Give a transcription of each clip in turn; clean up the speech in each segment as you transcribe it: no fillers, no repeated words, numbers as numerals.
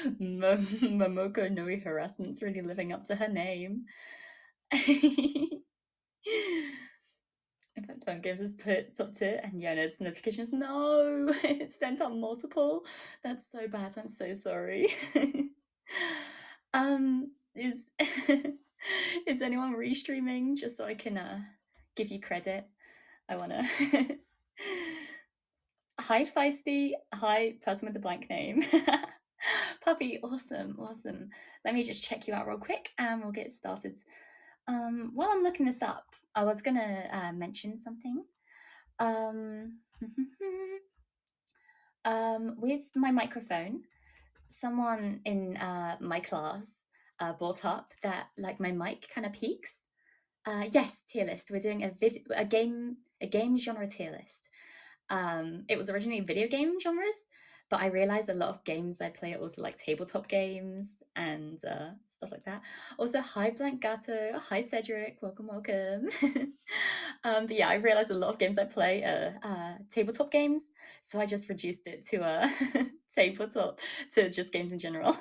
Momoko Nui Harassment's really living up to her name. If phone games is top tier and Yona's notifications, no, it sent out multiple. That's so bad. I'm so sorry. Is is anyone restreaming just so I can give you credit? I wanna. Hi, Feisty. Hi, person with the blank name. Puppy, awesome, awesome. Let me just check you out real quick and we'll get started. While I'm looking this up, I was gonna mention something. With my microphone, someone in my class brought up that like my mic kind of peaks. Yes, tier list. We're doing a game genre tier list. It was originally video game genres, but I realized a lot of games I play are also like tabletop games and stuff like that. Also, hi Blank Gato, hi Cedric, welcome, welcome. But yeah, I realized a lot of games I play are tabletop games, so I just reduced it to tabletop to just games in general.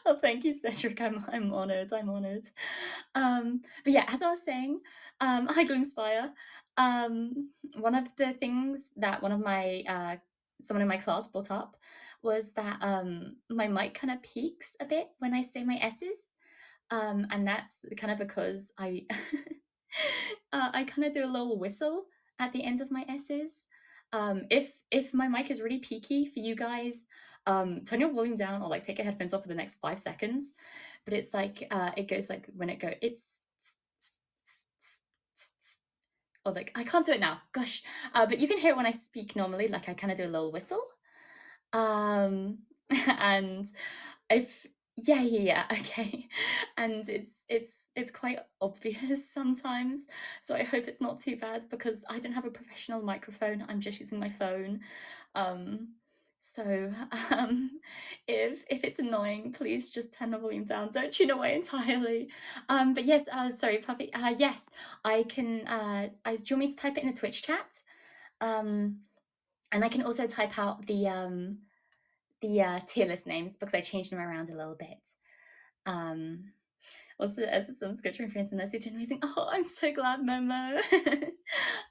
Oh, thank you, Cedric. I'm honored. I'm honored. But yeah, as I was saying, hi Gloomspire. One of the things that one of my someone in my class brought up was that my mic kind of peaks a bit when I say my S's, and that's kind of because I I kind of do a little whistle at the end of my S's. If my mic is really peaky for you guys, turn your volume down or like take your headphones off for the next 5 seconds. But it's like it goes like when it go it's or like I can't do it now. Gosh, but you can hear it when I speak normally. Like I kind of do a little whistle. Um, and if yeah, okay, and it's quite obvious sometimes, so I hope it's not too bad because I don't have a professional microphone. I'm just using my phone. um so if it's annoying, please just turn the volume down, don't tune away entirely. But yes, sorry puppy, yes, I can do you want me to type it in the Twitch chat? And I can also type out the tier list names because I changed them around a little bit. Also, as a sunscreen friends and those who do amazing. Oh, I'm so glad, Momo.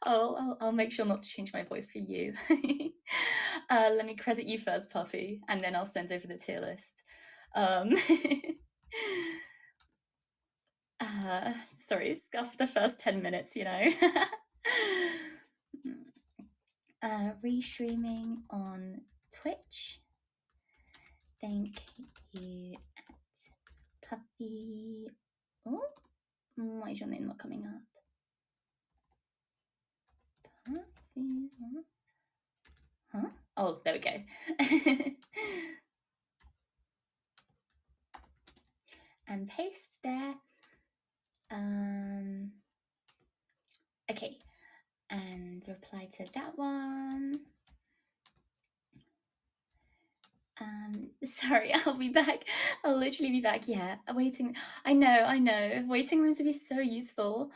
I'll make sure not to change my voice for you. Let me credit you first, Puffy, and then I'll send over the tier list. Sorry, scuff the first 10 minutes, you know. Restreaming on Twitch. Thank you, at Puppy. Oh, why is your name not coming up? Puppy. Huh? Oh, there we go. And paste there. Okay, and reply to that one. Sorry, I'll be back. I'll literally be back. Yeah, waiting. I know. Waiting rooms would be so useful.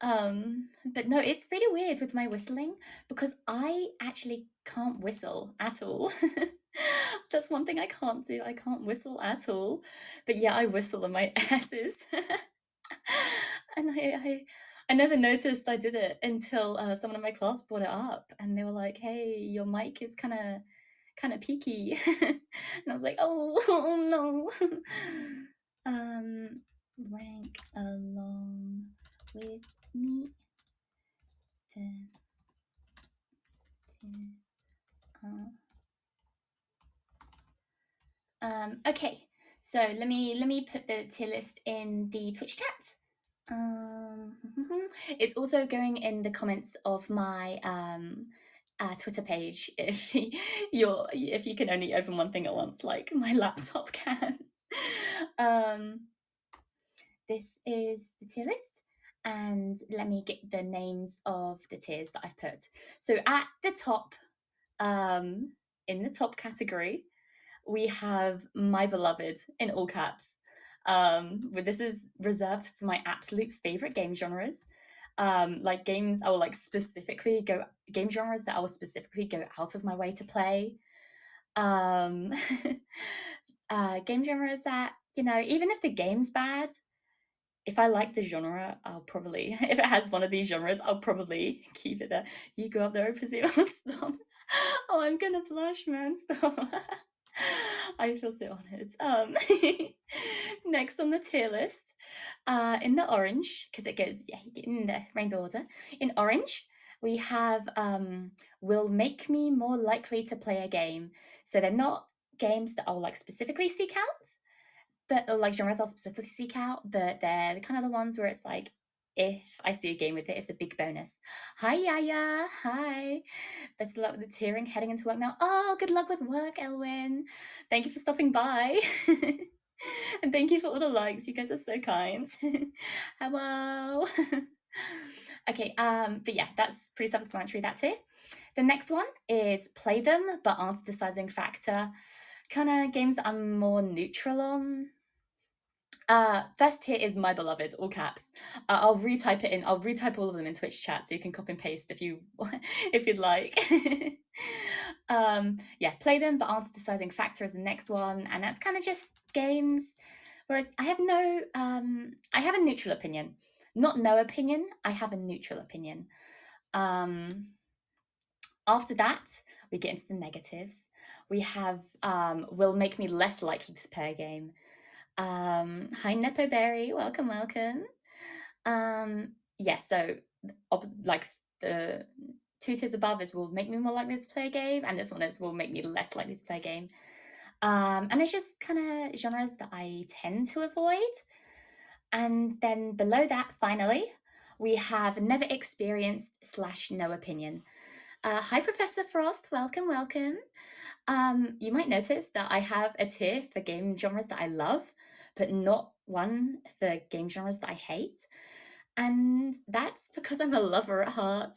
But no, it's really weird with my whistling because I actually can't whistle at all. That's one thing I can't do. I can't whistle at all. But yeah, I whistle on my S's. And I never noticed I did it until someone in my class brought it up, and they were like, "Hey, your mic is kind of peaky," and I was like, "Oh, no." Rank along with me. Then is, okay, so let me put the tier list in the Twitch chat. It's also going in the comments of my Twitter page if if you can only open one thing at once, like my laptop can. This is the tier list, and let me get the names of the tiers that I've put. So at the top, in the top category, we have My Beloved in all caps. But this is reserved for my absolute favorite game genres. Like games I will like specifically go game genres that I will specifically go out of my way to play. game genres that, you know, even if the game's bad, if I like the genre, I'll probably, if it has one of these genres, I'll probably keep it there. You go up there, I presume. Stop. Oh, I'm gonna blush, man. Stop. I feel so honored. Next on the tier list, in the orange, because it goes, yeah, in the rainbow order. In orange, we have will make me more likely to play a game. So they're not games that I'll like specifically seek out, but or like genres I'll specifically seek out, but they're kind of the ones where it's like, if I see a game with it, it's a big bonus. Hi, Yaya. Hi. Best of luck with the tearing heading into work now. Oh, good luck with work, Elwin. Thank you for stopping by. And thank you for all the likes. You guys are so kind. Hello. Okay, but yeah, that's pretty self-explanatory. That's it. The next one is play them, but aren't a deciding factor. Kind of games that I'm more neutral on. First here is my beloved, all caps. I'll retype it in. I'll retype all of them in Twitch chat so you can copy and paste if you if you'd like. Yeah, play them, but aren't a deciding factor is the next one, and that's kind of just games. Whereas I have no, I have a neutral opinion, not no opinion. I have a neutral opinion. After that, we get into the negatives. We have will make me less likely to play a game. Hi Nepo Berry, welcome, welcome. Yeah, so like the two tiers above is will make me more likely to play a game, and this one is will make me less likely to play a game. And it's just kind of genres that I tend to avoid. And then below that, finally, we have never experienced / no opinion. Hi, Professor Frost. Welcome, welcome. You might notice that I have a tier for game genres that I love, but not one for game genres that I hate. And that's because I'm a lover at heart.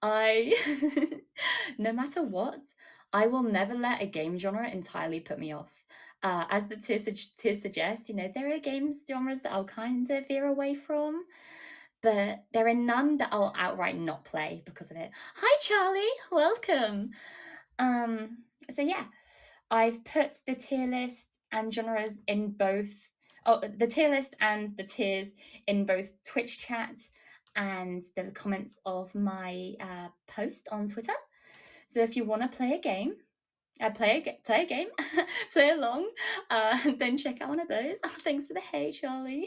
I, no matter what, I will never let a game genre entirely put me off. As the tier suggests, you know, there are games genres that I'll kind of veer away from, but there are none that I'll outright not play because of it. Hi, Charlie. Welcome. So yeah, I've put the tier list and genres in both. Oh, the tier list and the tiers in both Twitch chat and the comments of my post on Twitter. So if you want to play a game, play a game, play along, then check out one of those. Oh, thanks for the hey, Charlie.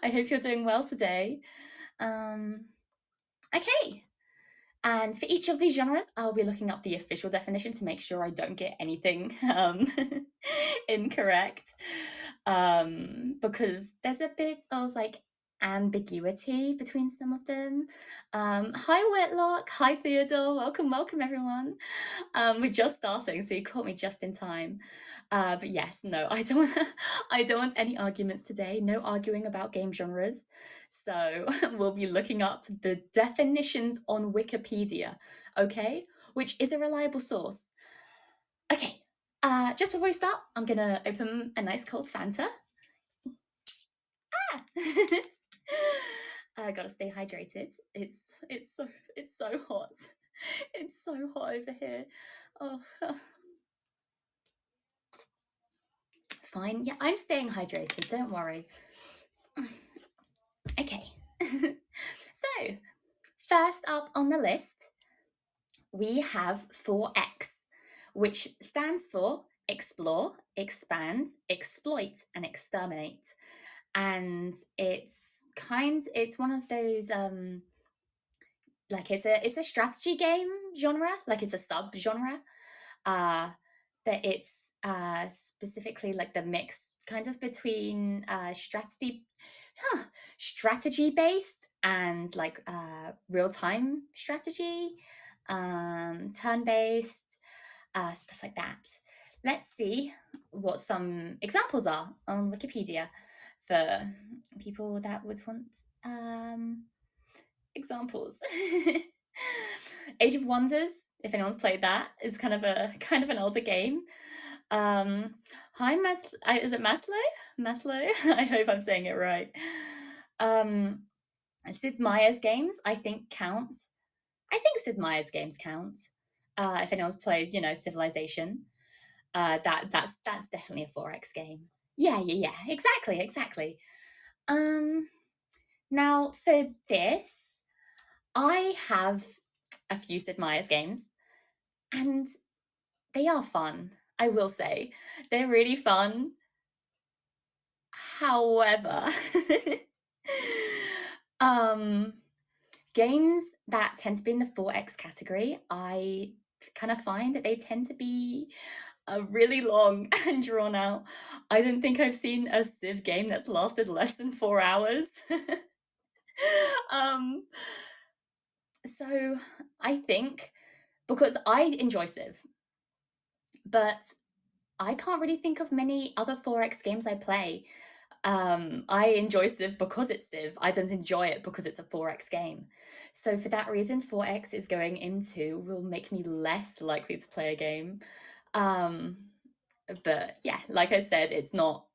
I hope you're doing well today. Okay. And for each of these genres, I'll be looking up the official definition to make sure I don't get anything incorrect. Because there's a bit of like ambiguity between some of them. Hi, Whitlock. Hi, Theodore. Welcome, welcome, everyone. We're just starting, so you caught me just in time. But yes, no, I don't want any arguments today. No arguing about game genres. So we'll be looking up the definitions on Wikipedia, okay? Which is a reliable source. Okay, just before we start, I'm gonna open a nice cold Fanta. Ah! I gotta stay hydrated. It's so hot. It's so hot over here. Oh. Fine. Yeah, I'm staying hydrated. Don't worry. Okay. So, first up on the list, we have 4X, which stands for explore, expand, exploit, and exterminate. And it's one of those like it's a strategy game genre, like it's a sub genre. But it's specifically like the mix kind of between strategy based and like real-time strategy, turn-based, stuff like that. Let's see what some examples are on Wikipedia for people that would want examples. Age of Wonders, if anyone's played that, is kind of an older game. Hi, is it Maslow? Maslow? I hope I'm saying it right. Sid Meier's games, I think, count. I think Sid Meier's games count. If anyone's played, you know, Civilization. That's definitely a 4X game. Yeah, exactly. Um, Now for this, I have a few Sid Meier's games, and they are fun. I will say they're really fun. However, um, games that tend to be in the 4X category, I kind of find that they tend to be really long and drawn out. I don't think I've seen a Civ game that's lasted less than 4 hours. um, so I think because I enjoy Civ, but I can't really think of many other 4X games I play. I enjoy Civ because it's Civ. I don't enjoy it because it's a 4X game. So for that reason, 4X is going into will make me less likely to play a game. Um, but yeah, like I said, it's not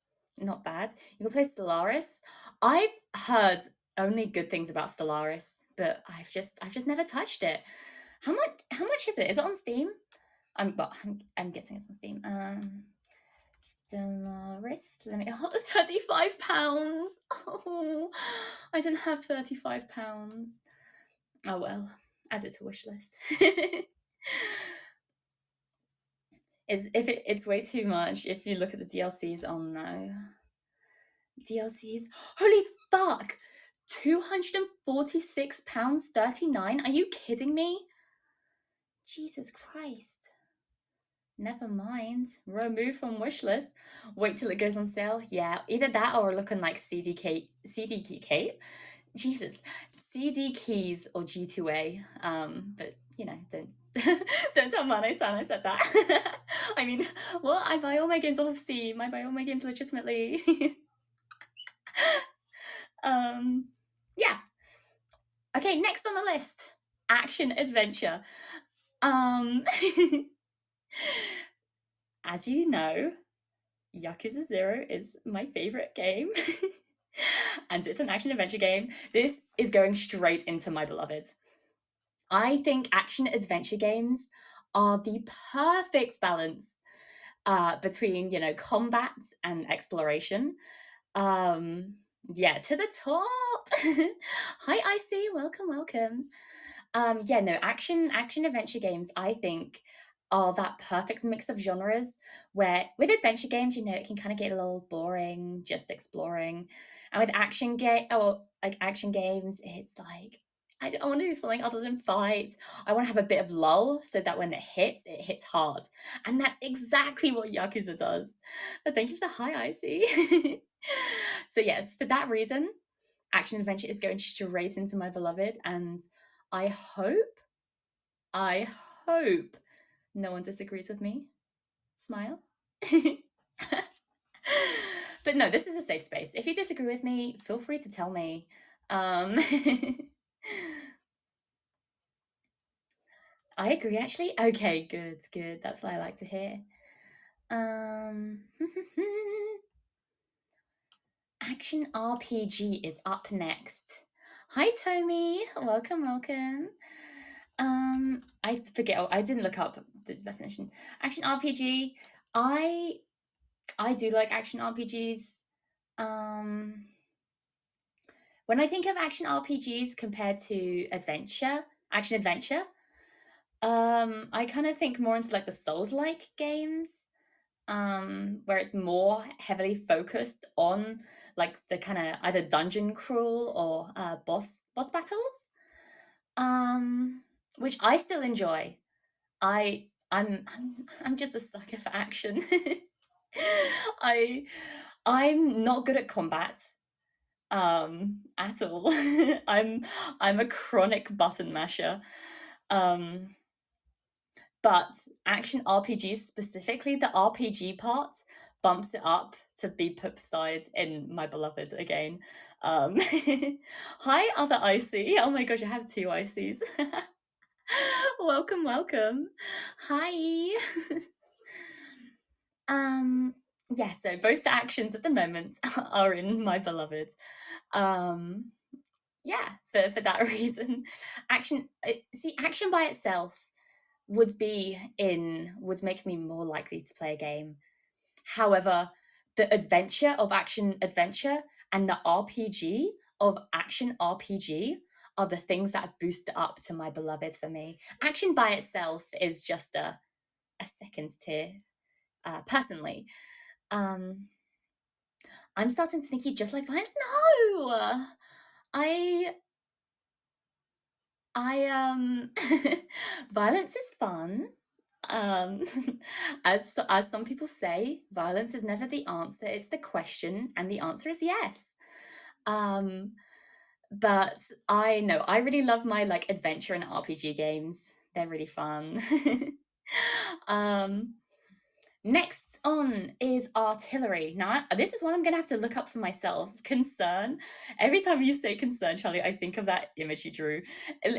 bad. You can play Stellaris. I've heard only good things about Stellaris, but I've just never touched it. How much is it? Is it on Steam? I'm guessing it's on Steam. Stellaris. Let me. Oh, £35. Oh, I don't have £35. Oh well, add it to wish list. It's way too much if you look at the DLCs. Oh no, DLCs. Holy fuck! £246.39. Are you kidding me? Jesus Christ. Never mind. Remove from wish list. Wait till it goes on sale. Yeah, either that or look on like CDK. Jesus, CD keys or G2A. But don't don't tell Man-san I said that. I mean, well, I buy all my games off of Steam. I buy all my games legitimately. Yeah. Okay, next on the list, action adventure. As you know, Yakuza 0 is my favorite game. And it's an action adventure game. This is going straight into my beloved. I think action adventure games are the perfect balance between, combat and exploration. Yeah, to the top. Hi, Icy. Welcome. Yeah, no, action adventure games, I think, are that perfect mix of genres where with adventure games, it can kind of get a little boring just exploring. And with action games, it's like I want to do something other than fight. I want to have a bit of lull so that when it hits hard. And that's exactly what Yakuza does. But thank you for the hi, Icy. So yes, for that reason, action adventure is going straight into my beloved, and I hope no one disagrees with me. Smile. But no, this is a safe space. If you disagree with me, feel free to tell me. I agree, actually. Okay, good. That's what I like to hear. Action RPG is up next. Hi, Tommy. Welcome. I forget. Oh, I didn't look up the definition. Action RPG. I do like action RPGs. When I think of action RPGs compared to action adventure, I kind of think more into like the Souls-like games, where it's more heavily focused on like the kind of either dungeon crawl or boss battles, which I still enjoy. I'm just a sucker for action. I'm not good at combat at all. I'm a chronic button masher. But action RPGs, specifically the RPG part, bumps it up to be put beside in my beloved again. Hi, other Icy. Oh my gosh, I have two Icies. Welcome. Hi. Yeah, so both the actions at the moment are in my beloved. Yeah, for that reason. Action by itself, would make me more likely to play a game. However, the adventure of action adventure and the RPG of action RPG are the things that boost it up to my beloved for me. Action by itself is just a second tier, personally. Um, I'm starting to think you just like violence. No, I I violence is fun. Um, as some people say, violence is never the answer, it's the question, and the answer is yes. Um, but I know I really love my like adventure and RPG games. They're really fun. um, Next on is artillery. Now, this is one I'm going to have to look up for myself. Concern. Every time you say concern, Charlie, I think of that image you drew.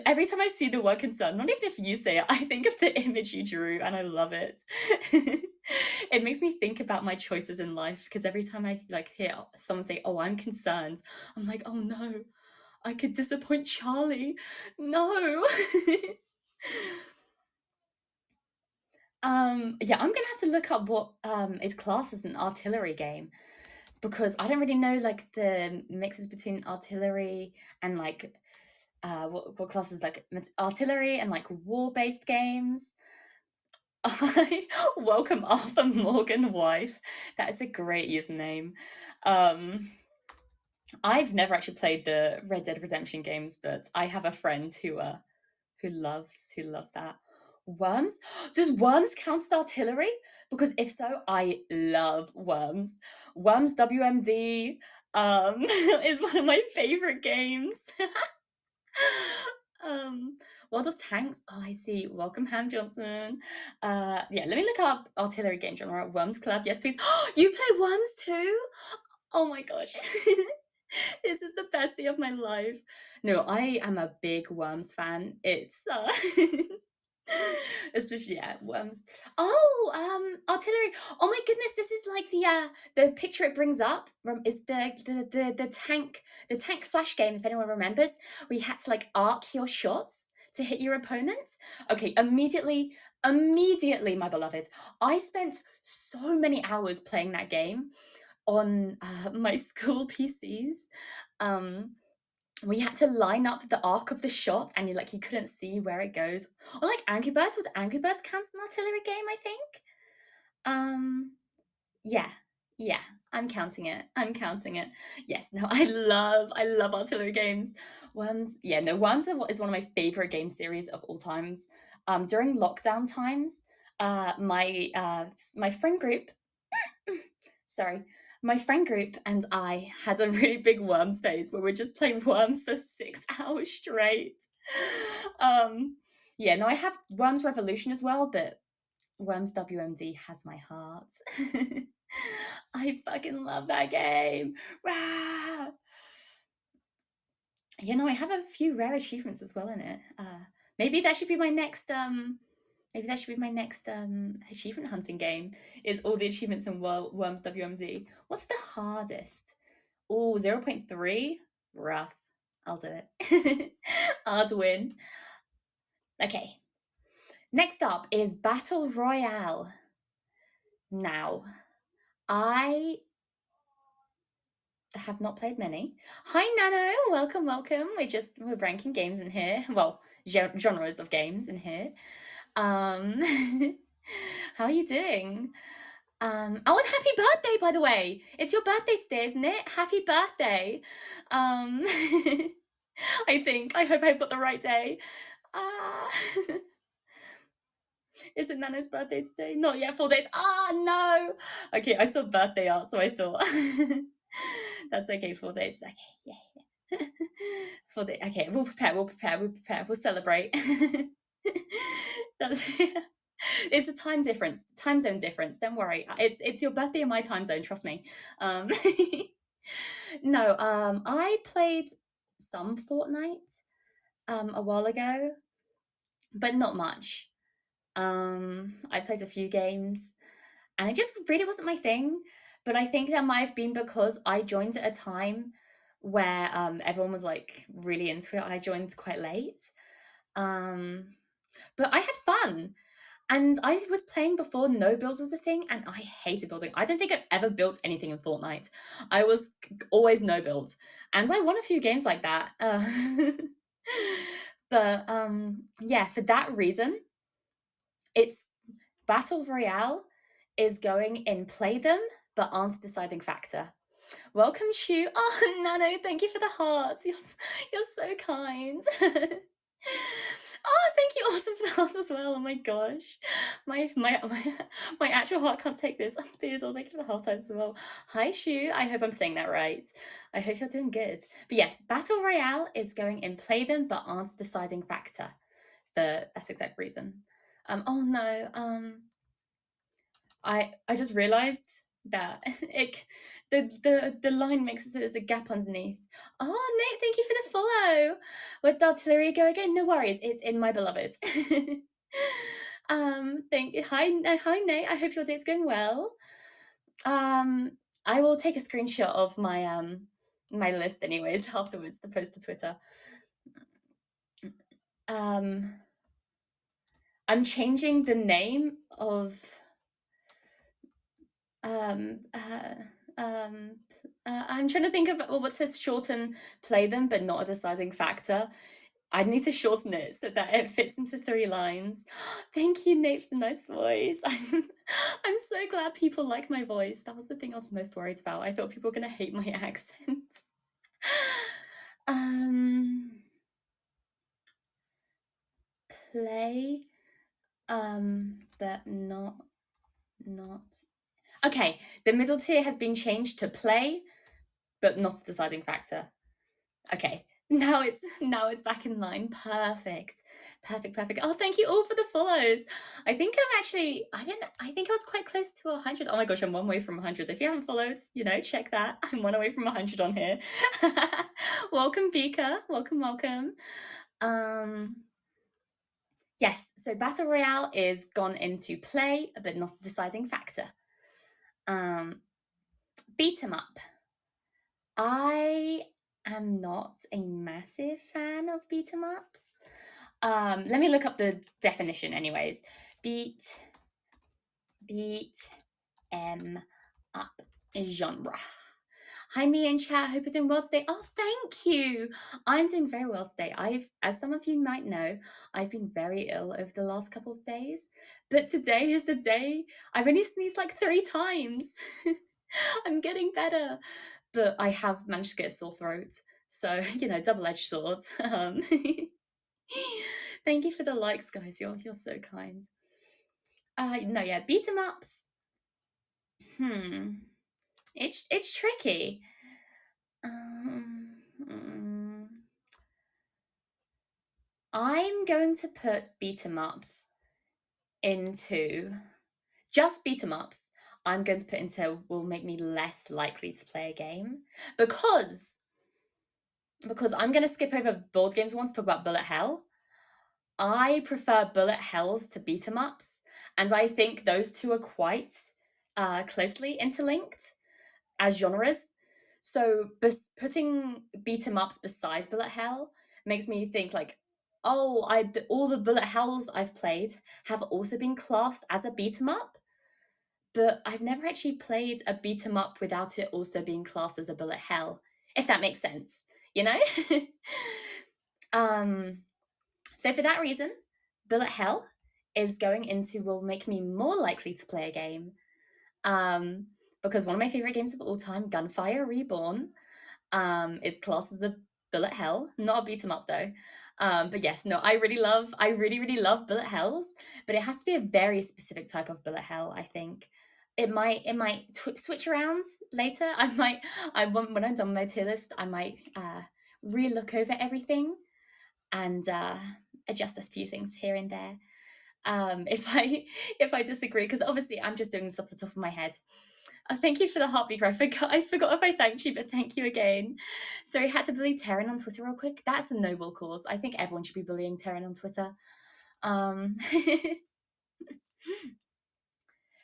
Every time I see the word concern, not even if you say it, I think of the image you drew, and I love it. It makes me think about my choices in life, because every time I like hear someone say, "Oh, I'm concerned," I'm like, "Oh no, I could disappoint Charlie." No. Yeah, I'm gonna have to look up what is classed as an artillery game, because I don't really know like the mixes between artillery and like what classes like artillery and like war-based games. I welcome Arthur Morgan wife. That is a great username. Um, I've never actually played the Red Dead Redemption games, but I have a friend who loves that. Worms? Does Worms count as artillery? Because if so, I love Worms. Worms WMD is one of my favorite games. um World of Tanks. Oh, I see. Welcome Ham Johnson. Yeah, let me look up artillery game genre. Worms Club. Yes, please. You play Worms too? Oh my gosh. This is the best day of my life. No, I am a big Worms fan. It's especially yeah, Worms. Oh, artillery. Oh my goodness, this is like the picture it brings up is the tank flash game, if anyone remembers, where you had to like arc your shots to hit your opponent. Okay, immediately, my beloved. I spent so many hours playing that game on my school PCs. Um, we had to line up the arc of the shot, and you couldn't see where it goes. Or like Angry Birds. Was Angry Birds count as an artillery game? I think. Um, yeah, yeah. I'm counting it. I'm counting it. Yes. No, I love artillery games. Worms. Yeah. No, Worms is one of my favorite game series of all times. During lockdown times, my friend group sorry, my friend group and I had a really big Worms phase where we'd just play Worms for 6 hours straight. Yeah, no, I have Worms Revolution as well, but Worms WMD has my heart. I fucking love that game. Rah! You know, I have a few rare achievements as well in it. Maybe that should be my next achievement hunting game, is all the achievements in Worms WMD. What's the hardest? Oh, 0.3? Rough. I'll do it. I'll win. Okay. Next up is Battle Royale. Now, I have not played many. Hi, Nano. Welcome, welcome. We're ranking games in here. Well, genres of games in here. Um, how are you doing? Oh, and happy birthday, by the way. It's your birthday today, isn't it? Happy birthday. I hope I've got the right day. Ah, is it Nana's birthday today? Not yet, 4 days. Ah, no. Okay, I saw birthday art, so I thought that's okay. 4 days. Okay, yeah. 4 days. Okay, we'll prepare. We'll celebrate. That's it's a time zone difference. Don't worry. It's your birthday in my time zone. Trust me. Um, no. I played some Fortnite a while ago, but not much. I played a few games, and it just really wasn't my thing. But I think that might have been because I joined at a time where everyone was like really into it. I joined quite late. Um, but I had fun. And I was playing before no build was a thing, and I hated building. I don't think I've ever built anything in Fortnite. I was always no build, and I won a few games like that. But yeah, for that reason, it's Battle Royale is going in play them, but aren't deciding factor. Welcome, Shu. Oh, Nano, thank you for the hearts. You're so kind. Oh, thank you, Awesome, for the hearts as well. Oh my gosh, my actual heart can't take this. Oh, Theodore, thank you for the heart eyes as well. Hi, Shu. I hope I'm saying that right. I hope you're doing good. But yes, Battle Royale is going in play them, but aren't deciding factor for that exact reason. Oh no. I just realized that the line makes it so there's a gap underneath. Oh, Nate, thank you for the follow. Where'd the artillery go again? No worries, it's in my beloved. Thank you. Hi, Nate. I hope your day's going well. I will take a screenshot of my list anyways afterwards to post to Twitter. I'm changing the name of I'm trying to think of what to shorten play them, but not a deciding factor. I need to shorten it so that it fits into 3 lines. Thank you, Nate, for the nice voice. I'm so glad people like my voice. That was the thing I was most worried about. I thought people were gonna hate my accent. Play, but not. Okay, the middle tier has been changed to play, but not a deciding factor. Okay, now it's back in line. Perfect. Oh, thank you all for the follows. I think I think I was quite close to 100. Oh my gosh, I'm one way from 100. If you haven't followed, check that. I'm one away from 100 on here. Welcome, Beaker. Welcome. Yes, so Battle Royale is gone into play, but not a deciding factor. Beat 'em up. I am not a massive fan of beat 'em ups. Let me look up the definition anyways. Beat 'em up genre. Hi, me in chat. Hope you're doing well today. Oh, thank you. I'm doing very well today. As some of you might know, I've been very ill over the last couple of days, but today is the day. I've only sneezed like 3 times. I'm getting better, but I have managed to get a sore throat. So, double-edged sword. Thank you for the likes, guys. You're so kind. No, yeah, beat 'em ups. It's tricky. I'm going to put beat 'em ups into just beat 'em ups. I'm going to put into will make me less likely to play a game because I'm going to skip over board games once to talk about bullet hell. I prefer bullet hells to beat 'em ups, and I think those two are quite closely interlinked as genres. So putting beat 'em ups beside bullet hell makes me think like, oh, all the bullet hells I've played have also been classed as a beat 'em up, but I've never actually played a beat 'em up without it also being classed as a bullet hell, if that makes sense, So for that reason, bullet hell is going into will make me more likely to play a game. Because one of my favorite games of all time, Gunfire Reborn, is classed as a bullet hell, not a beat 'em up though. But yes, no, I really love bullet hells, but it has to be a very specific type of bullet hell. I think it might switch around later. When I'm done with my tier list, I might re-look over everything and adjust a few things here and there. If I disagree, because obviously I'm just doing this off the top of my head. Thank you for the heartbeat. I forgot if I thanked you, but thank you again. So I had to bully Terran on Twitter real quick. That's a noble cause. I think everyone should be bullying Terran on Twitter.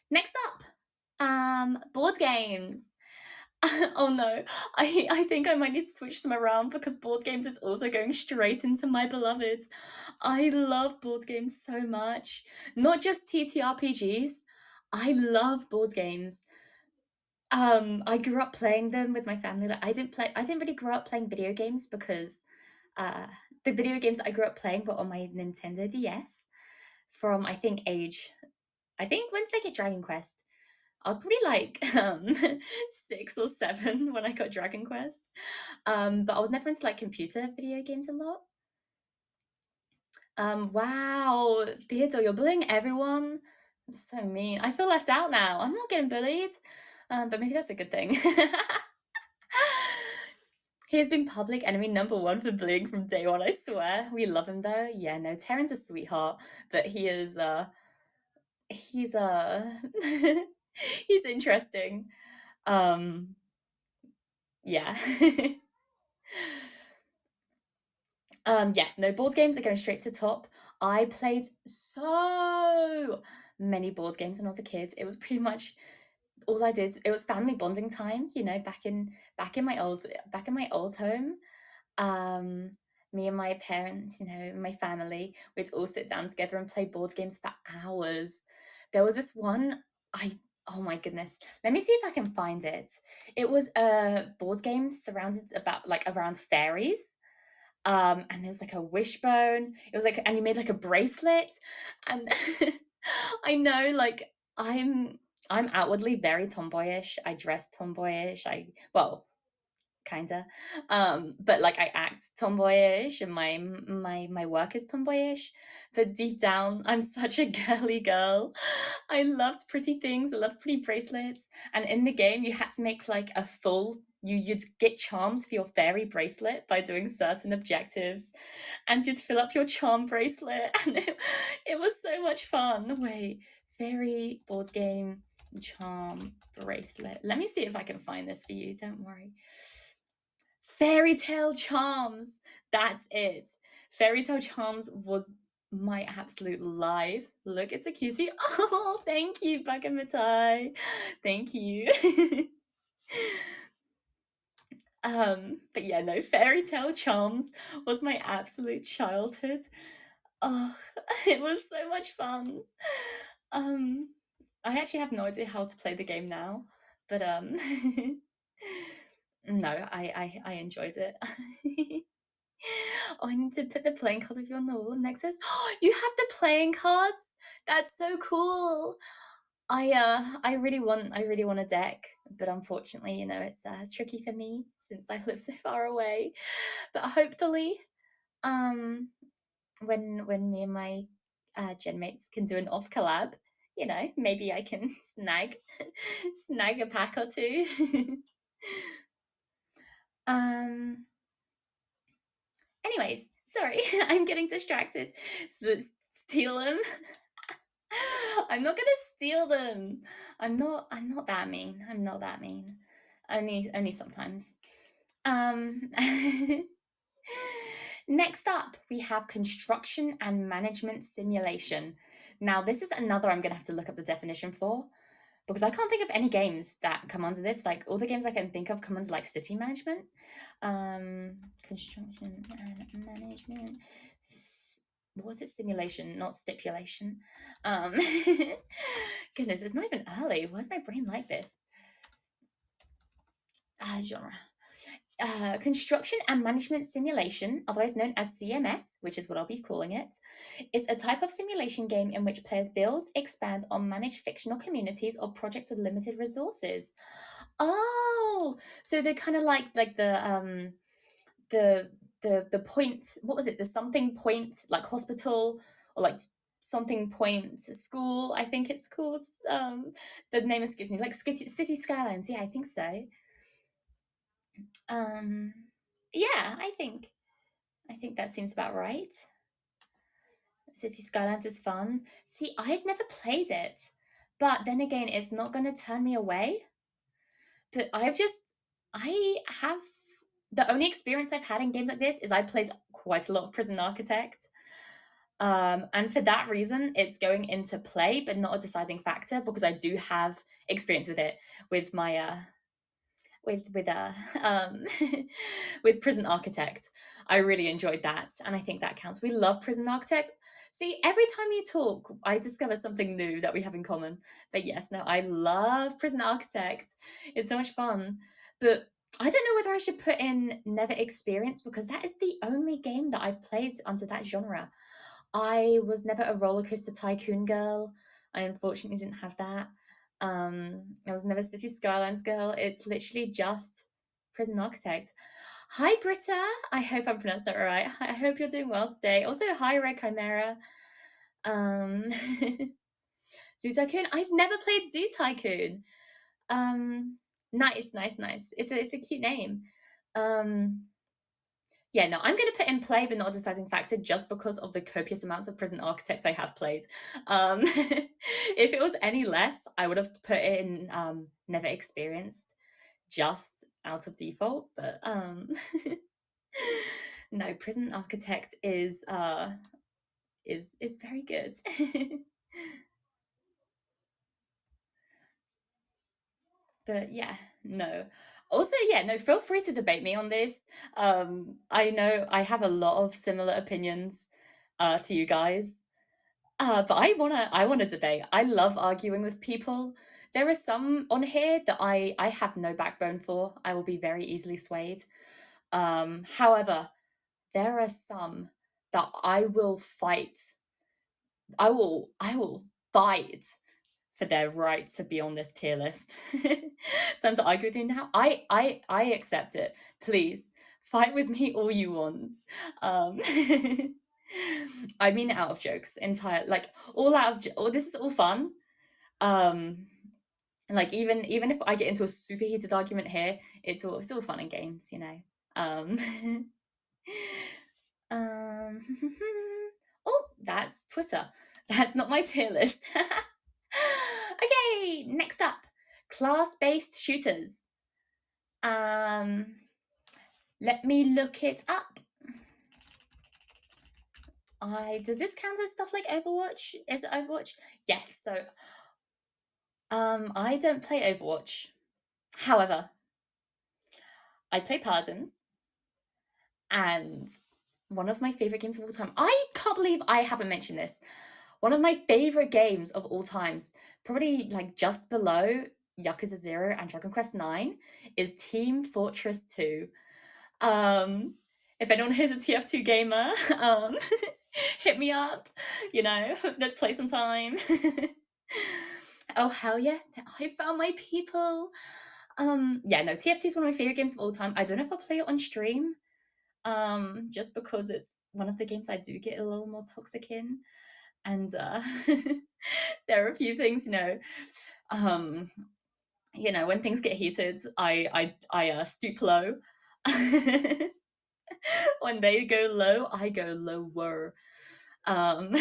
Next up, board games. Oh no, I think I might need to switch some around because board games is also going straight into my beloved. I love board games so much. Not just TTRPGs. I love board games. I grew up playing them with my family. Like I didn't really grow up playing video games because uh the video games I grew up playing were on my Nintendo DS from I think when did I get Dragon Quest? I was probably like 6 or 7 when I got Dragon Quest. But I was never into like computer video games a lot. Wow, Theodore, you're bullying everyone. That's so mean. I feel left out now. I'm not getting bullied. But maybe that's a good thing. He has been public enemy #1 for bullying from day one, I swear. We love him though. Yeah, no, Terran's a sweetheart, but he's he's interesting. Um yeah. Yes, no, board games are going straight to top. I played so many board games when I was a kid. It was pretty much all I did. It was family bonding time, back in my old home. Um, Me and my parents, my family, we'd all sit down together and play board games for hours. There was this one, I oh my goodness. Let me see if I can find it. It was a board game surrounded about like around fairies, and there's like a wishbone. It was like, and you made like a bracelet, and I know, like I'm outwardly very tomboyish. I dress tomboyish. Well, kinda, but like I act tomboyish, and my work is tomboyish. But deep down, I'm such a girly girl. I loved pretty things. I loved pretty bracelets, and in the game, you had to make like a full. You'd get charms for your fairy bracelet by doing certain objectives, and you'd fill up your charm bracelet, and it was so much fun. Wait, fairy board game charm bracelet. Let me see if I can find this for you. Don't worry. Fairy Tale Charms. That's it. Fairy Tale Charms was my absolute life. Look, it's a cutie. Oh, thank you, Bakamitai. Thank you. But yeah, no, Fairy Tale Charms was my absolute childhood. Oh, it was so much fun. Um, I actually have no idea how to play the game now, but no, I enjoyed it. Oh, I need to put the playing cards of you on the wall next to us. Oh, you have the playing cards? That's so cool. I really want a deck, but unfortunately, it's tricky for me since I live so far away. But hopefully, um, when me and my gen mates can do an off collab, maybe I can snag a pack or two. um. Anyways, sorry, I'm getting distracted. Let's steal them. I'm not gonna steal them. I'm not that mean. I'm not that mean. Only sometimes. Um Next up, we have construction and management simulation. Now, this is another I'm gonna have to look up the definition for because I can't think of any games that come under this. Like all the games I can think of come under like city management, construction and management. What was it? Simulation, not stipulation. Um, Goodness, it's not even early. Why is my brain like this? Genre. Construction and Management Simulation, otherwise known as CMS, which is what I'll be calling it, is a type of simulation game in which players build, expand, or manage fictional communities or projects with limited resources. Oh, so they're kind of like the point. What was it? The something point, like hospital, or like something point school. I think it's called. The name escapes me. Like City Skylines. Yeah, I think so. Um, yeah, I think that seems about right. City Skylines is fun. See, I've never played it, but then again, it's not going to turn me away. But I have the only experience I've had in games like this is I played quite a lot of Prison Architect. And for that reason, it's going into play, but not a deciding factor because I do have experience with it with my um with Prison Architect. I really enjoyed that, and I think that counts. We love Prison Architect. See, every time you talk, I discover something new that we have in common. But yes, no, I love Prison Architect. It's so much fun. But I don't know whether I should put in Never Experienced because that is the only game that I've played under that genre. I was never a roller coaster tycoon girl. I unfortunately didn't have that. I was never City Skylines girl. It's literally just Prison Architect. Hi, Britta. I hope I'm pronounced that right. I hope you're doing well today. Also, hi, Red Chimera. Um, Zoo Tycoon. I've never played Zoo Tycoon. Nice, nice, nice. It's a cute name. Yeah, no, I'm going to put in play, but not a deciding factor, just because of the copious amounts of Prison Architect I have played. If it was any less, I would have put it in Never Experienced, just out of default. But no, Prison Architect is very good. But yeah, no. Also, yeah, no, feel free to debate me on this. I know I have a lot of similar opinions to you guys. But I wanna debate. I love arguing with people. There are some on here that I have no backbone for. I will be very easily swayed. However, there are some that I will fight. I will fight for their right to be on this tier list. Time to argue with you now. I accept it. Please fight with me all you want. Um, I mean out of jokes, entire like all out of. This is all fun. Um, like even if I get into a super heated argument here, it's all fun and games, you know. Um, um, oh, that's Twitter. That's not my tier list. Okay, next up, class-based shooters. Um, Let me look it up. Does this count as stuff like Overwatch? Is it Overwatch? Yes. So, I don't play Overwatch. However, I play Paladins, and one of my favorite games of all time. I can't believe I haven't mentioned this. One of my favorite games of all times, probably like just below Yakuza 0 and Dragon Quest 9, is Team Fortress 2. If anyone here's a TF2 gamer, hit me up. You know, let's play some time. Oh hell yeah! I found my people. Yeah, no, TF2 is one of my favorite games of all time. I don't know if I'll play it on stream. Just because it's one of the games I do get a little more toxic in, and there are a few things, um, when things get heated, I stoop low. When they go low, I go lower. Um,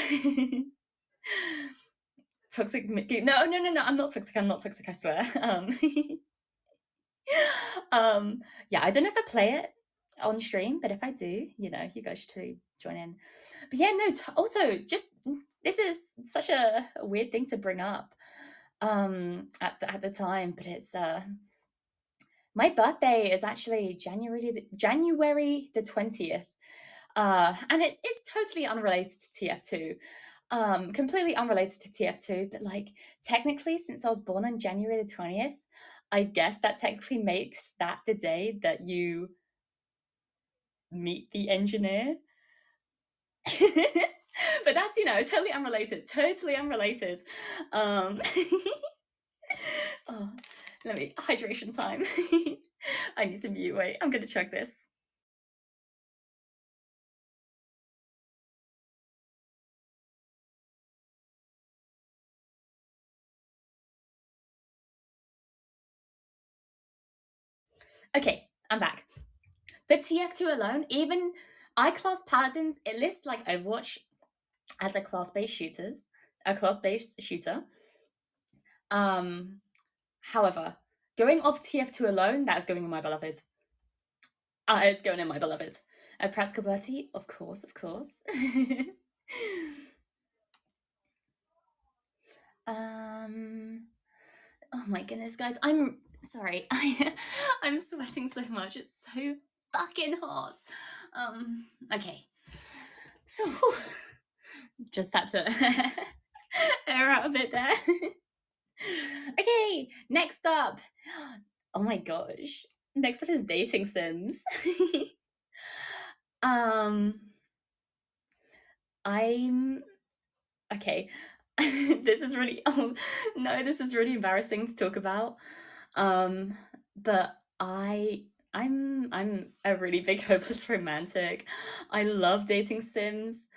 toxic. No, no, no, no. I'm not toxic. I'm not toxic. I swear. Yeah, I don't know if I play it on stream, but if I do, you guys should totally join in. But yeah, no. Also, just this is such a weird thing to bring up at the time, but it's my birthday is actually January the 20th. And it's totally unrelated to TF2. Completely unrelated to TF2, but like technically since I was born on January the 20th, I guess that technically makes that the day that you meet the engineer. But that's, totally unrelated. Totally unrelated. Oh, let me hydration time. I need some mute. Wait, I'm gonna check this. Okay, I'm back. But TF2 alone, even I class Paladins, it lists like Overwatch as a class-based shooter. However, going off TF2 alone, that is going in my beloved. It's going in my beloved. Practicability, of course, of course. um, oh my goodness, guys, Sorry, I'm sweating so much. It's so fucking hot. Okay. So, just had to air out a bit there. Okay, next up. Oh my gosh. Next up is dating sims. um, I'm okay. This is really no, this is really embarrassing to talk about. Um, but I'm a really big hopeless romantic. I love dating sims.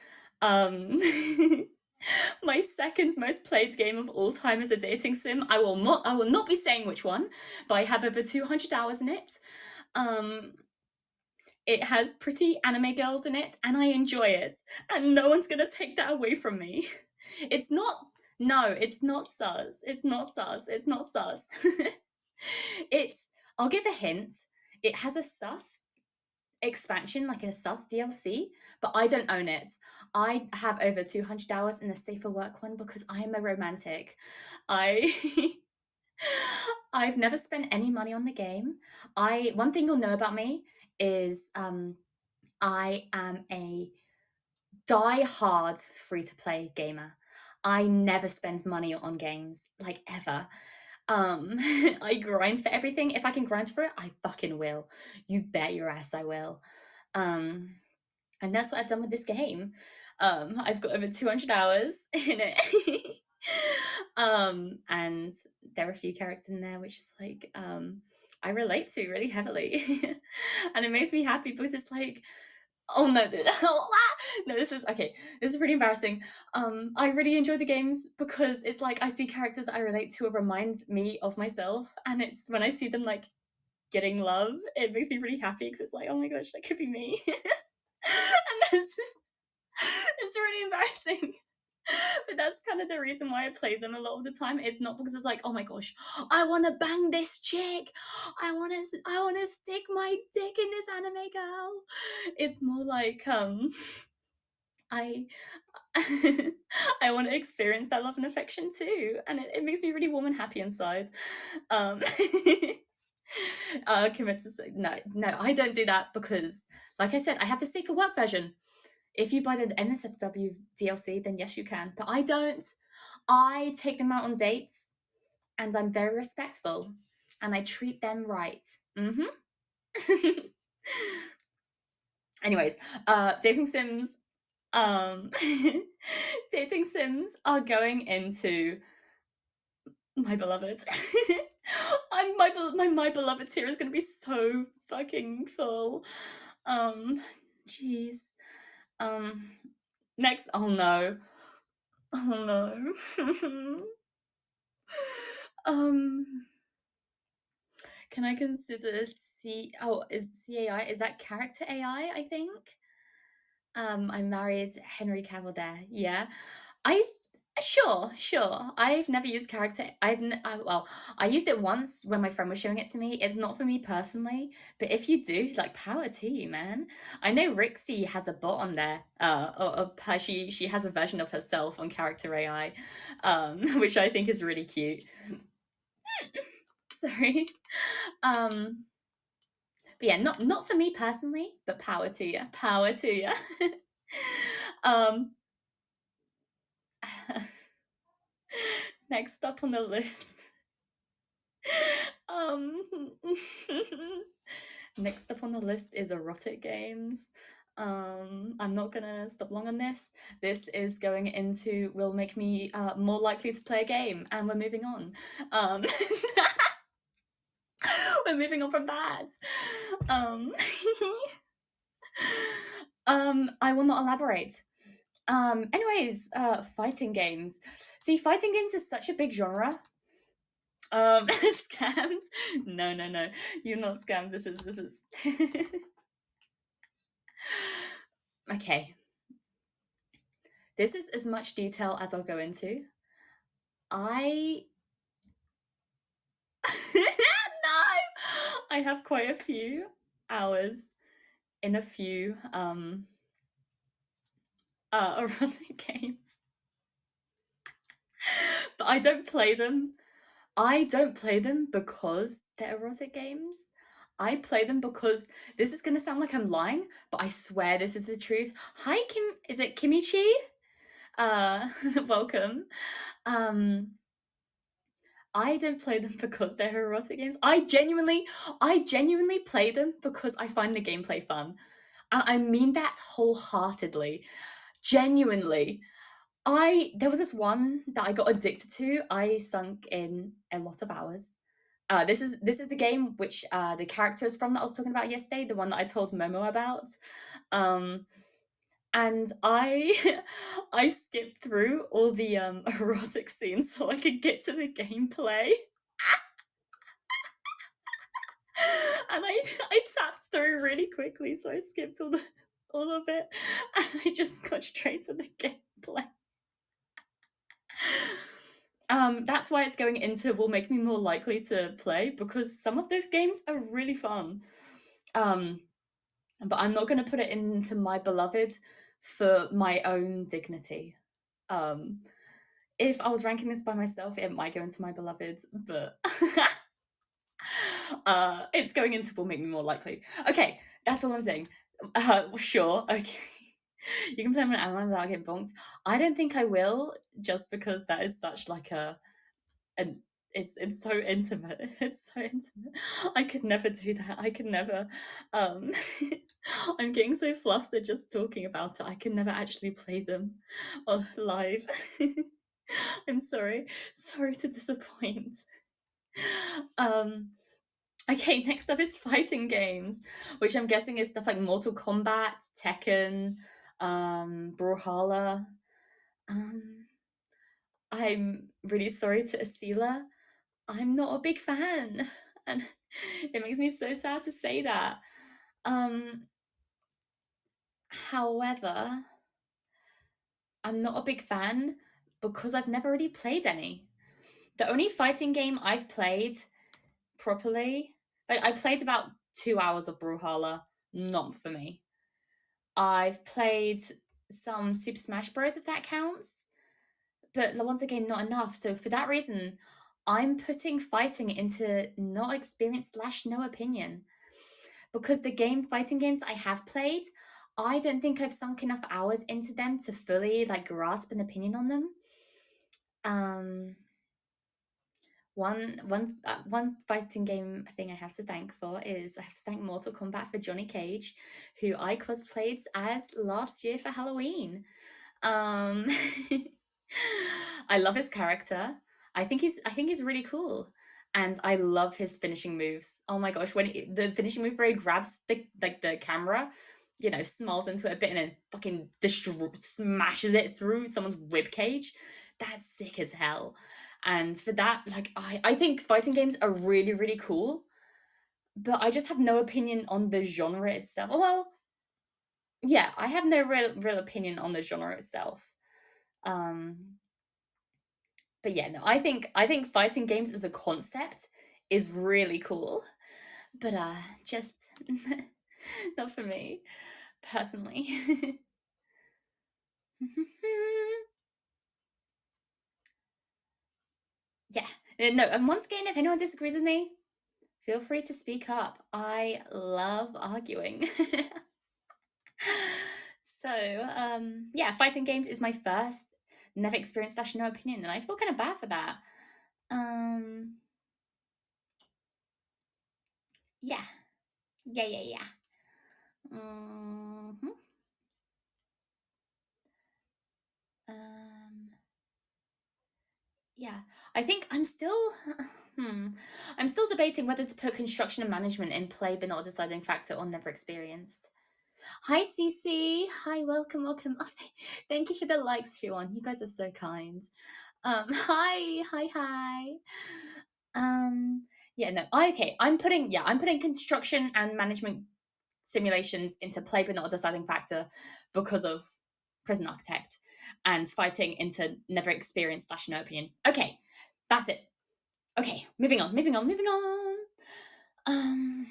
Um my second most played game of all time is a dating sim. I will not be saying which one, but I have over 200 hours in it. Um it has pretty anime girls in it and I enjoy it. And no one's gonna take that away from me. It's not no, it's not sus. It's not sus. It's not sus. It's I'll give a hint. It has a sus expansion, like a sus DLC, but I don't own it. I have over 200 hours in the safer work one because I am a romantic. I I've never spent any money on the game. I One thing you'll know about me is I am a die-hard free-to-play gamer. I never spend money on games, like ever. I grind for everything. If I can grind for it, I fucking will. You bet your ass I will. Um, and that's what I've done with this game. I've got over 200 hours in it. And there are a few characters in there which is like I relate to really heavily. And it makes me happy because it's like, oh no, no, this is okay. This is pretty embarrassing. I really enjoy the games because it's like I see characters that I relate to. It reminds me of myself, and it's when I see them like getting love, it makes me really happy because it's like, oh my gosh, that could be me. And it's really embarrassing. But that's kind of the reason why I play them a lot of the time. It's not because it's like, oh my gosh, I want to bang this chick. I want to stick my dick in this anime girl. It's more like I I want to experience that love and affection too, and it makes me really warm and happy inside. Um, commit to say no, I don't do that because, like I said, I have the safer work version. If you buy the NSFW DLC, then yes, you can, but I don't. I take them out on dates, and I'm very respectful, and I treat them right. Anyways, dating sims. Um, dating sims are going into my beloved. My beloved tier is gonna be so fucking full. Jeez. Um, Next. Oh no. Oh no. um, can I consider C? Oh, is CAI? Is that character AI? I think. I married Henry Cavill there. Yeah. I sure. I've never used character. Well, I used it once when my friend was showing it to me. It's not for me personally, but if you do, like, power to you, man. I know Rixie has a bot on there. She has a version of herself on character AI, which I think is really cute. Sorry. But yeah, not for me personally, but power to you. Power to you. um Next up on the list. um Next up on the list is erotic games. I'm not gonna stop long on this. This is going into will make me more likely to play a game, and we're moving on. We're moving on from that. I will not elaborate. Anyways, fighting games. See, fighting games is such a big genre. Scammed? No. You're not scammed. This is okay. This is as much detail as I'll go into. I no, I have quite a few hours in a few erotic games, but I don't play them. I don't play them because they're erotic games. I play them because this is gonna sound like I'm lying, but I swear this is the truth. Hi, Kim. Is it Kimichi? Welcome. Um, I don't play them because they're erotic games. I genuinely play them because I find the gameplay fun. And I mean that wholeheartedly. Genuinely. There was this one that I got addicted to. I sunk in a lot of hours. This is the game which the character is from that I was talking about yesterday, the one that I told Momo about. Um, and I I skipped through all the erotic scenes so I could get to the gameplay. And I tapped through really quickly, so I skipped all of it, and I just got straight to the gameplay. That's why it's going into will make me more likely to play, because some of those games are really fun. But I'm not going to put it into my beloved for my own dignity. Um, if I was ranking this by myself, it might go into my beloved, but it's going into will make me more likely. Okay, that's all I'm saying. Sure, okay. You can play them on AniLive without getting bonked. I don't think I will, just because that is such like and it's so intimate. It's so intimate. I could never do that. I could never. Um, I'm getting so flustered just talking about it. I can never actually play them live. I'm sorry. Sorry to disappoint. Um, okay, next up is fighting games, which I'm guessing is stuff like Mortal Kombat, Tekken, Brawlhalla. Um, I'm really sorry to Asila. I'm not a big fan, and it makes me so sad to say that. Um, However, I'm not a big fan because I've never really played any. The only fighting game I've played properly, like I played about 2 hours of Brawlhalla, not for me. I've played some Super Smash Bros. If that counts, but once again, not enough. So for that reason, I'm putting fighting into not experience slash no opinion. Because the fighting games that I have played, I don't think I've sunk enough hours into them to fully like grasp an opinion on them. Um, one fighting game thing I have to thank for is I have to thank Mortal Kombat for Johnny Cage, who I cosplayed as last year for Halloween. Um, I love his character. I think he's really cool, and I love his finishing moves. Oh my gosh, the finishing move where he grabs the camera, smiles into it a bit and then fucking smashes it through someone's rib cage. That's sick as hell. And for that, like I think fighting games are really really cool, but I just have no opinion on the genre itself. Well, yeah, I have no real opinion on the genre itself. Um, but yeah, no, I think fighting games as a concept is really cool, but just not for me personally. Yeah, no, and once again, if anyone disagrees with me, feel free to speak up. I love arguing. So, yeah, fighting games is my first never experienced slash no opinion, and I feel kind of bad for that. Um, yeah, yeah. hmm Um, yeah, I think I'm still, hmm, I'm still debating whether to put construction and management in play, but not a deciding factor or never experienced. Hi, Cece. Hi, welcome. Oh, thank you for the likes, everyone. You guys are so kind. Hi. Yeah, no, okay. I'm putting construction and management simulations into play, but not a deciding factor because of Prison Architect, and fighting into never experienced slash no opinion. Okay, that's it. Okay, moving on. Um,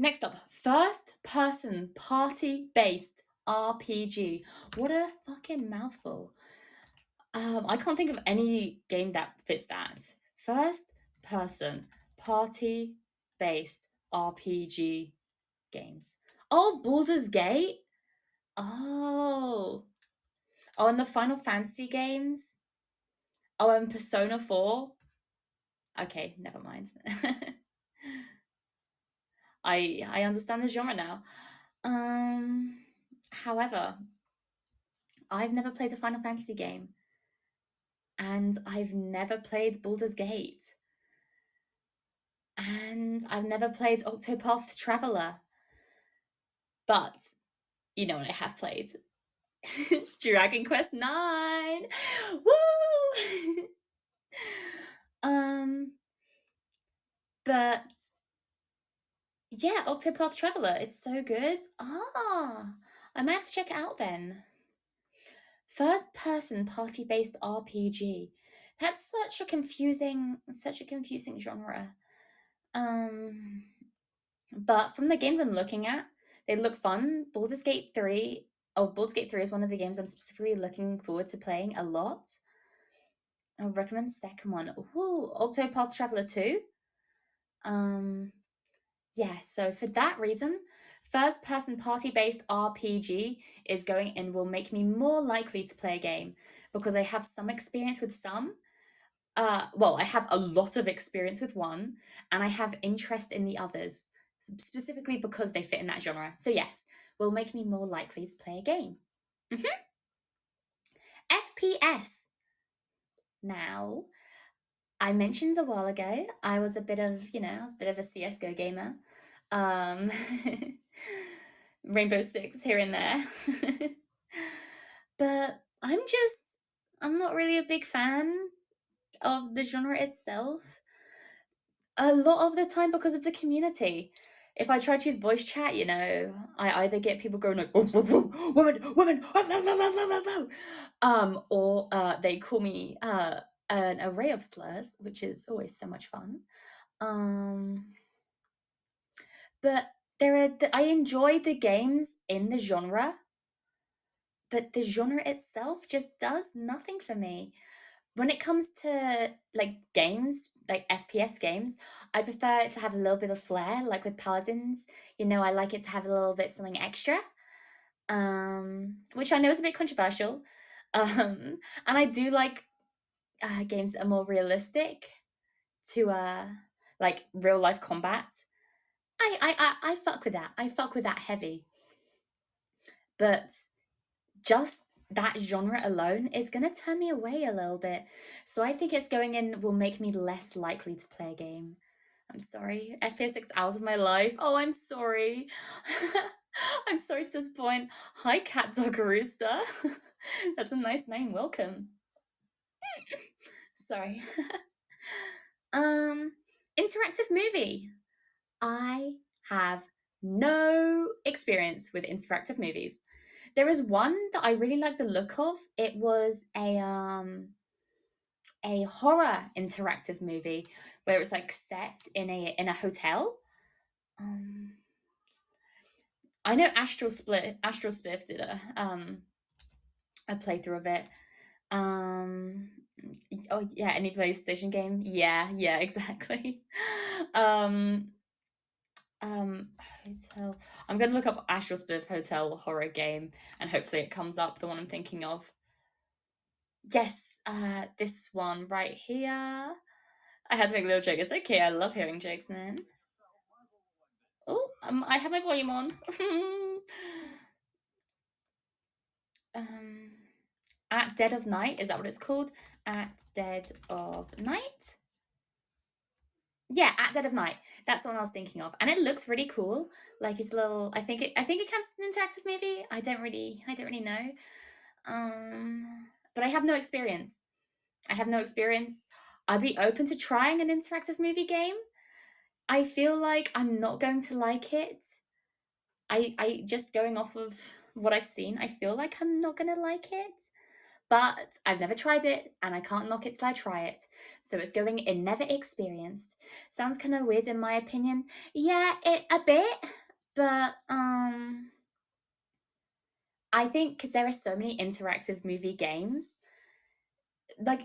Next up, first person party based RPG. What a fucking mouthful. I can't think of any game that fits that. First person party based RPG games. Oh, Baldur's Gate. Oh, oh, and the Final Fantasy games. Oh, and Persona 4. Okay, never mind. I understand the genre now. Um, However, I've never played a Final Fantasy game, and I've never played Baldur's Gate, and I've never played Octopath Traveler. But you know what I have played? Dragon Quest 9. Woo! um, but yeah, Octopath Traveler, it's so good. Ah, I might have to check it out then. First person party based RPG. That's such a confusing genre. Um, but from the games I'm looking at, they look fun. Baldur's Gate 3. Oh, Baldur's Gate 3 is one of the games I'm specifically looking forward to playing a lot. I'll recommend the second one. Ooh, Octopath Traveler 2. Um, yeah, so for that reason, first person party based RPG is going and will make me more likely to play a game because I have some experience with some. Well, I have a lot of experience with one, and I have interest in the others, specifically because they fit in that genre. So, yes, will make me more likely to play a game. Mhm. FPS. Now, I mentioned a while ago, I was a bit of, I was a bit of a CSGO gamer. Um, Rainbow Six here and there. But I'm not really a big fan of the genre itself. A lot of the time because of the community. If I try to use voice chat, I either get people going like, "Oh, oh, oh, woman, woman, oh, no, no, no, no, no, no," or they call me an array of slurs, which is always so much fun. Um, but I enjoy the games in the genre, but the genre itself just does nothing for me. When it comes to like games, like FPS games, I prefer it to have a little bit of flair, like with Paladins. I like it to have a little bit something extra, which I know is a bit controversial. And I do like games that are more realistic to like real life combat. I fuck with that. I fuck with that heavy. But just that genre alone is going to turn me away a little bit. So I think it's going in will make me less likely to play a game. I'm sorry. FPS 6 out of my life. Oh, I'm sorry. I'm sorry to disappoint. Hi, Cat Dog Rooster. That's a nice name. Welcome. Sorry. um, Interactive movie. I have no experience with interactive movies. There is one that I really like the look of. It was a horror interactive movie where it was like set in a hotel. Um, I know Astral Spliff did a playthrough of it. Um, oh yeah, any PlayStation game? Yeah, yeah, exactly. um, Hotel. I'm gonna look up Astral Spliff Hotel horror game, and hopefully it comes up the one I'm thinking of. Yes, this one right here. I had to make a little joke. It's okay. I love hearing jokes, man. Oh, I have my volume on. um, at Dead of Night, is that what it's called? At Dead of Night. Yeah, at Dead of Night. That's the one I was thinking of, and it looks really cool. Like it's a little. I think it counts as an interactive movie. I don't really know. But I have no experience. I have no experience. I'd be open to trying an interactive movie game. I feel like I'm not going to like it. I just going off of what I've seen, I feel like I'm not gonna like it. But I've never tried it and I can't knock it till I try it. So it's going in never experienced. Sounds kind of weird in my opinion. Yeah, it a bit, but I think because there are so many interactive movie games, like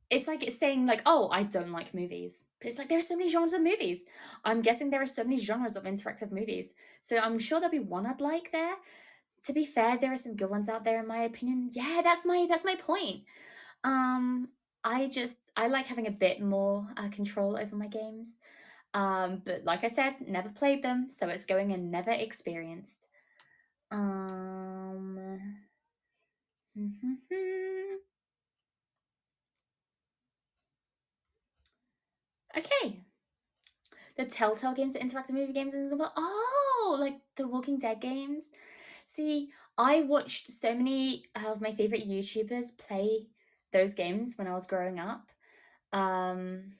it's like it's saying like, oh, I don't like movies, but it's like there are so many genres of movies. I'm guessing there are so many genres of interactive movies, so I'm sure there'll be one I'd like there. To be fair, there are some good ones out there in my opinion. Yeah, that's my point. um I like having a bit more control over my games. But like I said, never played them, so it's going in never experienced. um okay, the Telltale games, the interactive movie games, and well, oh, like the Walking Dead games. See, I watched so many of my favorite YouTubers play those games when I was growing up. Um,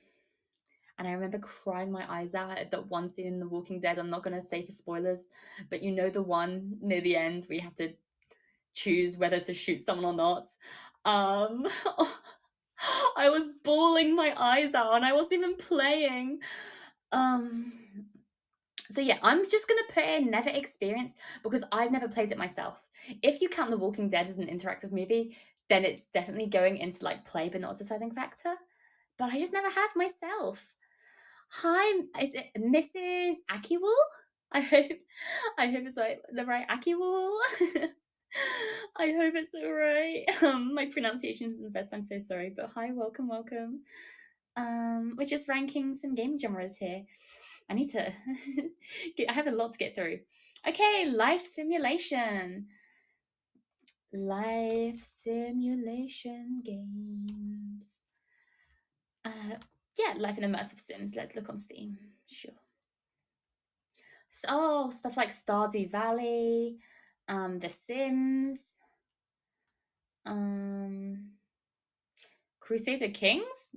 and I remember crying my eyes out at that one scene in The Walking Dead. I'm not going to say for spoilers, but you know the one near the end where you have to choose whether to shoot someone or not. Um, I was bawling my eyes out and I wasn't even playing. Um, so yeah, I'm just gonna put in never experienced because I've never played it myself. If you count The Walking Dead as an interactive movie, then it's definitely going into like play but not deciding factor. But I just never have myself. Hi, is it Mrs. Akiwal? I hope I hope it's like the right Akiwal. I hope it's all right. My pronunciation isn't the best. I'm so sorry. But hi, welcome, welcome. We're just ranking some game genres here. I need to. I have a lot to get through. Okay, life simulation. Life simulation games. Yeah, life in immersive sims. Let's look on Steam. Sure. So, oh, stuff like Stardew Valley, The Sims, um, Crusader Kings.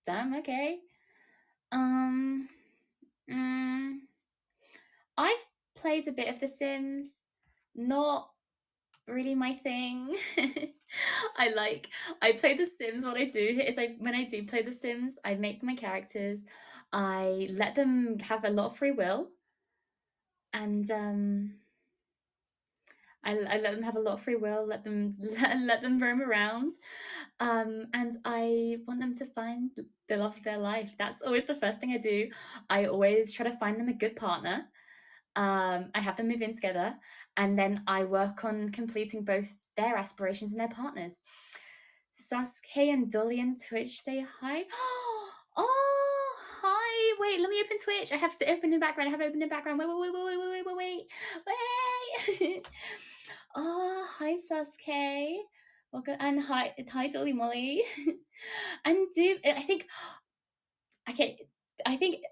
Damn. Okay. Um, mm, I've played a bit of The Sims. Not really my thing. I like I play The Sims. What I do is when I do play The Sims, I make my characters. I let them have a lot of free will, and I let them have a lot of free will. Let them let them roam around, and I want them to find the love of their life. That's always the first thing I do. I always try to find them a good partner. I have them move in together, and then I work on completing both their aspirations and their partners. Sasuke and Dolly and Twitch say hi. Oh, hi. Wait, let me open Twitch. I have to open in background. I have opened in background. Wait. Oh, hi, Sasuke. Welcome. And hi, Dolly Molly. And I think, okay, I think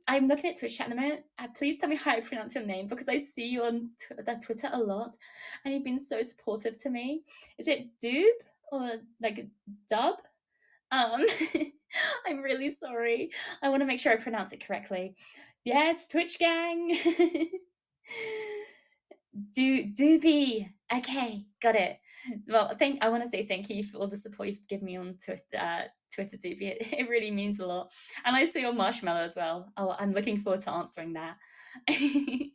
I'm looking at Twitch chat at the moment. Please tell me how I pronounce your name because I see you on Twitter a lot, and you've been so supportive to me. Is it Doob or like Dub? Um, I'm really sorry. I want to make sure I pronounce it correctly. Yes, Twitch gang. Doobie. Okay, got it. Well, I want to say thank you for all the support you've given me on Twitter, Doobie. It really means a lot. And I see your marshmallow as well. Oh, I'm looking forward to answering that. The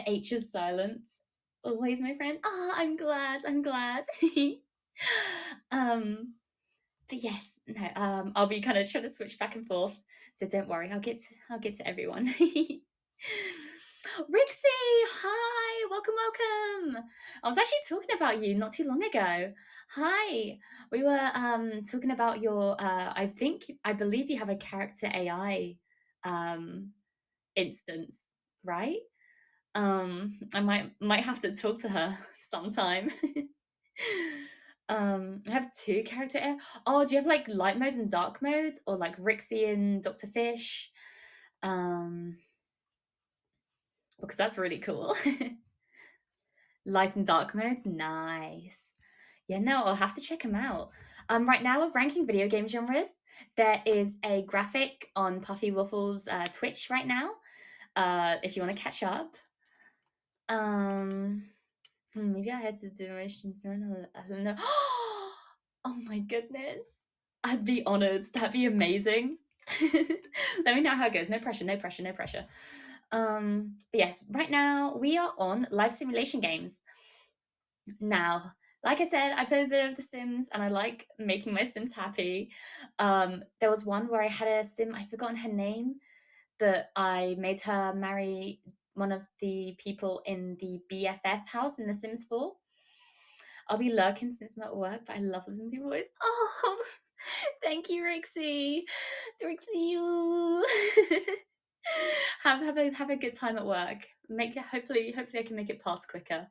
H is silent. Always, my friend. Ah, I'm glad. I'm glad. But yes, no. I'll be kind of trying to switch back and forth. So don't worry. I'll get to everyone. Rixie, hi, welcome. I was actually talking about you not too long ago. Hi, we were talking about your. I believe you have a character AI instance, right? I might have to talk to her sometime. I have two character AI. Oh, do you have like light mode and dark mode, or like Rixie and Dr. Fish? Because that's really cool. Light and dark modes, nice. Yeah, no, I'll have to check them out. Right now we're ranking video game genres. There is a graphic on Puffy Waffle's Twitch right now. If you want to catch up. Maybe I had to do motion turn. I don't know. Oh my goodness. I'd be honored. That'd be amazing. Let me know how it goes. No pressure, no pressure, no pressure. But yes, right now we are on live simulation games. Now, Like I said, I played a bit of The Sims and I like making my Sims happy. There was one where I had a Sim, I've forgotten her name, but I made her marry one of the people in the BFF house in The Sims 4. I'll be lurking since I'm at work, but I love listening to your voice. Oh, thank you, Rixie. Rixie, you. Have a good time at work. Make it hopefully I can make it pass quicker.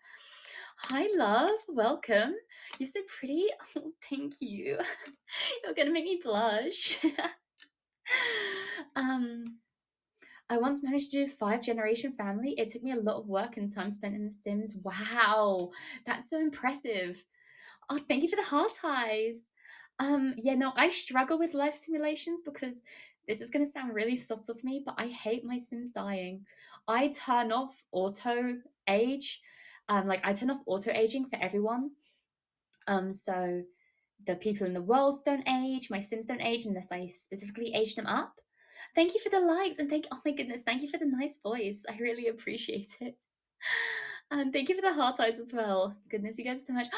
Hi, love. Welcome. You're so pretty. Oh, thank you. You're gonna make me blush. um, I once managed to do 5-generation family. It took me a lot of work and time spent in The Sims. Wow, that's so impressive. Oh, thank you for the heart eyes. Yeah, no, I struggle with life simulations because this is gonna sound really soft of me, but I hate my Sims dying. I turn off auto age. Like I turn off auto aging for everyone. So the people in the world don't age, my Sims don't age unless I specifically age them up. Thank you for the likes and oh my goodness, thank you for the nice voice. I really appreciate it. And thank you for the heart eyes as well. Goodness, you guys so much.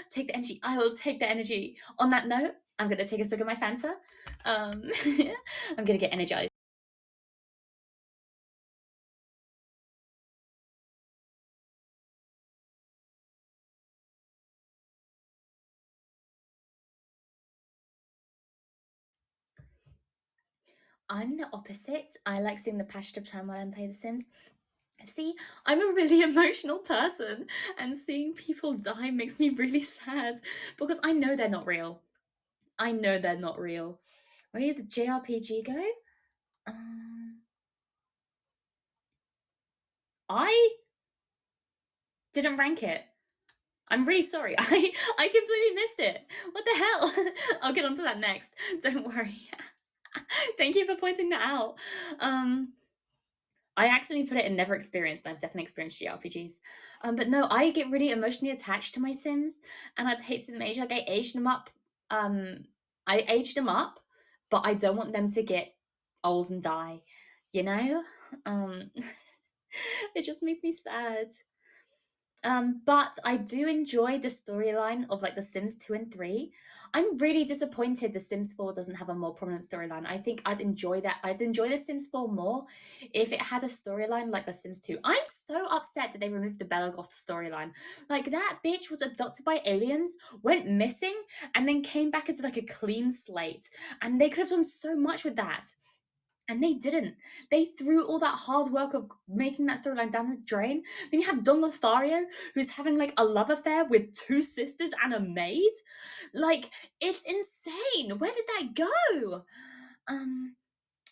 Take the energy. I will take the energy. On that note, I'm gonna take a swig of my Fanta. I'm gonna get energized. I'm the opposite. I like seeing the passage of time while I'm playing The Sims. See, I'm a really emotional person, and seeing people die makes me really sad because I know they're not real. I know they're not real. Where did the JRPG go? Um, I didn't rank it. I'm really sorry. I completely missed it. What the hell? I'll get onto that next. Don't worry. Thank you for pointing that out. I accidentally put it in never experienced, and I've definitely experienced JRPGs. But no, I get really emotionally attached to my Sims, and I'd hate to them age. Like I aged them up. I aged them up, but I don't want them to get old and die. You know, um, it just makes me sad. But I do enjoy the storyline of like The Sims 2 and 3. I'm really disappointed The Sims 4 doesn't have a more prominent storyline. I think I'd enjoy that. I'd enjoy The Sims 4 more if it had a storyline like The Sims 2. I'm so upset that they removed the Belagoth storyline. Like that bitch was abducted by aliens, went missing, and then came back as like a clean slate. And they could have done so much with that. And they didn't. They threw all that hard work of making that storyline down the drain. Then you have Don Lothario, who's having like a love affair with 2 sisters and a maid. Like, it's insane. Where did that go?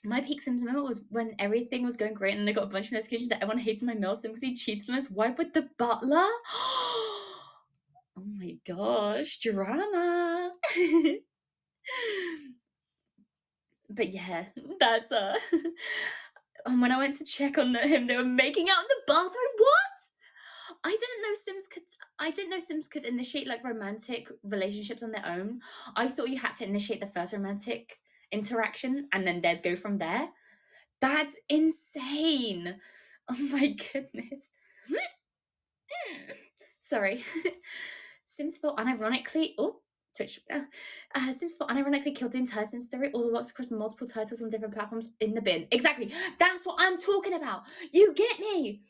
My peak Sims moment was when everything was going great and I got a bunch of notifications that everyone hates my male Sim because he cheats on his wife with the butler. Oh my gosh, drama. But yeah, that's and when I went to check on him, they were making out in the bathroom. What? I didn't know Sims could initiate like romantic relationships on their own. I thought you had to initiate the first romantic interaction and then theirs go from there. That's insane. Oh my goodness. Sorry. Sims 4 unironically. Oh, switch. Sims 4 unironically killed the entire Sims story. All the works across multiple titles on different platforms in the bin. Exactly. That's what I'm talking about. You get me.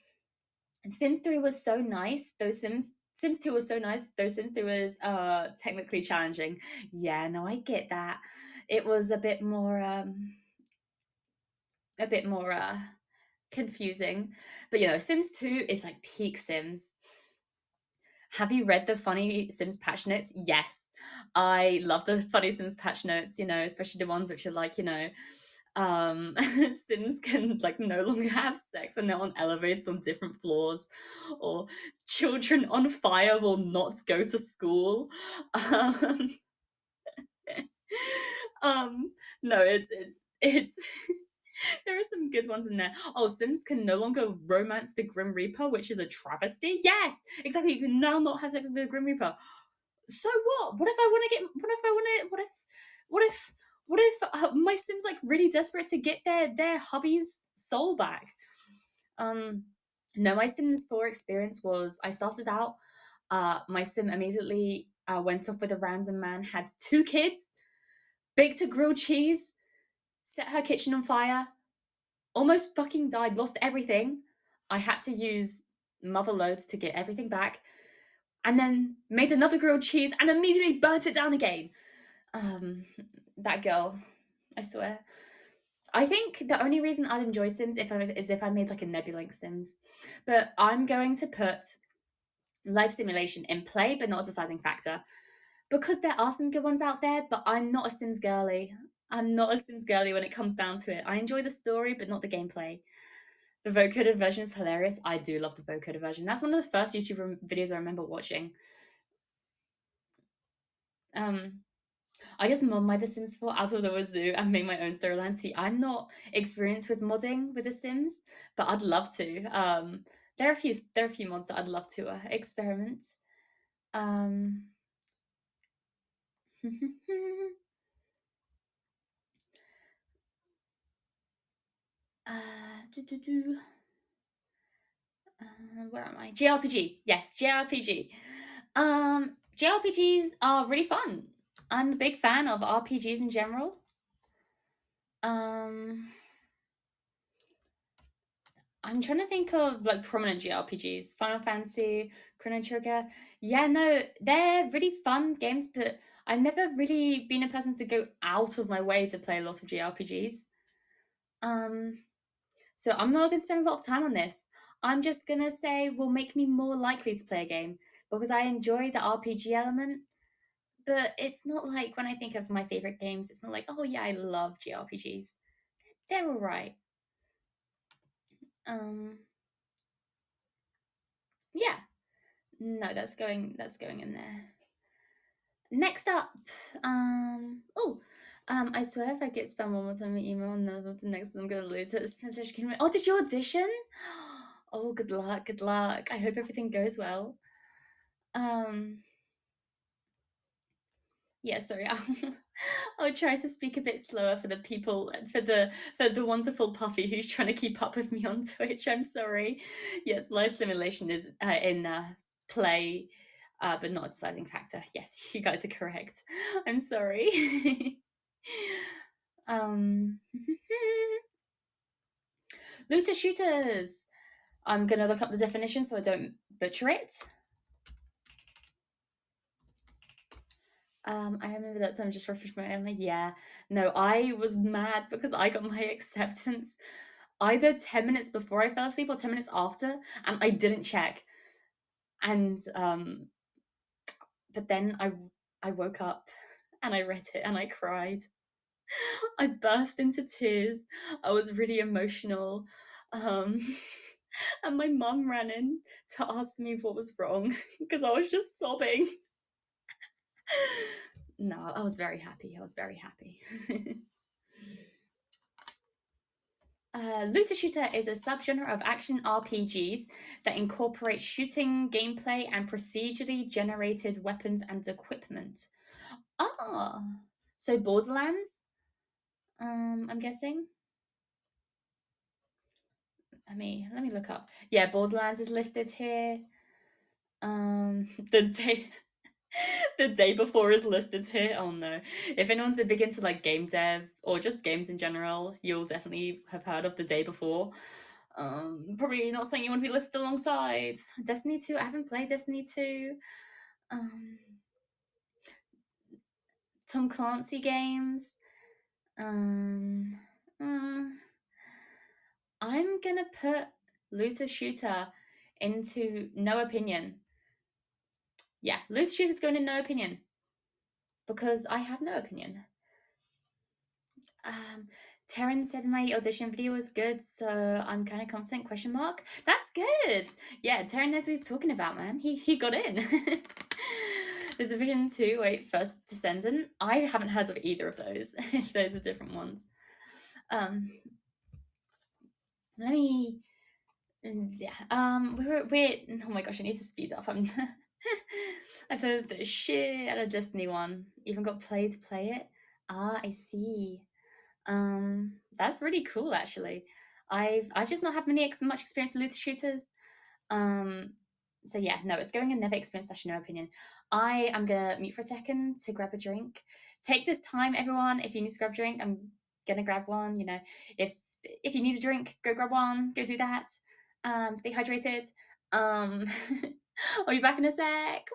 And Sims 3 was so nice. Sims 2 was so nice. Though Sims 3 was technically challenging. Yeah, no, I get that. It was a bit more confusing. But you know, Sims 2 is like peak Sims. Have you read the funny Sims patch notes? Yes. I love the funny Sims patch notes, you know, especially the ones which are like, you know, Sims can like no longer have sex when they're on elevators on different floors, or children on fire will not go to school. Um, no, it's there are some good ones in there. Oh, Sims can no longer romance the Grim Reaper, which is a travesty. Yes, exactly. You can now not have sex with the Grim Reaper. So what? What if I want to get? What if I want to? What if? What if my Sims like really desperate to get their hubby's soul back? No, my Sims 4 experience was I started out. my sim immediately went off with a random man, had 2 kids, baked a grilled cheese, set her kitchen on fire, almost fucking died, lost everything. I had to use mother loads to get everything back, and then made another grilled cheese and immediately burnt it down again. Um, that girl, I swear. I think the only reason I'd enjoy Sims is if I made like a Nebulink Sims, but I'm going to put life simulation in play, but not a deciding factor, because there are some good ones out there. But I'm not a Sims girly. I'm not a Sims girly when it comes down to it. I enjoy the story, but not the gameplay. The vocoder version is hilarious. I do love the vocoder version. That's one of the first YouTube videos I remember watching. I just mod my The Sims 4 out of the wazoo and make my own storyline. See, I'm not experienced with modding with The Sims, but I'd love to. There are a few mods that I'd love to experiment. Um, do, do, do. Where am I? JRPG. Yes, JRPG. JRPGs are really fun. I'm a big fan of RPGs in general. I'm trying to think of like prominent JRPGs. Final Fantasy, Chrono Trigger. Yeah, no, they're really fun games, but I've never really been a person to go out of my way to play a lot of JRPGs. So I'm not going to spend a lot of time on this. I'm just going to say will make me more likely to play a game because I enjoy the RPG element, but it's not like when I think of my favorite games, it's not like, oh yeah, I love JRPGs. They're all right. Yeah. No, that's going in there. Next up, I swear if I get spam one more time in email, none of the next I'm gonna lose it. Spencer, oh, did you audition? Oh, good luck, good luck. I hope everything goes well. Yeah, sorry. I'll try to speak a bit slower for the people, for the wonderful Puffy who's trying to keep up with me on Twitch. I'm sorry. Yes, live simulation is in play, but not a deciding factor. Yes, you guys are correct. I'm sorry. Looter shooters. I'm gonna look up the definition so I don't butcher it. I remember that time just refreshed my memory. Yeah, no, I was mad because I got my acceptance either 10 minutes before I fell asleep or 10 minutes after, and I didn't check. And but then I woke up and I read it and I cried. I burst into tears. I was really emotional. And my mum ran in to ask me what was wrong because I was just sobbing. No, I was very happy. I was very happy. Looter Shooter is a subgenre of action RPGs that incorporate shooting gameplay and procedurally generated weapons and equipment. Ah, so Borderlands? I'm guessing. Let me look up. Yeah, Borderlands is listed here. The day the day before is listed here. Oh no. If anyone's big into like game dev or just games in general, you'll definitely have heard of the day before. Probably not something you want to be listed alongside. Destiny 2, I haven't played Destiny 2. Tom Clancy games. I'm gonna put Looter Shooter into no opinion. Yeah, Looter Shooter's going in no opinion. Because I have no opinion. Taryn said my audition video was good, so I'm kind of confident, question mark. That's good. Yeah, Taryn knows what he's talking about, man. He got in. There's Division 2, wait, First Descendant. I haven't heard of either of those, if those are different ones. Let me, yeah, we're, oh my gosh, I need to speed up. I played the shit out of Destiny 1. Even got to play it. Ah, I see. That's really cool, actually. I've just not had much experience with looter shooters. So yeah, no, it's going in never experienced slash no opinion. I am gonna mute for a second to grab a drink. Take this time, everyone. If you need to grab a drink, I'm gonna grab one. You know, if you need a drink, go grab one. Go do that. Stay hydrated. Um, I'll be back in a sec.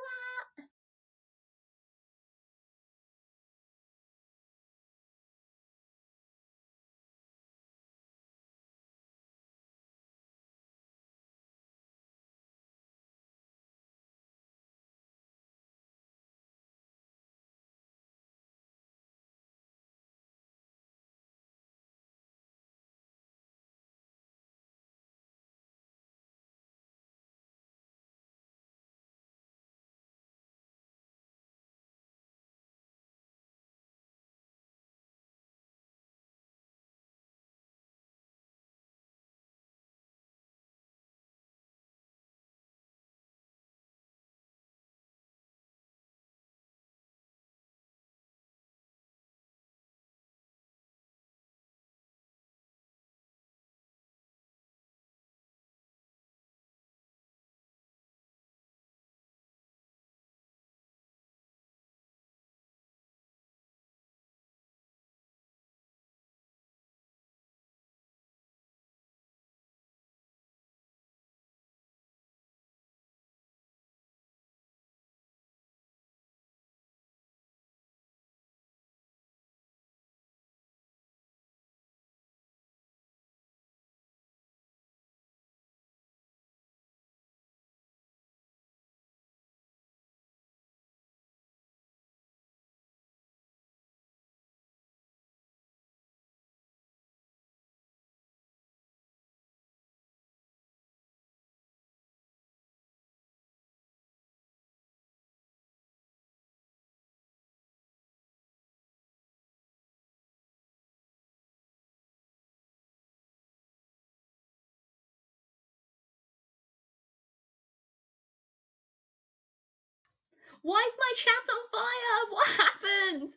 Why is my chat on fire? What happened?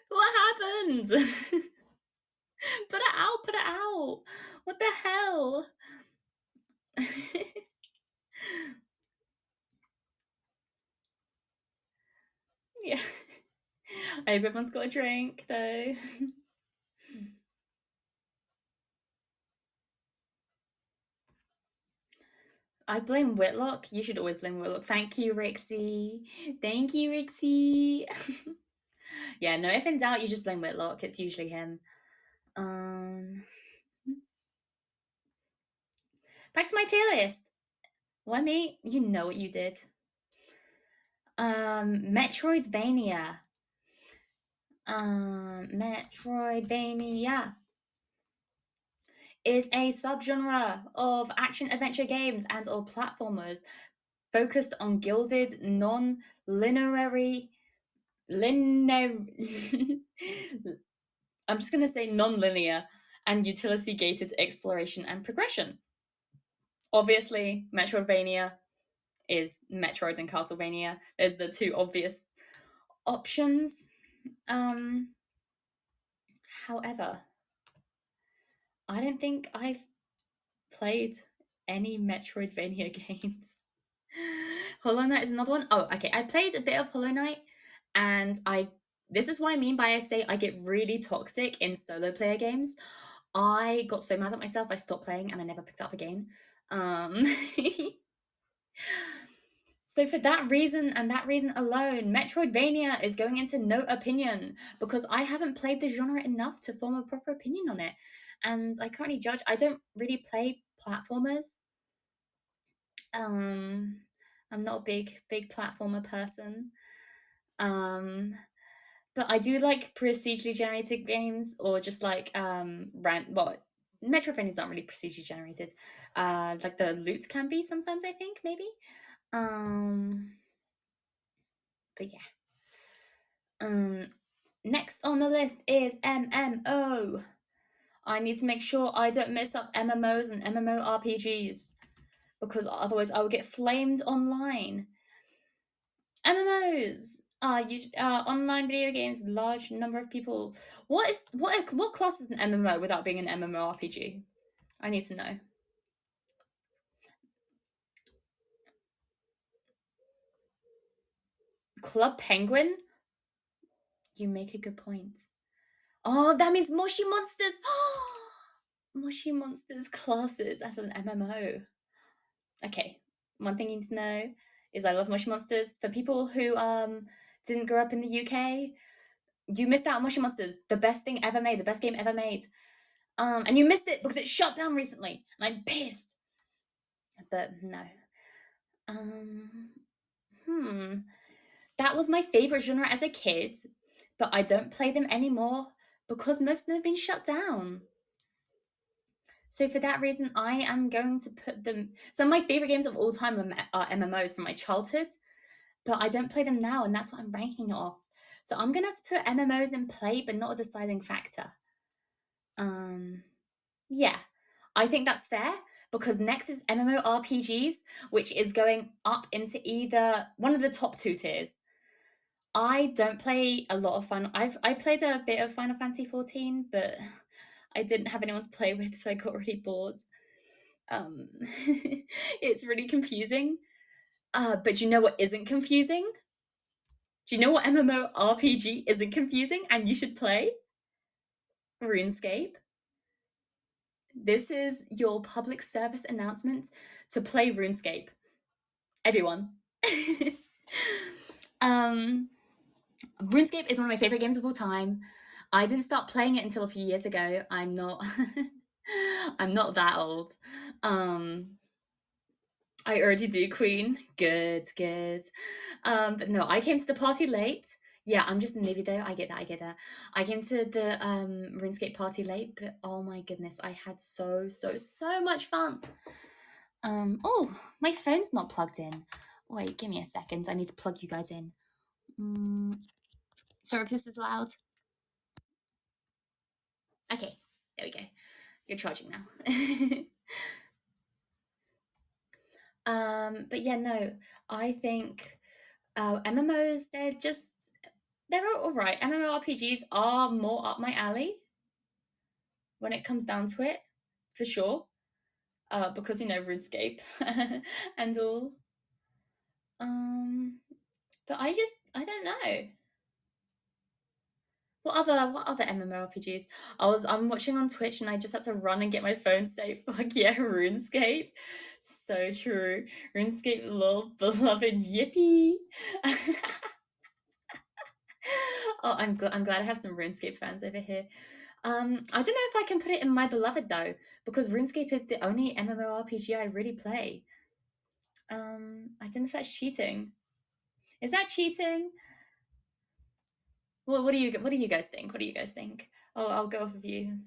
What happened? Put it out, put it out. What the hell? Yeah. I hope everyone's got a drink though. I blame Whitlock. You should always blame Whitlock. Thank you, Rixie. Thank you, Rixie. Yeah, no, if in doubt, you just blame Whitlock. It's usually him. Um, Back to my tier list. Why me? You know what you did. Metroidvania. Metroidvania is a subgenre of action adventure games and or platformers focused on gilded, non-linear. Linear. I'm just gonna say non-linear and utility-gated exploration and progression. Obviously, Metroidvania is Metroid and Castlevania. There's the two obvious options. However, I don't think I've played any Metroidvania games. Hollow Knight is another one. Oh, okay. I played a bit of Hollow Knight, and this is what I mean by I say I get really toxic in solo player games. I got so mad at myself, I stopped playing and I never picked it up again. So for that reason and that reason alone, Metroidvania is going into no opinion because I haven't played the genre enough to form a proper opinion on it. And I can't really judge. I don't really play platformers. I'm not a big platformer person. But I do like procedurally generated games or just like Metroidvanias aren't really procedurally generated. Like the loot can be sometimes, I think, maybe. But yeah. Next on the list is MMO. I need to make sure I don't mess up MMOs and MMORPGs because otherwise I will get flamed online. MMOs are online video games with large number of people. What class is an MMO without being an MMORPG? I need to know. Club Penguin? You make a good point. Oh, that means Moshi Monsters! Moshi Monsters classes as an MMO. Okay, one thing you need to know is I love Moshi Monsters. For people who didn't grow up in the UK, you missed out on Moshi Monsters, the best thing ever made, the best game ever made. And you missed it because it shut down recently, and I'm pissed. But no. That was my favorite genre as a kid, but I don't play them anymore because most of them have been shut down. So for that reason, I am going to put them. Some of my favorite games of all time are MMOs from my childhood, but I don't play them now, and that's what I'm ranking it off. So I'm gonna have to put MMOs in play, but not a deciding factor. Yeah, I think that's fair because next is MMORPGs, which is going up into either one of the top two tiers. I don't play a lot of Final. I played a bit of Final Fantasy 14, but I didn't have anyone to play with, so I got really bored. It's really confusing. But do you know what isn't confusing? Do you know what MMORPG isn't confusing and you should play? RuneScape. This is your public service announcement to play RuneScape. Everyone. RuneScape is one of my favorite games of all time. I didn't start playing it until a few years ago. I'm not I'm not that old. I already do, Queen. Good, good. But no, I came to the party late. Yeah, I'm just a newbie though. I get that. I get that. I came to the RuneScape party late, but oh my goodness, I had so much fun. Oh, my phone's not plugged in. Wait, give me a second. I need to plug you guys in. Sorry if this is loud. Okay, there we go. You're charging now. But yeah, no, I think MMOs, they're all right. MMORPGs are more up my alley when it comes down to it, for sure. Because RuneScape and all. But I don't know. What other MMORPGs? I'm watching on Twitch and I just had to run and get my phone safe. Fuck yeah, RuneScape. So true. RuneScape, lol, beloved, yippee. Oh, I'm glad I have some RuneScape fans over here. I don't know if I can put it in my beloved though, because RuneScape is the only MMORPG I really play. I don't know if that's cheating. Is that cheating? Well, what do you guys think? What do you guys think? I'll go off of you.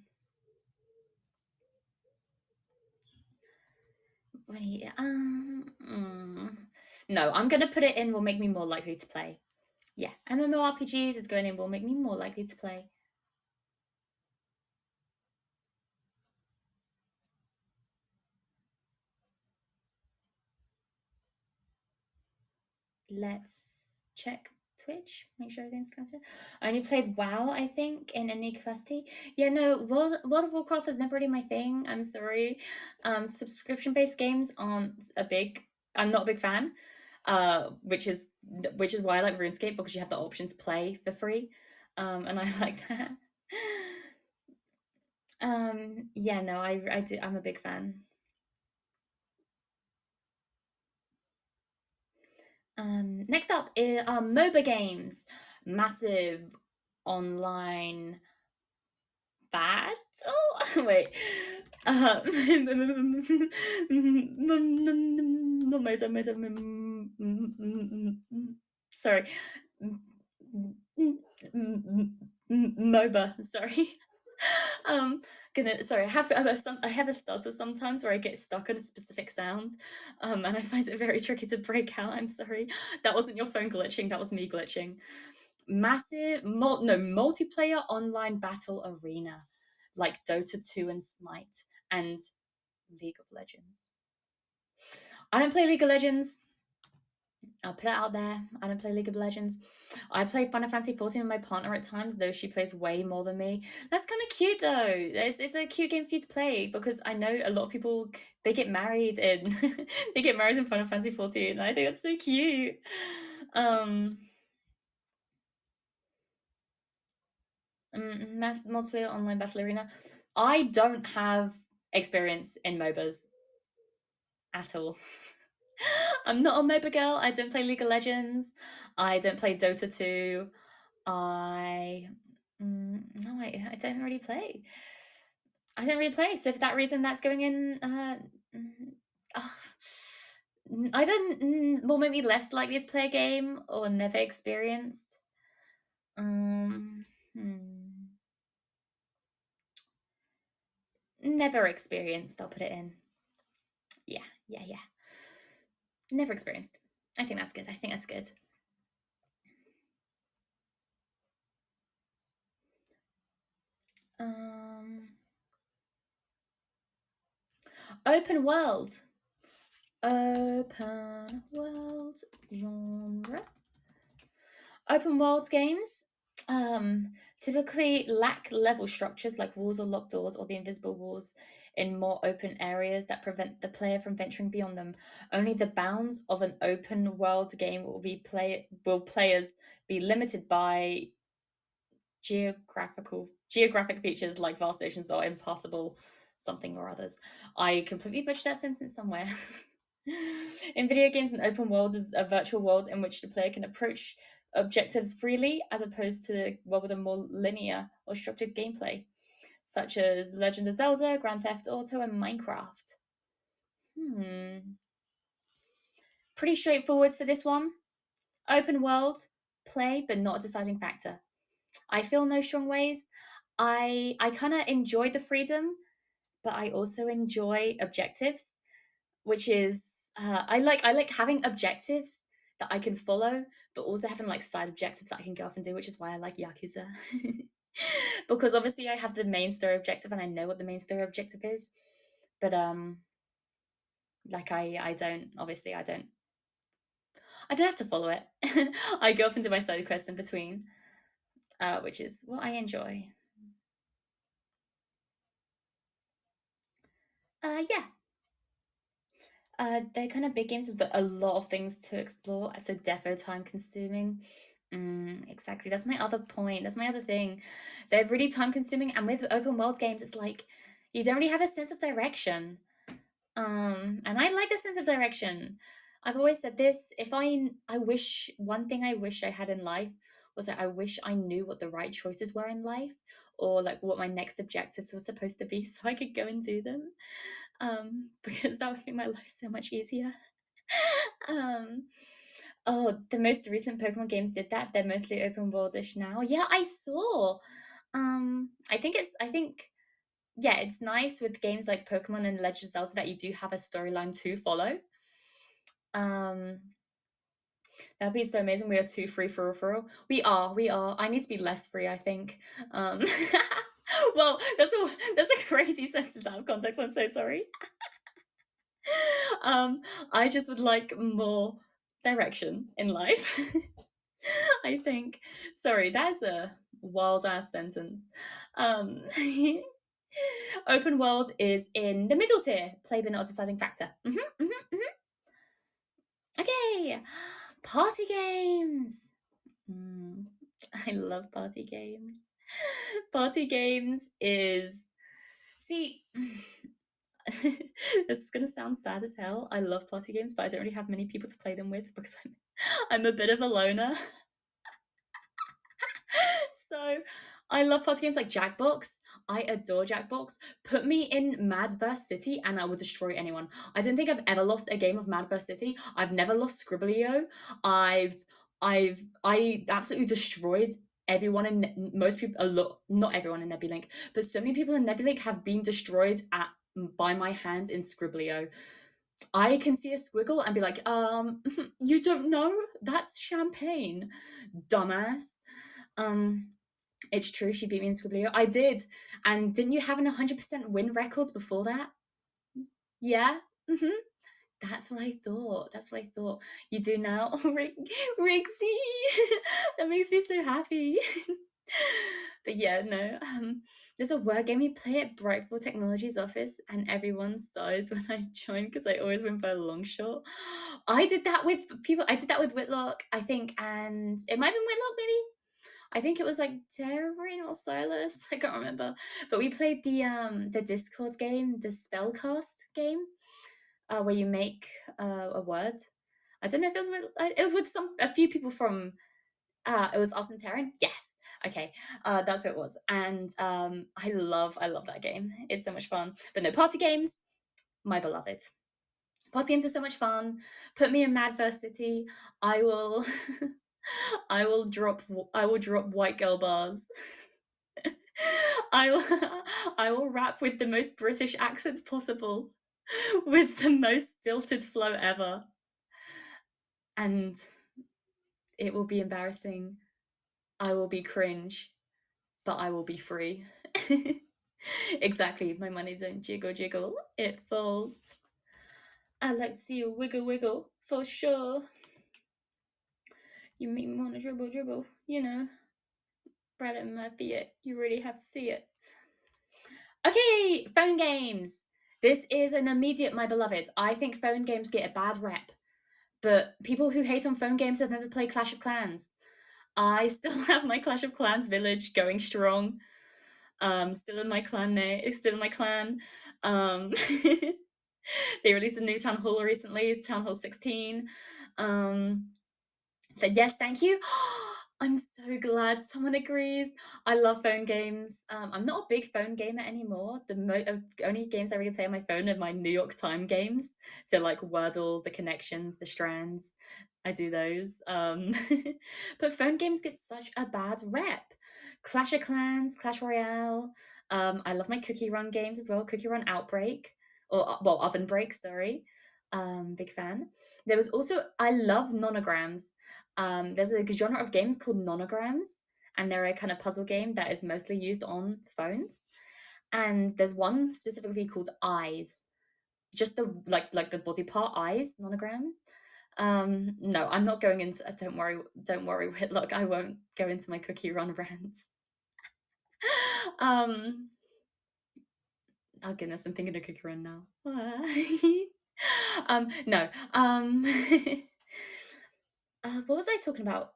What do you, No, I'm gonna put it in. Will make me more likely to play. Yeah, MMORPGs is going in. Will make me more likely to play. Let's check Twitch, make sure everything's connected. I only played WoW, I think, in any capacity. Yeah, no, World of Warcraft was never really my thing. I'm sorry. Subscription-based games aren't I'm not a big fan. Which is why I like RuneScape, because you have the option to play for free. And I like that. Yeah, no, I do. I'm a big fan. Next up are MOBA games. Massive online battle. Wait. Sorry. MOBA. Sorry. Sorry. I have a stutter sometimes where I get stuck on a specific sound, and I find it very tricky to break out. I'm sorry. That wasn't your phone glitching. That was me glitching. Massive multiplayer online battle arena like Dota 2 and Smite and League of Legends. I don't play League of Legends. I'll put it out there. I don't play League of Legends. I play Final Fantasy 14 with my partner at times, though she plays way more than me. That's kind of cute, though. It's a cute game for you to play, because I know a lot of people, they get married in they get married in Final Fantasy 14. I think that's so cute. Mass multiplayer online battle arena. I don't have experience in MOBAs at all. I'm not a MOBA girl. I don't play League of Legends. I don't play Dota 2. I no, I don't really play. I don't really play. So for that reason, that's going in. Oh, I don't. Well, maybe less likely to play a game or never experienced. Um, hmm. Never experienced. I'll put it in. Yeah, yeah, yeah. Never experienced. I think that's good. I think that's good. Um, open world. Open world genre. Open world games typically lack level structures like walls or locked doors or the invisible walls in more open areas that prevent the player from venturing beyond them. Only the bounds of an open world game will players be limited by geographic features like vast oceans or impossible something or others. I completely butchered that sentence somewhere. In video games, an open world is a virtual world in which the player can approach objectives freely, as opposed to the world with a more linear or structured gameplay, such as Legend of Zelda, Grand Theft Auto, and Minecraft. Pretty straightforward for this one. Open world, play, but not a deciding factor. I feel no strong ways. I kind of enjoy the freedom, but I also enjoy objectives, which is I like having objectives that I can follow, but also having like side objectives that I can go off and do, which is why I like Yakuza. Because obviously I have the main story objective and I know what the main story objective is, but like I don't have to follow it. I go off and do my side quests in between, which is what I enjoy. Yeah, they're kind of big games with a lot of things to explore, so defo time consuming. Exactly. That's my other point. That's my other thing. They're really time consuming, and with open world games, it's like you don't really have a sense of direction. And I like the sense of direction. I've always said this. I wish one thing I wish I had in life was that I wish I knew what the right choices were in life, or like what my next objectives were supposed to be, so I could go and do them. Because that would make my life so much easier. um, oh, the most recent Pokemon games did that. They're mostly open worldish now. Yeah, I saw. I think yeah, it's nice with games like Pokemon and Legend of Zelda that you do have a storyline to follow. Um, that'd be so amazing. We are too free for real. We are. I need to be less free, I think. Um, well, that's a crazy sentence out of context. I'm so sorry. I just would like more direction in life. I think. Sorry, that's a wild ass sentence. Um, open world is in the middle tier. Play but not a deciding factor. Okay, party games. I love party games. Party games is see. This is gonna sound sad as hell. I love party games, but I don't really have many people to play them with because I'm a bit of a loner. So I love party games like Jackbox. I adore Jackbox. Put me in Madverse City and I will destroy anyone. I don't think I've ever lost a game of Madverse City. I've never lost Scribblio. I absolutely destroyed everyone in most people, a lot, not everyone in Nebulink, but so many people in Nebulink have been destroyed by my hands in Scribblio. I can see a squiggle and be like, you don't know? That's champagne, dumbass. It's true, she beat me in Scribblio. I did. And didn't you have an 100% win record before that? Yeah? That's what I thought. That's what I thought. You do now? Oh, Rixie! That makes me so happy. But yeah, no. There's a word game we play at Brightful Technologies office, and everyone sighs when I join because I always win by a long shot. I did that with people. I did that with Whitlock, I think, and it might have been Whitlock, maybe. I think it was like Darren or Silas. I can't remember. But we played the Discord game, the Spellcast game, where you make a word. I don't know if it was with a few people from. It was us and Taryn. Yes. Okay. That's who it was. And I love that game. It's so much fun. But no, party games, my beloved. Party games are so much fun. Put me in Madverse City. I will I will drop white girl bars. I will I will rap with the most British accents possible, with the most stilted flow ever. And it will be embarrassing. I will be cringe, but I will be free. Exactly. My money don't jiggle jiggle. It falls. I like to see you wiggle wiggle for sure. You make me wanna dribble dribble, you know. Right at my feet. You really have to see it. Okay, phone games. This is an immediate my beloved. I think phone games get a bad rep, but people who hate on phone games have never played Clash of Clans. I still have my Clash of Clans village going strong. Still in my clan name. Still in my clan. They released a new town hall recently. It's Town Hall 16. But yes, thank you. I'm so glad someone agrees. I love phone games. I'm not a big phone gamer anymore. The only games I really play on my phone are my New York Time games. So like Wordle, the Connections, the Strands. I do those. But phone games get such a bad rep. Clash of Clans, Clash Royale. I love my Cookie Run games as well. Cookie Run Outbreak, or well, Oven Break. Sorry. Big fan. There was also I love nonograms. There's a genre of games called nonograms, and they're a kind of puzzle game that is mostly used on phones. And there's one specifically called Eyes, just the body part eyes nonogram. No, I'm not going into. Don't worry, Whitlock. I won't go into my cookie run rant. um, oh goodness, I'm thinking of cookie run now. No. What was I talking about?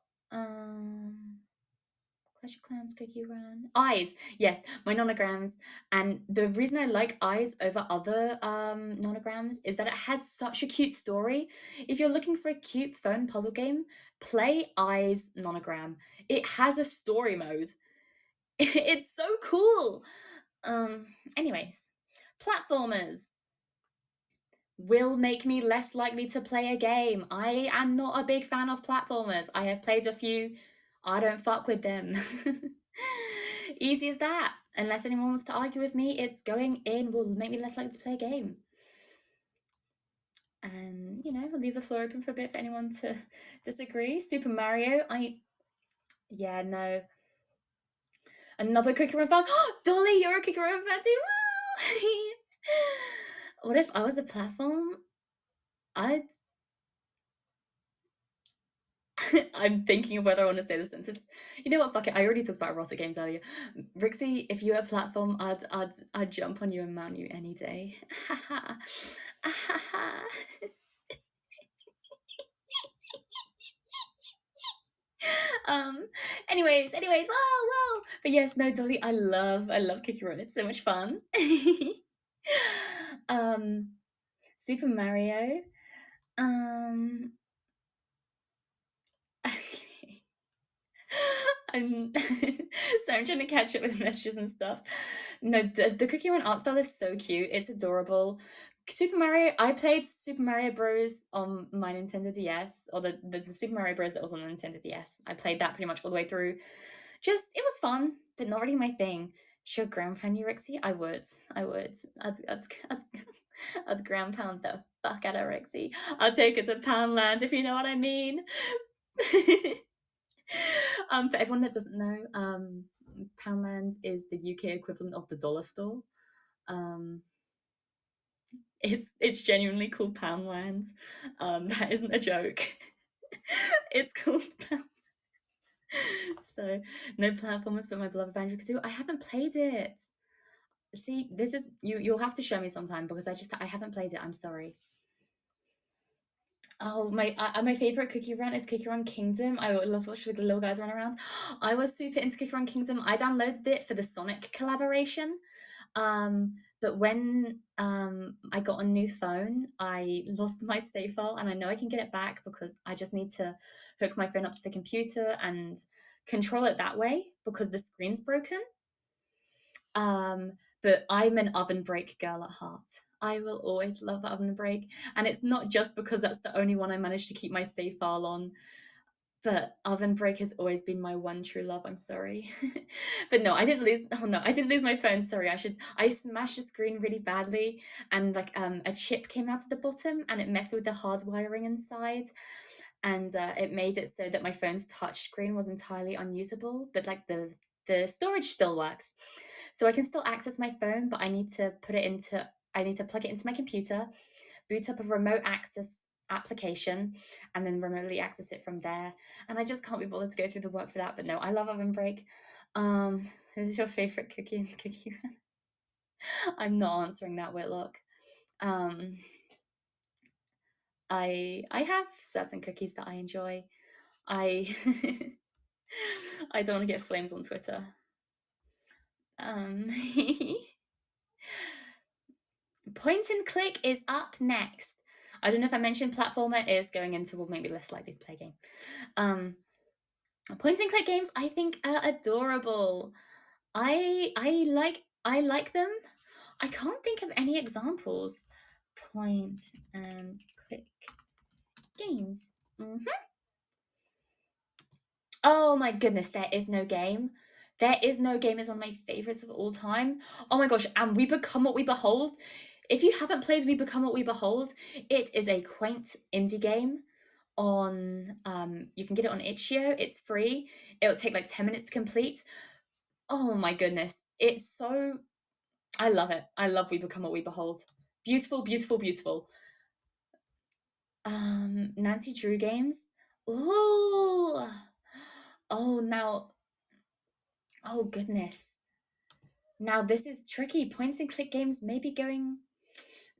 Clash of Clans, Cookie Run. Eyes. Yes, my nonograms. And the reason I like Eyes over other nonograms is that it has such a cute story. If you're looking for a cute phone puzzle game, play Eyes nonogram. It has a story mode. It's so cool. Anyways, platformers will make me less likely to play a game. I am not a big fan of platformers. I have played a few. I don't fuck with them. Easy as that. Unless anyone wants to argue with me, it's going in will make me less likely to play a game. And, I'll leave the floor open for a bit for anyone to disagree. Super Mario, yeah, no. Another Cookie Run fan. Dolly, you're a Cookie Run fan too. Woo! What if I was a platform? I'm thinking of whether I want to say the sentence. You know what? Fuck it. I already talked about erotic games earlier. Rixie, if you were a platform, I'd jump on you and mount you any day. um. Whoa. But yes, no, Dolly. I love Kicking Run. It's so much fun. um, Super Mario. Okay. I'm I'm trying to catch up with messages and stuff. No, the Cookie Run art style is so cute. It's adorable. Super Mario. I played Super Mario Bros. On my Nintendo DS, or the Super Mario Bros. That was on the Nintendo DS. I played that pretty much all the way through. Just it was fun, but not really my thing. Should ground pound you, Rixie? I would. I'd ground pound the fuck out of Rixie. I'll take it to Poundland if you know what I mean. For everyone that doesn't know, Poundland is the UK equivalent of the dollar store. It's genuinely called Poundland. That isn't a joke. It's called Pound. So no platformers, but my beloved Banjo Kazooie. I haven't played it. See, this is you. You'll have to show me sometime because I haven't played it. I'm sorry. Oh, my favorite cookie run is Cookie Run Kingdom. I love watching the little guys run around. I was super into Cookie Run Kingdom. I downloaded it for the Sonic collaboration. But when I got a new phone, I lost my save file, and I know I can get it back because I just need to hook my phone up to the computer and control it that way because the screen's broken. But I'm an oven break girl at heart. I will always love oven break, and it's not just because that's the only one I managed to keep my save file on. But oven break has always been my one true love. I'm sorry, but no, I didn't lose. Oh no, I didn't lose my phone. Sorry, I smashed the screen really badly, and like a chip came out of the bottom, and it messed with the hard wiring inside, and it made it so that my phone's touch screen was entirely unusable. But like the storage still works, so I can still access my phone. But I need to plug it into my computer, boot up a remote access application, and then remotely access it from there. And I just can't be bothered to go through the work for that. But no, I love oven break. Who's your favorite cookie and cookie run? I'm not answering that, Whitlock. Um, I have certain cookies that I enjoy. I I don't want to get flames on Twitter. Point and click is up next. I don't know if I mentioned platformer is going into, well, maybe less likely to play game. Point and click games I think are adorable. I like them. I can't think of any examples. Point and click games. Oh my goodness, There Is No Game. There Is No Game is one of my favorites of all time. Oh my gosh, and We Become What We Behold. If you haven't played We Become What We Behold, it is a quaint indie game on you can get it on itch.io. It's free. It'll take like 10 minutes to complete. Oh my goodness. It's so I love it. I love We Become What We Behold. Beautiful, beautiful, beautiful. Nancy Drew games. Ooh. Oh, now. Oh, goodness. Now, this is tricky. Point and click games may be going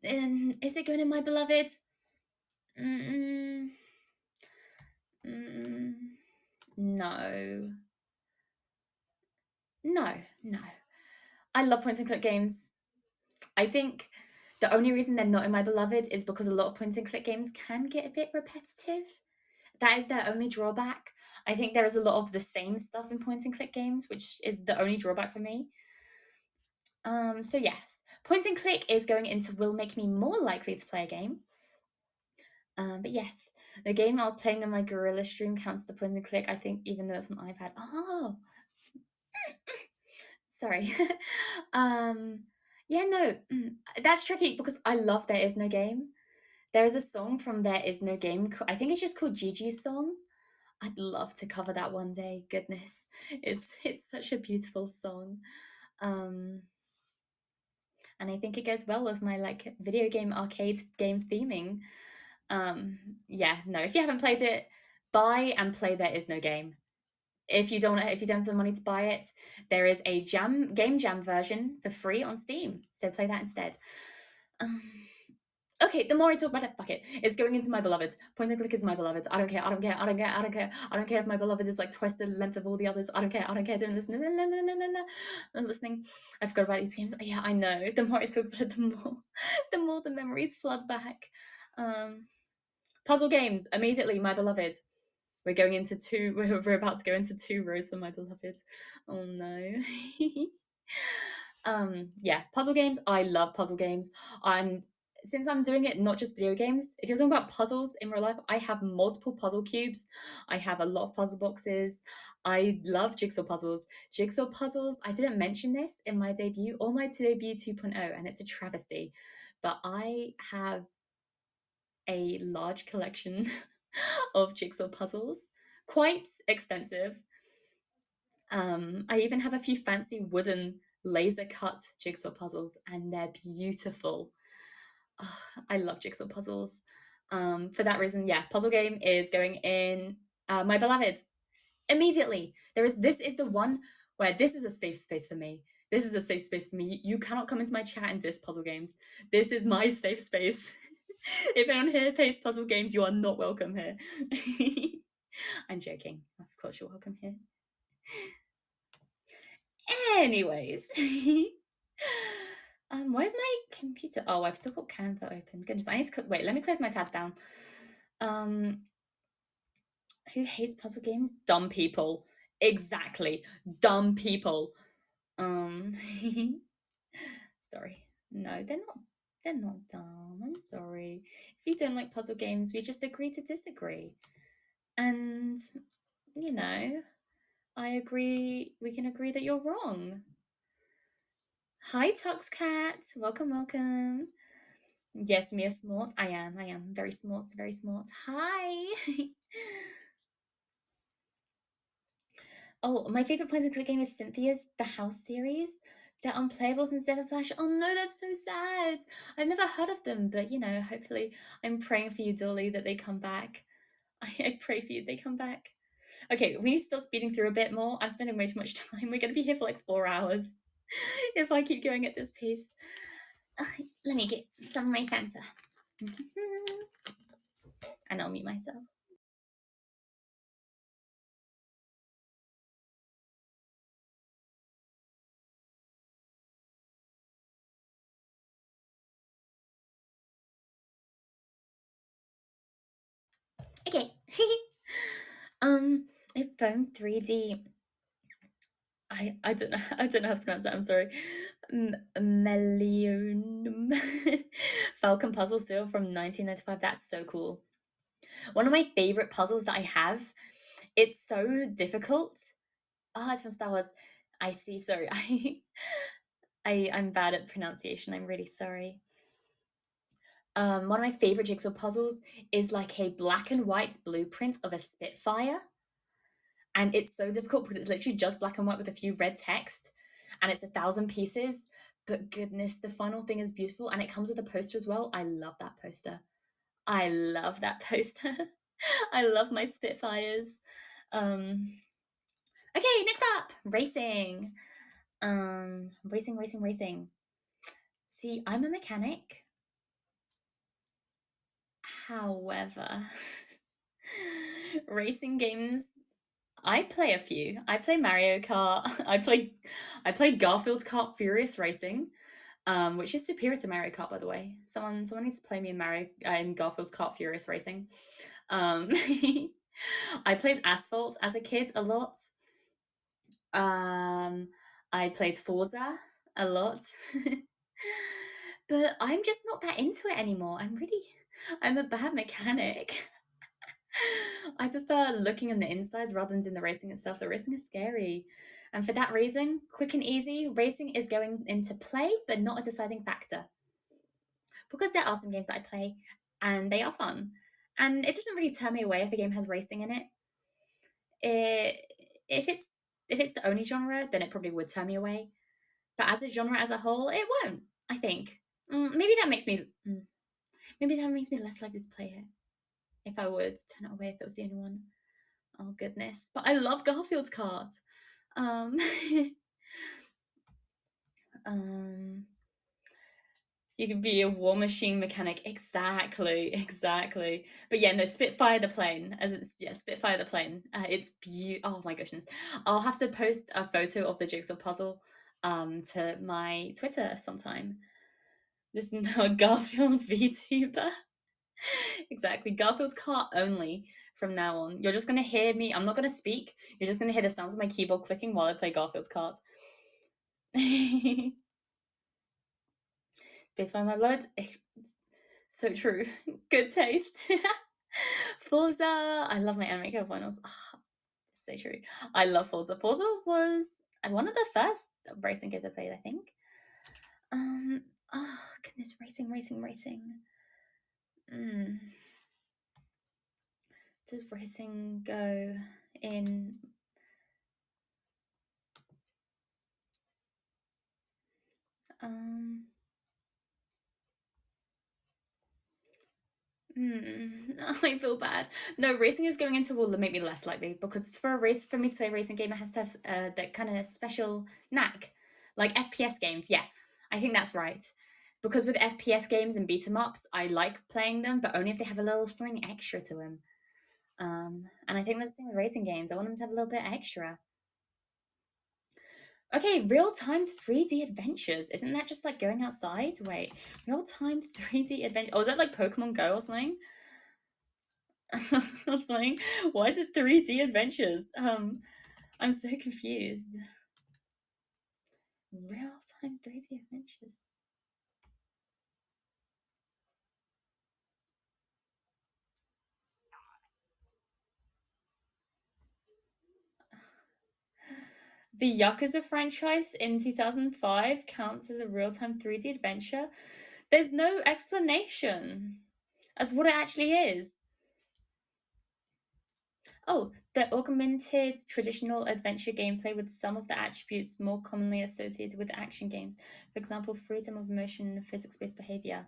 in. Is it going in My Beloved? No. No, no. I love point and click games. I think the only reason they're not in My Beloved is because a lot of point and click games can get a bit repetitive. That is their only drawback. I think there is a lot of the same stuff in point and click games, which is the only drawback for me. So yes, point and click is going into will make me more likely to play a game. But yes, the game I was playing on my Gorilla stream counts the point and click, I think, even though it's on iPad. Oh, sorry. Yeah, no, that's tricky because I love There Is No Game. There is a song from There Is No Game. I think it's just called Gigi's Song. I'd love to cover that one day. Goodness, it's such a beautiful song, and I think it goes well with my like video game arcade game theming. Yeah, no, if you haven't played it, buy and play There Is No Game. If you don't have the money to buy it, there is a game jam version for free on Steam. So play that instead. Okay, the more I talk about it, fuck it. It's going into My Beloved. Point and click is My Beloved. I don't care. I don't care. I don't care. I don't care. I don't care if My Beloved is like twice the length of all the others. I don't care. I don't care. Don't listen. La, la, la, la, la, la. I'm listening. I forgot about these games. Yeah, I know. The more I talk about it, the more the memories flood back. Puzzle games immediately. My Beloved. We're going into two. We're about to go into 2 rows for My Beloved. Oh no. Yeah, puzzle games. I love puzzle games. And since I'm doing it not just video games, if you're talking about puzzles in real life, I have multiple puzzle cubes. I have a lot of puzzle boxes. I love jigsaw puzzles. Jigsaw puzzles, I didn't mention this in my debut or my debut 2.0, and it's a travesty, but I have a large collection of jigsaw puzzles, quite extensive. I even have a few fancy wooden laser cut jigsaw puzzles, and they're beautiful. Oh, I love jigsaw puzzles. For that reason, yeah, puzzle game is going in My Beloved immediately. This is the one where this is a safe space for me. This is a safe space for me. You cannot come into my chat and diss puzzle games. This is my safe space. If anyone here plays puzzle games, you are not welcome here. I'm joking. Of course, you're welcome here. Anyways, where's my computer? Oh, I've still got Canva open. Goodness, I need to wait. Let me close my tabs down. Who hates puzzle games? Dumb people. Exactly, dumb people. Sorry. No, they're not. They're not dumb. I'm sorry. If you don't like puzzle games, we just agree to disagree. And, you know, I agree. We can agree that you're wrong. Hi, Tuxcat. Welcome, welcome. Yes, Mia Smart. I am. Very smart, very smart. Hi. Oh, my favorite point and click game is Cynthia's The House series. They're unplayables instead of Flash. Oh no, that's so sad. I've never heard of them, but you know, hopefully I'm praying for you, Dolly, that they come back. I pray for you they come back. Okay, we need to start speeding through a bit more. I'm spending way too much time. We're going to be here for like 4 hours if I keep going at this pace. Let me get some of my Fanta. And I'll mute myself. Okay. If Foam 3D. I don't know. I don't know how to pronounce that. I'm sorry. Melion Falcon Puzzle Seal from 1995. That's so cool. One of my favorite puzzles that I have. It's so difficult. Oh, it's from Star Wars. I see. Sorry. I'm bad at pronunciation. I'm really sorry. One of my favorite jigsaw puzzles is like a black and white blueprint of a Spitfire. And it's so difficult because it's literally just black and white with a few red text, and it's 1,000 pieces. But goodness, the final thing is beautiful, and it comes with a poster as well. I love that poster. I love that poster. I love my Spitfires. Okay, next up, racing. Racing. See, I'm a mechanic. However, racing games, I play a few. I play Mario Kart. I play Garfield's Kart Furious Racing, which is superior to Mario Kart, by the way. Someone needs to play me in Garfield's Kart Furious Racing. I played Asphalt as a kid a lot. I played Forza a lot. But I'm just not that into it anymore. I'm a bad mechanic. I prefer looking on the insides rather than in the racing itself. The racing is scary. And for that reason, quick and easy, racing is going into play, but not a deciding factor. Because there are some games that I play and they are fun. And it doesn't really turn me away if a game has racing in it. If it's the only genre, then it probably would turn me away. But as a genre as a whole, it won't, I think. Maybe that makes me less likely to play it. If I would turn it away if it was the only one. Oh goodness. But I love Garfield's Kart. You could be a war machine mechanic. Exactly. But yeah, no, Spitfire the plane. Spitfire the plane. It's beautiful. Oh my goodness. I'll have to post a photo of the jigsaw puzzle to my Twitter sometime. This is now a Garfield VTuber. Exactly. Garfield's Kart only from now on. You're just going to hear me. I'm not going to speak. You're just going to hear the sounds of my keyboard clicking while I play Garfield's Kart. Based on my blood. It's so true. Good taste. Forza. I love my anime code vinyls. Oh, so true. I love Forza. Forza was one of the first racing games I played, I think. Oh goodness, racing. Does racing go in? I feel bad. No, racing is going into will make me less likely because for me to play a racing game, it has to have that kind of special knack, like FPS games. Yeah, I think that's right. because with FPS games and beat 'em ups, I like playing them, but only if they have a little something extra to them. And I think that's the thing with racing games. I want them to have a little bit extra. Okay, real-time 3D adventures. Isn't that just like going outside? Wait, real-time 3D adventure. Oh, is that like Pokemon Go or something? Or something? Why is it 3D adventures? I'm so confused. Real-time 3D adventures. The Yakuza franchise in 2005 counts as a real-time 3D adventure. There's no explanation as what it actually is. Oh, the augmented traditional adventure gameplay with some of the attributes more commonly associated with action games. For example, freedom of motion and physics-based behavior.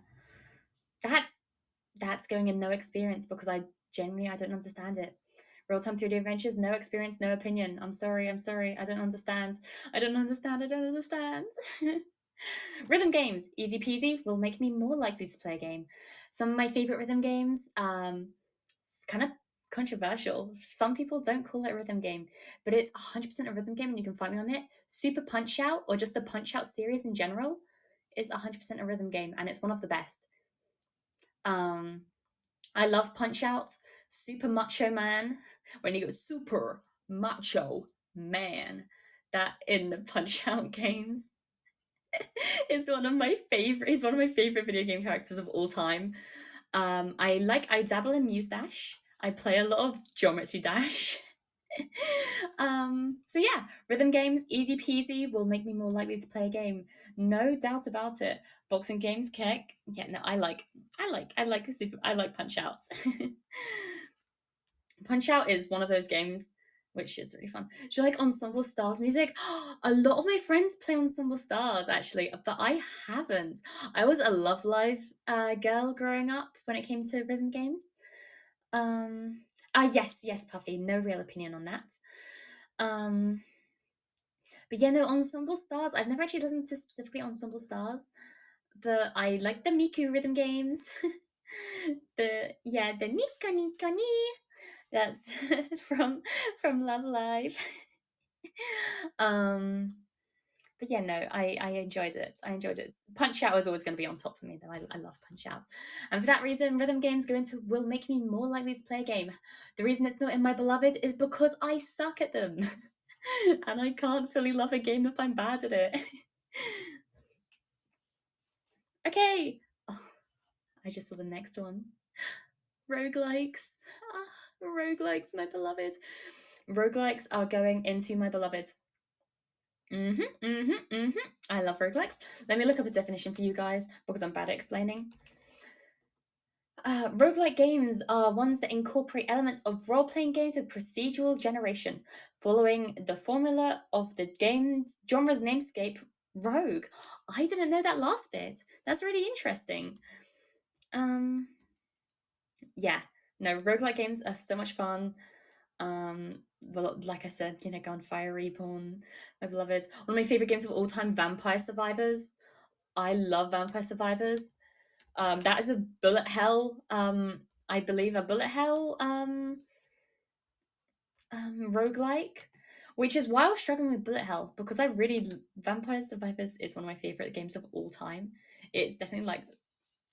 That's going in no experience because I don't understand it. Real-time 3D adventures, no experience, no opinion. I'm sorry. I don't understand. I don't understand. Rhythm games, easy peasy, will make me more likely to play a game. Some of my favorite rhythm games, it's kind of controversial. Some people don't call it a rhythm game, but it's 100% a rhythm game and you can find me on it. Super Punch Out, or just the Punch Out series in general, is 100% a rhythm game and it's one of the best. I love Punch Out, Super Macho Man, when he goes Super Macho Man, that in the Punch Out games is one of my favorite. He's one of my favorite video game characters of all time. I dabble in Muse Dash. I play a lot of Geometry Dash. So yeah, rhythm games, easy peasy, will make me more likely to play a game. No doubt about it. Boxing games, kick. Yeah, no, I like Punch Out. Punch Out is one of those games which is really fun. Do you like Ensemble Stars music? A lot of my friends play Ensemble Stars actually, but I haven't. I was a Love Live girl growing up when it came to rhythm games. Yes, Puffy. No real opinion on that. But yeah, no, Ensemble Stars. I've never actually listened to specifically Ensemble Stars, but I like the Miku rhythm games. the Nika Nika Ni. That's from Love Live. But yeah, no, I enjoyed it. Punch Out is always going to be on top for me, though. I love Punch Out, and for that reason, rhythm games will make me more likely to play a game. The reason it's not in my beloved is because I suck at them, and I can't fully love a game if I'm bad at it. Okay, oh, I just saw the next one. Roguelikes. Roguelikes, my beloved. Roguelikes are going into my beloved. I love roguelikes. Let me look up a definition for you guys because I'm bad at explaining. Roguelike games are ones that incorporate elements of role-playing games with procedural generation, following the formula of the game's genre's namescape, Rogue. I didn't know that last bit. That's really interesting. Yeah, no, roguelike games are so much fun. Well, like I said, Gunfire Reborn, my beloved. One of my favorite games of all time, Vampire Survivors. I love Vampire Survivors. That is a bullet hell. I believe a bullet hell roguelike, which is why I was struggling with bullet hell because Vampire Survivors is one of my favorite games of all time. It's definitely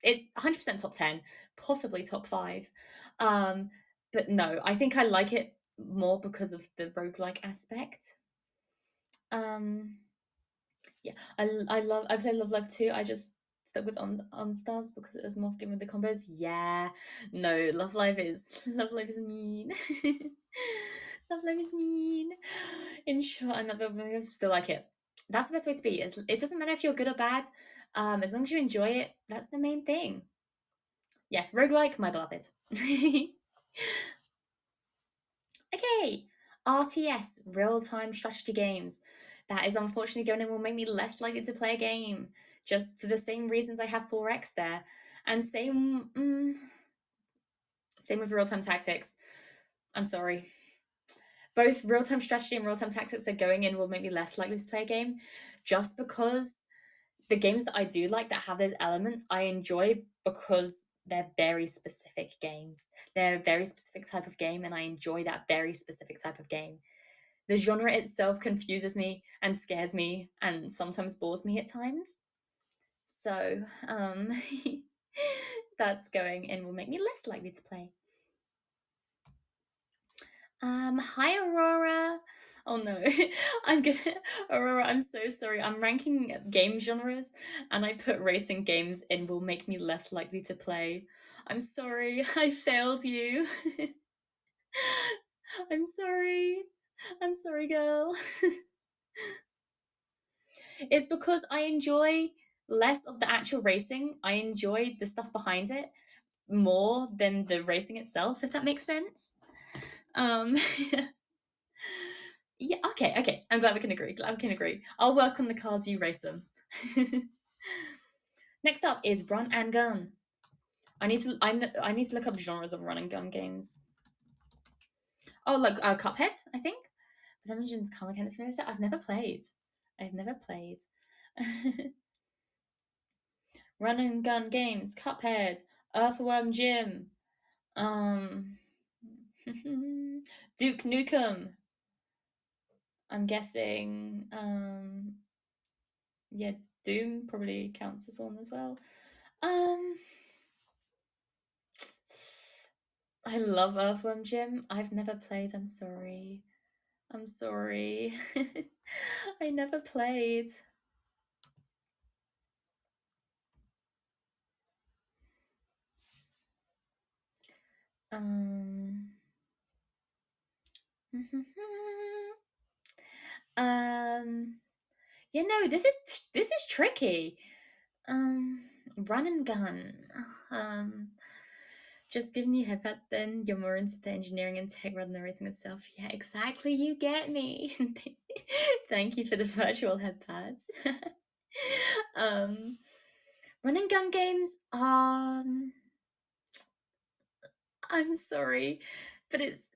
it's 100% top 10, possibly top 5. But no, I think I like it more because of the roguelike aspect. Yeah, I play Love Live 2. I just stuck with on stars because it was more given with the combos. Yeah. No, Love Live is mean. Love Live is mean. In short, and I still like it. That's the best way to be. It doesn't matter if you're good or bad. As long as you enjoy it, that's the main thing. Yes, roguelike, my beloved. Okay, RTS, real-time strategy games. That is unfortunately going to will make me less likely to play a game, just for the same reasons I have 4x there. And same with real-time tactics. I'm sorry. Both real-time strategy and real-time tactics are going in will make me less likely to play a game, just because the games that I do like that have those elements, I enjoy because they're very specific games. They're a very specific type of game, and I enjoy that very specific type of game. The genre itself confuses me and scares me and sometimes bores me at times. So, that's going and will make me less likely to play. Hi Aurora. Oh no, I'm gonna Aurora. I'm so sorry. I'm ranking game genres, and I put racing games in will make me less likely to play. I'm sorry. I failed you. I'm sorry. I'm sorry, girl. It's because I enjoy less of the actual racing. I enjoy the stuff behind it more than the racing itself, if that makes sense. Um, yeah, okay. I'm glad we can agree. Glad we can agree. I'll work on the cars, you race them. Next up is run and gun. I need to look up genres of run and gun games. Oh, like Cuphead, I think. But that mentions car mechanics related. I've never played. Run and gun games, Cuphead, Earthworm Jim, um, Duke Nukem. I'm guessing, yeah, Doom probably counts as one as well. I love Earthworm Jim. I've never played. I'm sorry. I never played. Um, yeah, no, this is tricky. Run and gun. Um, just giving you headpads, then you're more into the engineering and tech rather than the racing itself. Yeah, exactly. You get me. Thank you for the virtual headpads. Run and gun games. I'm sorry, but it's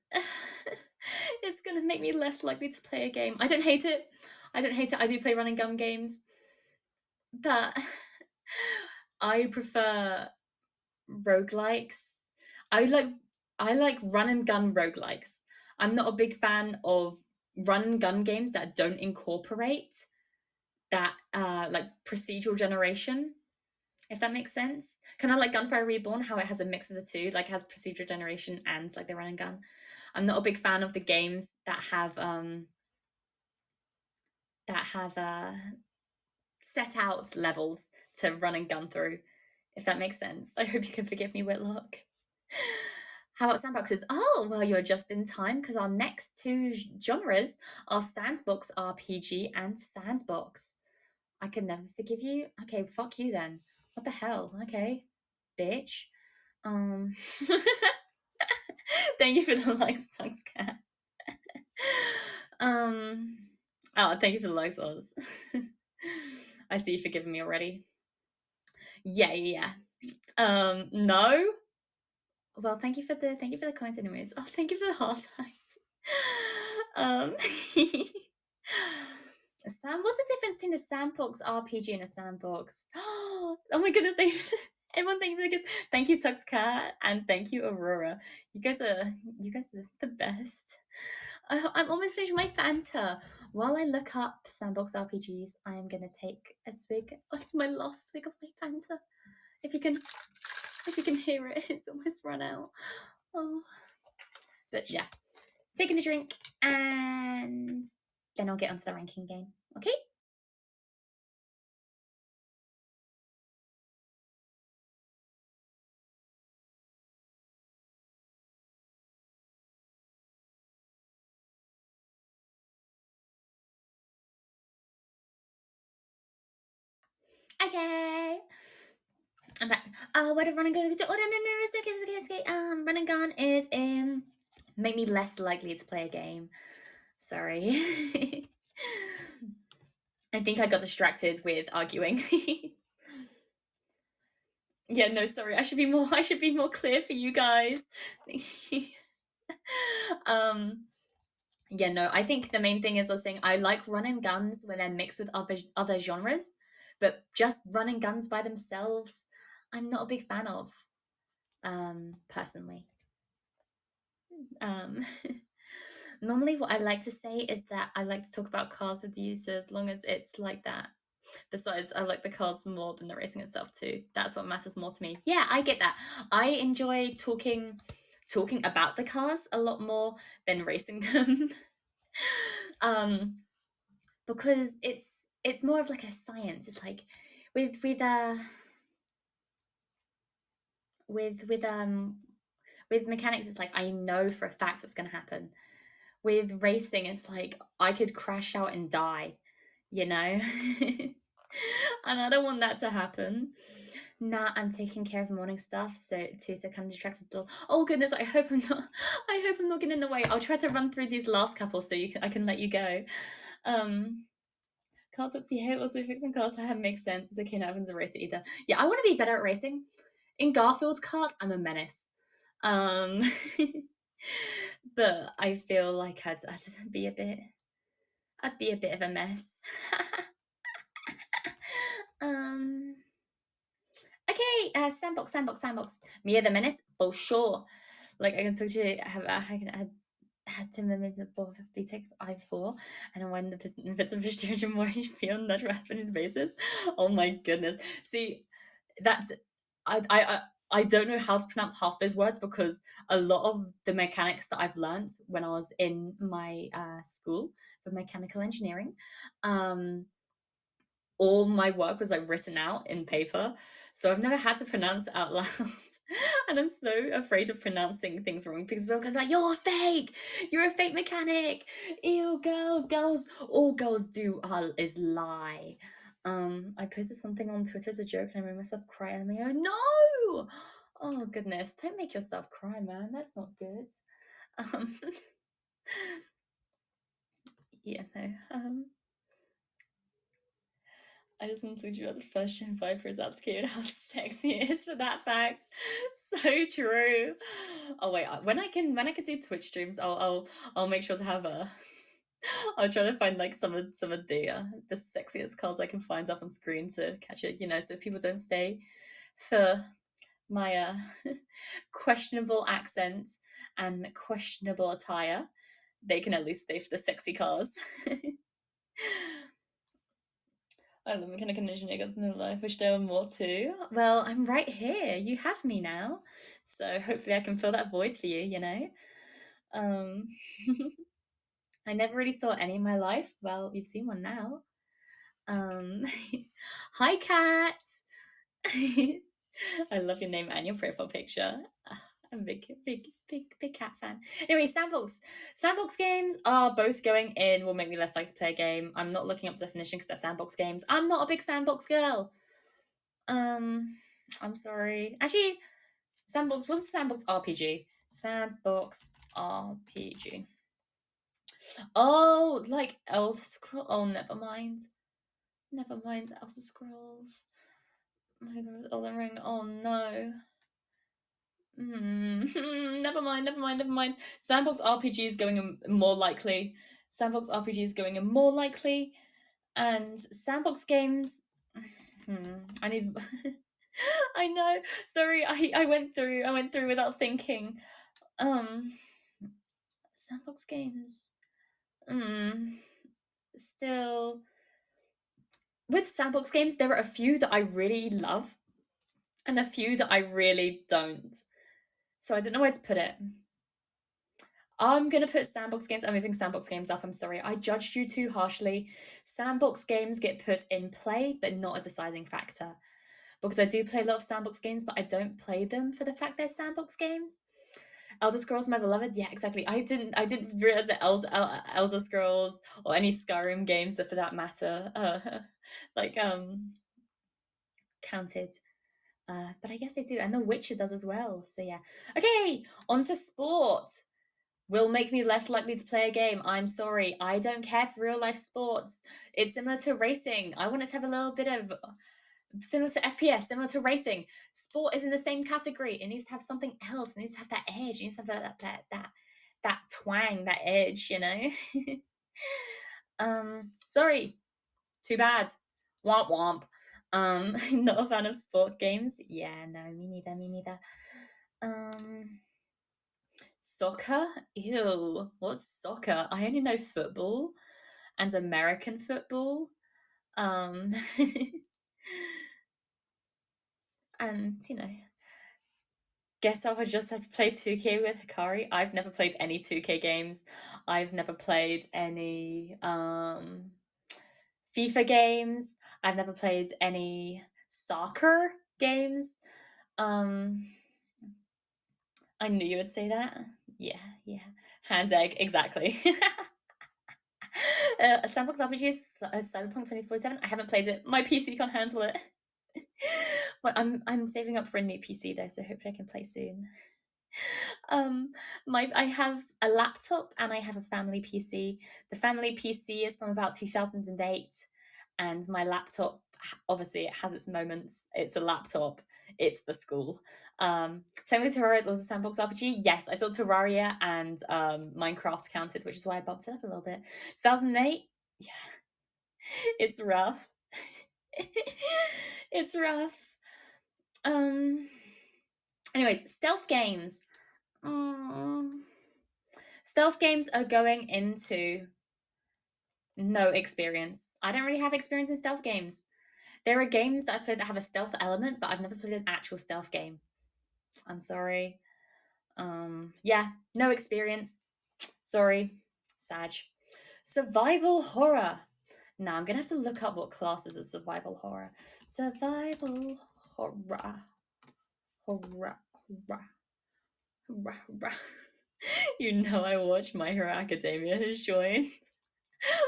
gonna make me less likely to play a game. I don't hate it. I do play run and gun games, but I prefer roguelikes. I like run and gun roguelikes. I'm not a big fan of run and gun games that don't incorporate that like procedural generation, if that makes sense. Kind of like Gunfire Reborn, how it has a mix of the two, like has procedural generation and like the run and gun. I'm not a big fan of the games that have set out levels to run and gun through, if that makes sense. I hope you can forgive me, Whitlock. How about sandboxes? Oh, well, you're just in time because our next two genres are sandbox RPG and sandbox. I can never forgive you. Okay, fuck you then. What the hell? Okay, bitch. Thank you for the likes, Tugs Cat. Oh, thank you for the likes, Oz. I see you forgiven me already. Yeah. No. Well, thank you for the comments anyways. Oh, thank you for the hard times. What's the difference between a sandbox RPG and a sandbox? Oh my goodness, everyone thank you for the gifts. Thank you, Tux Cat, and thank you, Aurora. You guys are the best. I'm almost finished my Fanta. While I look up sandbox RPGs, I am gonna take a swig of my last swig of my Fanta. If you can hear it, it's almost run out. Oh, but yeah, taking a drink, and then I'll get onto the ranking game. Okay. Okay. I'm back. What did run and gun do? Oh no, it's okay. Run and gun is make me less likely to play a game. Sorry. I think I got distracted with arguing. Yeah, no, sorry. I should be more clear for you guys. Yeah, no, I think the main thing is I was saying I like run and guns when they're mixed with other genres But just running guns by themselves, I'm not a big fan of, personally. Um, Normally, what I like to say is that I like to talk about cars with you, so as long as it's like that. Besides, I like the cars more than the racing itself too. That's what matters more to me. Yeah, I get that. I enjoy talking about the cars a lot more than racing them. um, because it's more of like a science. It's like with with mechanics, it's like I know for a fact what's going to happen. With racing, it's like I could crash out and die, you know? And I don't want that to happen. Nah, I'm taking care of morning stuff, so kind of distracted. Oh goodness, I hope I'm not getting in the way. I'll try to run through these last couple so I can let you go. Can't see hate also fixing cars. That makes sense. It's okay, not everyone's a racer either. Yeah, I want to be better at racing. In Garfield's carts, I'm a menace. Um, but I feel like I'd be a bit of a mess. um, okay, sandbox. Mia the Menace, for sure. Like I can talk to you, I had 10 minutes of both of BTEC I4, and when the bits of vegetarian more HP on natural aspirated basis. Oh my goodness. See, that's I don't know how to pronounce half those words because a lot of the mechanics that I've learned when I was in my school for mechanical engineering, all my work was like written out in paper, so I've never had to pronounce it out loud. And I'm so afraid of pronouncing things wrong because people are gonna be like, you're a fake mechanic, ew, girls, all girls do is lie. I posted something on Twitter as a joke and I made myself cry and I'm like, oh no, oh goodness, don't make yourself cry, man, that's not good. um yeah, no. I just want to talk about the first gen Viper's outscared how sexy it is for that fact. So true. Oh wait, when I can do Twitch streams, I'll make sure to have a. I'll try to find like some of the sexiest cars I can find up on screen to catch it. You know, so if people don't stay for my questionable accent and questionable attire, they can at least stay for the sexy cars. I love mechanical engineering in no life. Wish there were more too. Well, I'm right here. You have me now. So hopefully I can fill that void for you, you know? Um I never really saw any in my life. Well, you've seen one now. Um Hi Cat. I love your name and your profile picture. I'm a big cat fan. Anyway, sandbox games are both going in will make me less likely to play a game. I'm not looking up definition because they're sandbox games. I'm not a big sandbox girl. I'm sorry. Actually, sandbox. What's a sandbox RPG? Sandbox RPG. Oh, like Elder Scrolls. Oh, never mind. Never mind. Elder Scrolls. Oh my God, Elden Ring. Oh no. Never mind. Sandbox RPG is going in more likely. Sandbox RPG is going in more likely. And sandbox games. I need. I know. Sorry, I went through without thinking. Sandbox games. Still, with sandbox games, there are a few that I really love, and a few that I really don't. So I don't know where to put it. I'm gonna put sandbox games. I'm moving sandbox games up. I'm sorry, I judged you too harshly. Sandbox games get put in play, but not a deciding factor. Because I do play a lot of sandbox games, but I don't play them for the fact they're sandbox games. Elder Scrolls My Beloved, yeah, exactly. I didn't realize that Elder Scrolls or any Skyrim games, that for that matter, like counted. But I guess they do, and The Witcher does as well. So yeah. Okay, on to sport. Will make me less likely to play a game. I'm sorry, I don't care for real life sports. It's similar to racing. I want it to have a little bit of similar to FPS, similar to racing. Sport is in the same category. It needs to have something else. It needs to have that edge. It needs to have that twang, that edge, you know? Sorry. Too bad. Womp womp. Not a fan of sport games. Yeah, no, me neither. Soccer? Ew, what's soccer? I only know football and American football. Um, and guess I would just have to play 2K with Hikari. I've never played any 2K games. I've never played any FIFA games. I've never played any soccer games. I knew you would say that. Yeah. Hand egg, exactly. A Sandbox RPG is Cyberpunk 2047. I haven't played it. My PC can't handle it. Well, I'm saving up for a new PC though, so hopefully I can play soon. I have a laptop and I have a family PC. The family PC is from about 2008, and my laptop, obviously, it has its moments. It's a laptop. It's for school. Same with Terraria is also a sandbox RPG. Yes, I saw Terraria and Minecraft counted, which is why I bumped it up a little bit. 2008. Yeah, it's rough. It's rough. Anyways, stealth games. Stealth games are going into no experience. I don't really have experience in stealth games. There are games that I've played that have a stealth element, but I've never played an actual stealth game. I'm sorry. Yeah, no experience. Sorry. Sag. Survival horror. Now I'm gonna have to look up what class is a survival horror. Survival horror. Horror. You know I watch My Hero Academia has joined.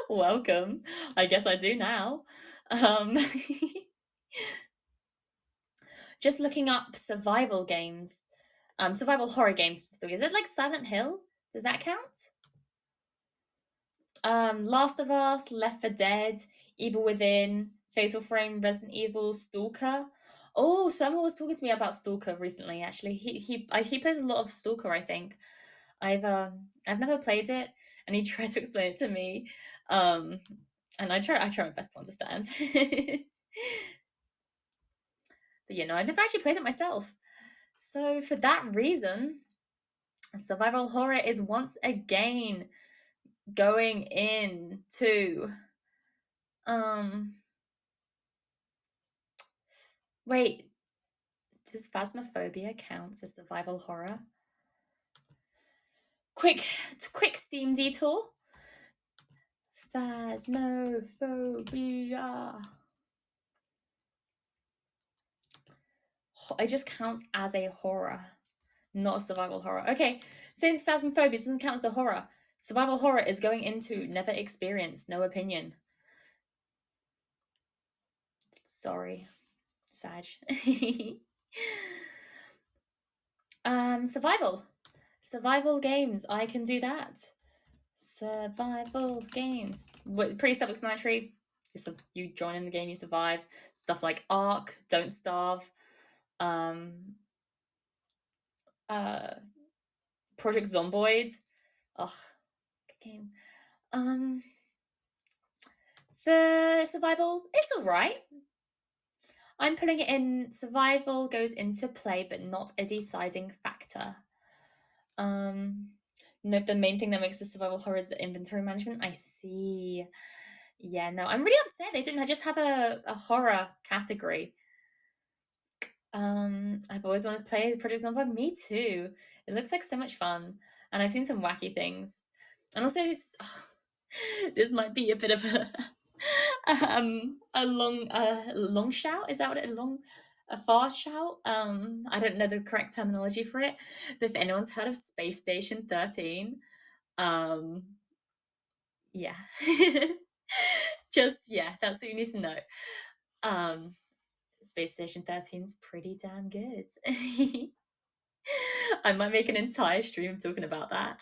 Welcome. I guess I do now. Just looking up survival games. Survival horror games specifically. Is it like Silent Hill? Does that count? Last of Us, Left 4 Dead, Evil Within, Fatal Frame, Resident Evil, Stalker. Oh, someone was talking to me about Stalker recently. Actually, he plays a lot of Stalker. I think I've never played it, and he tried to explain it to me, and I try my best to understand. But I never actually played it myself. So for that reason, survival horror is once again going into wait, does Phasmophobia count as survival horror? Quick Steam detour. Phasmophobia. It just counts as a horror, not a survival horror. Okay, since Phasmophobia doesn't count as a horror, survival horror is going into never experienced, no opinion. Sorry, Sag. Survival games. I can do that. Survival games. Pretty self-explanatory. You join in the game, you survive. Stuff like Ark, Don't Starve, Project Zomboid. Oh, good game. For survival, it's alright. I'm putting it in survival goes into play, but not a deciding factor. No, the main thing that makes the survival horror is the inventory management. I see. Yeah, no, I'm really upset they didn't just have a horror category. I've always wanted to play Project Zombie. Me too. It looks like so much fun, and I've seen some wacky things. And also, this might be a bit of a long shout. Is that what a fast shout? I don't know the correct terminology for it, but if anyone's heard of Space Station 13, yeah, that's what you need to know. Space Station 13 is pretty damn good. I might make an entire stream talking about that.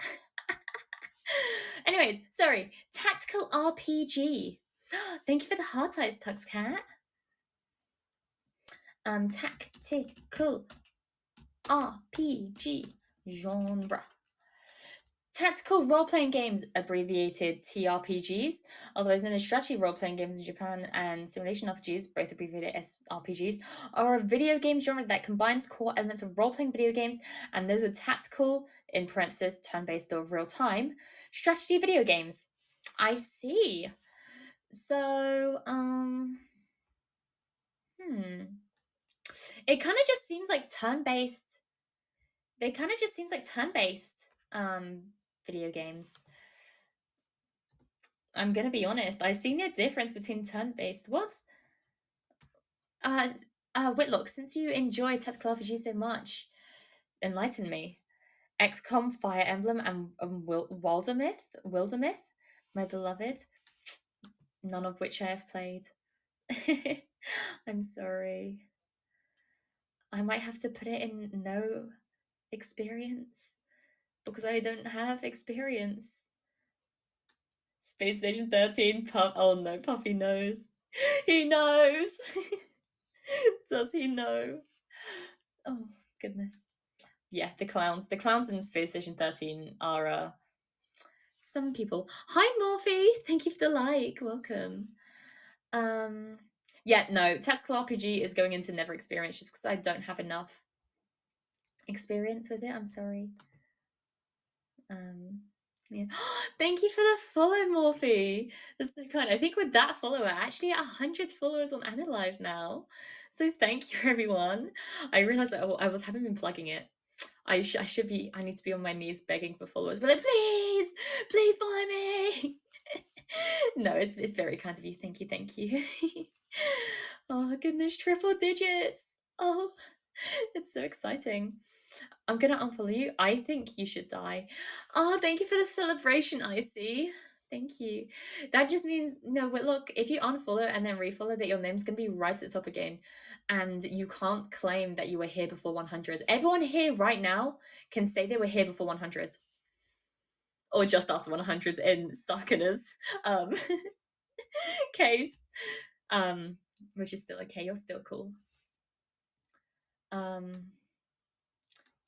Anyways, sorry. Tactical RPG. Thank you for the heart eyes, Tux Cat. Tactical RPG genre. Tactical role-playing games, abbreviated TRPGs, otherwise known as strategy role-playing games in Japan, and simulation RPGs, both abbreviated as RPGs, are a video game genre that combines core elements of role-playing video games and those with tactical, in parentheses, turn-based or real-time, strategy video games. I see. So, it kind of just seems like turn-based. They kind of just seems like turn-based video games. I'm gonna be honest. I see no difference between turn-based. What's Whitlock? Since you enjoy tactical RPG so much, enlighten me. XCOM, Fire Emblem, and Wildermyth, my beloved. None of which I have played. I'm sorry. I might have to put it in no experience because I don't have experience. Space Station 13, oh no, Puffy knows. He knows! Does he know? Oh, goodness. Yeah, the clowns. The clowns in Space Station 13 are some people. Hi, Morphe! Thank you for the like. Welcome. Yeah, no, tactical RPG is going into never experience just because I don't have enough experience with it. I'm sorry. Yeah. Thank you for the follow, Morphe. That's so kind. I think with that follower, actually 100 followers on AniLive now. So thank you, everyone. I realized haven't been plugging it. I need to be on my knees begging for followers. But like, please follow me. No, it's very kind of you. Thank you. Oh goodness, triple digits. Oh, it's so exciting. I'm gonna unfollow you. I think you should die. Oh, thank you for the celebration, Icy. Thank you. That just means, no, Whitlock, if you unfollow and then refollow, that your name's gonna be right at the top again. And you can't claim that you were here before 100. Everyone here right now can say they were here before 100. Or just after 100 in Sakana's case. Which is still okay, you're still cool.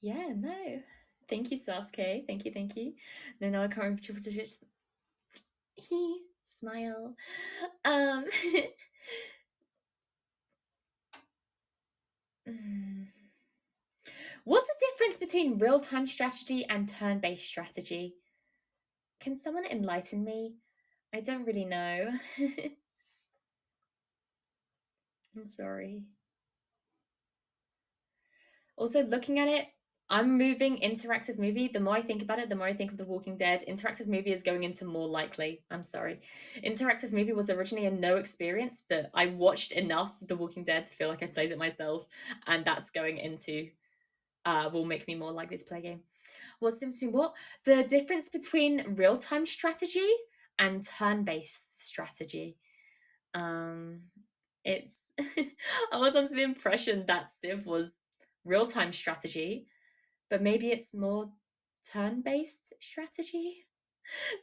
Yeah, no. Thank you, Sasuke. Thank you. No, I can't remember triple digits. Smile. What's the difference between real-time strategy and turn-based strategy? Can someone enlighten me? I don't really know. I'm sorry. Also, looking at it, I'm moving interactive movie. The more I think about it, the more I think of The Walking Dead. Interactive movie is going into more likely. I'm sorry. Interactive movie was originally a no experience, but I watched enough The Walking Dead to feel like I played it myself, and that's going into will make me more likely to play a game. What's the difference between what? The difference between real-time strategy and turn-based strategy. It's I was under the impression that Civ was real-time strategy, but maybe it's more turn-based strategy.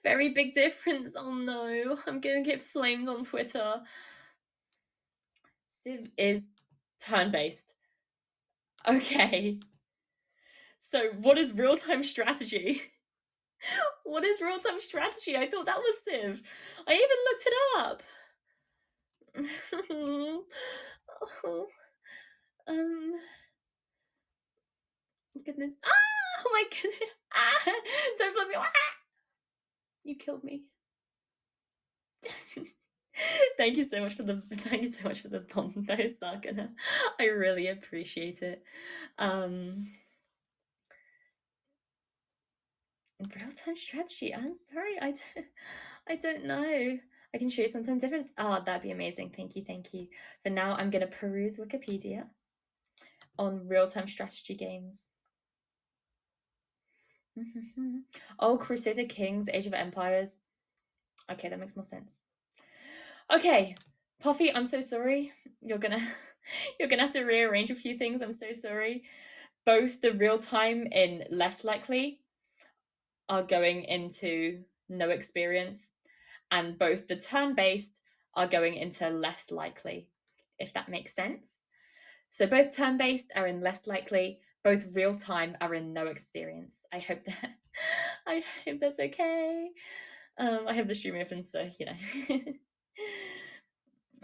Very big difference. Oh no, I'm gonna get flamed on Twitter. Civ is turn-based. Okay. So what is real-time strategy? What is real-time strategy? I thought that was Civ. I even looked it up. Oh, goodness. Oh my goodness. Don't blame me. You killed me. Thank you so much for the bomb though, Sakana. I really appreciate it. Real-time strategy. I'm sorry, I don't know. I can show you sometime difference. Oh, that'd be amazing. Thank you. For now, I'm gonna peruse Wikipedia on real-time strategy games. Oh, Crusader Kings, Age of Empires. Okay, that makes more sense. Okay, Puffy, I'm so sorry. You're gonna have to rearrange a few things. I'm so sorry. Both the real-time in less likely are going into no experience, and both the turn-based are going into less likely, if that makes sense. So both turn-based are in less likely, both real time are in no experience. I hope that I hope that's okay. I have the stream open, so you know.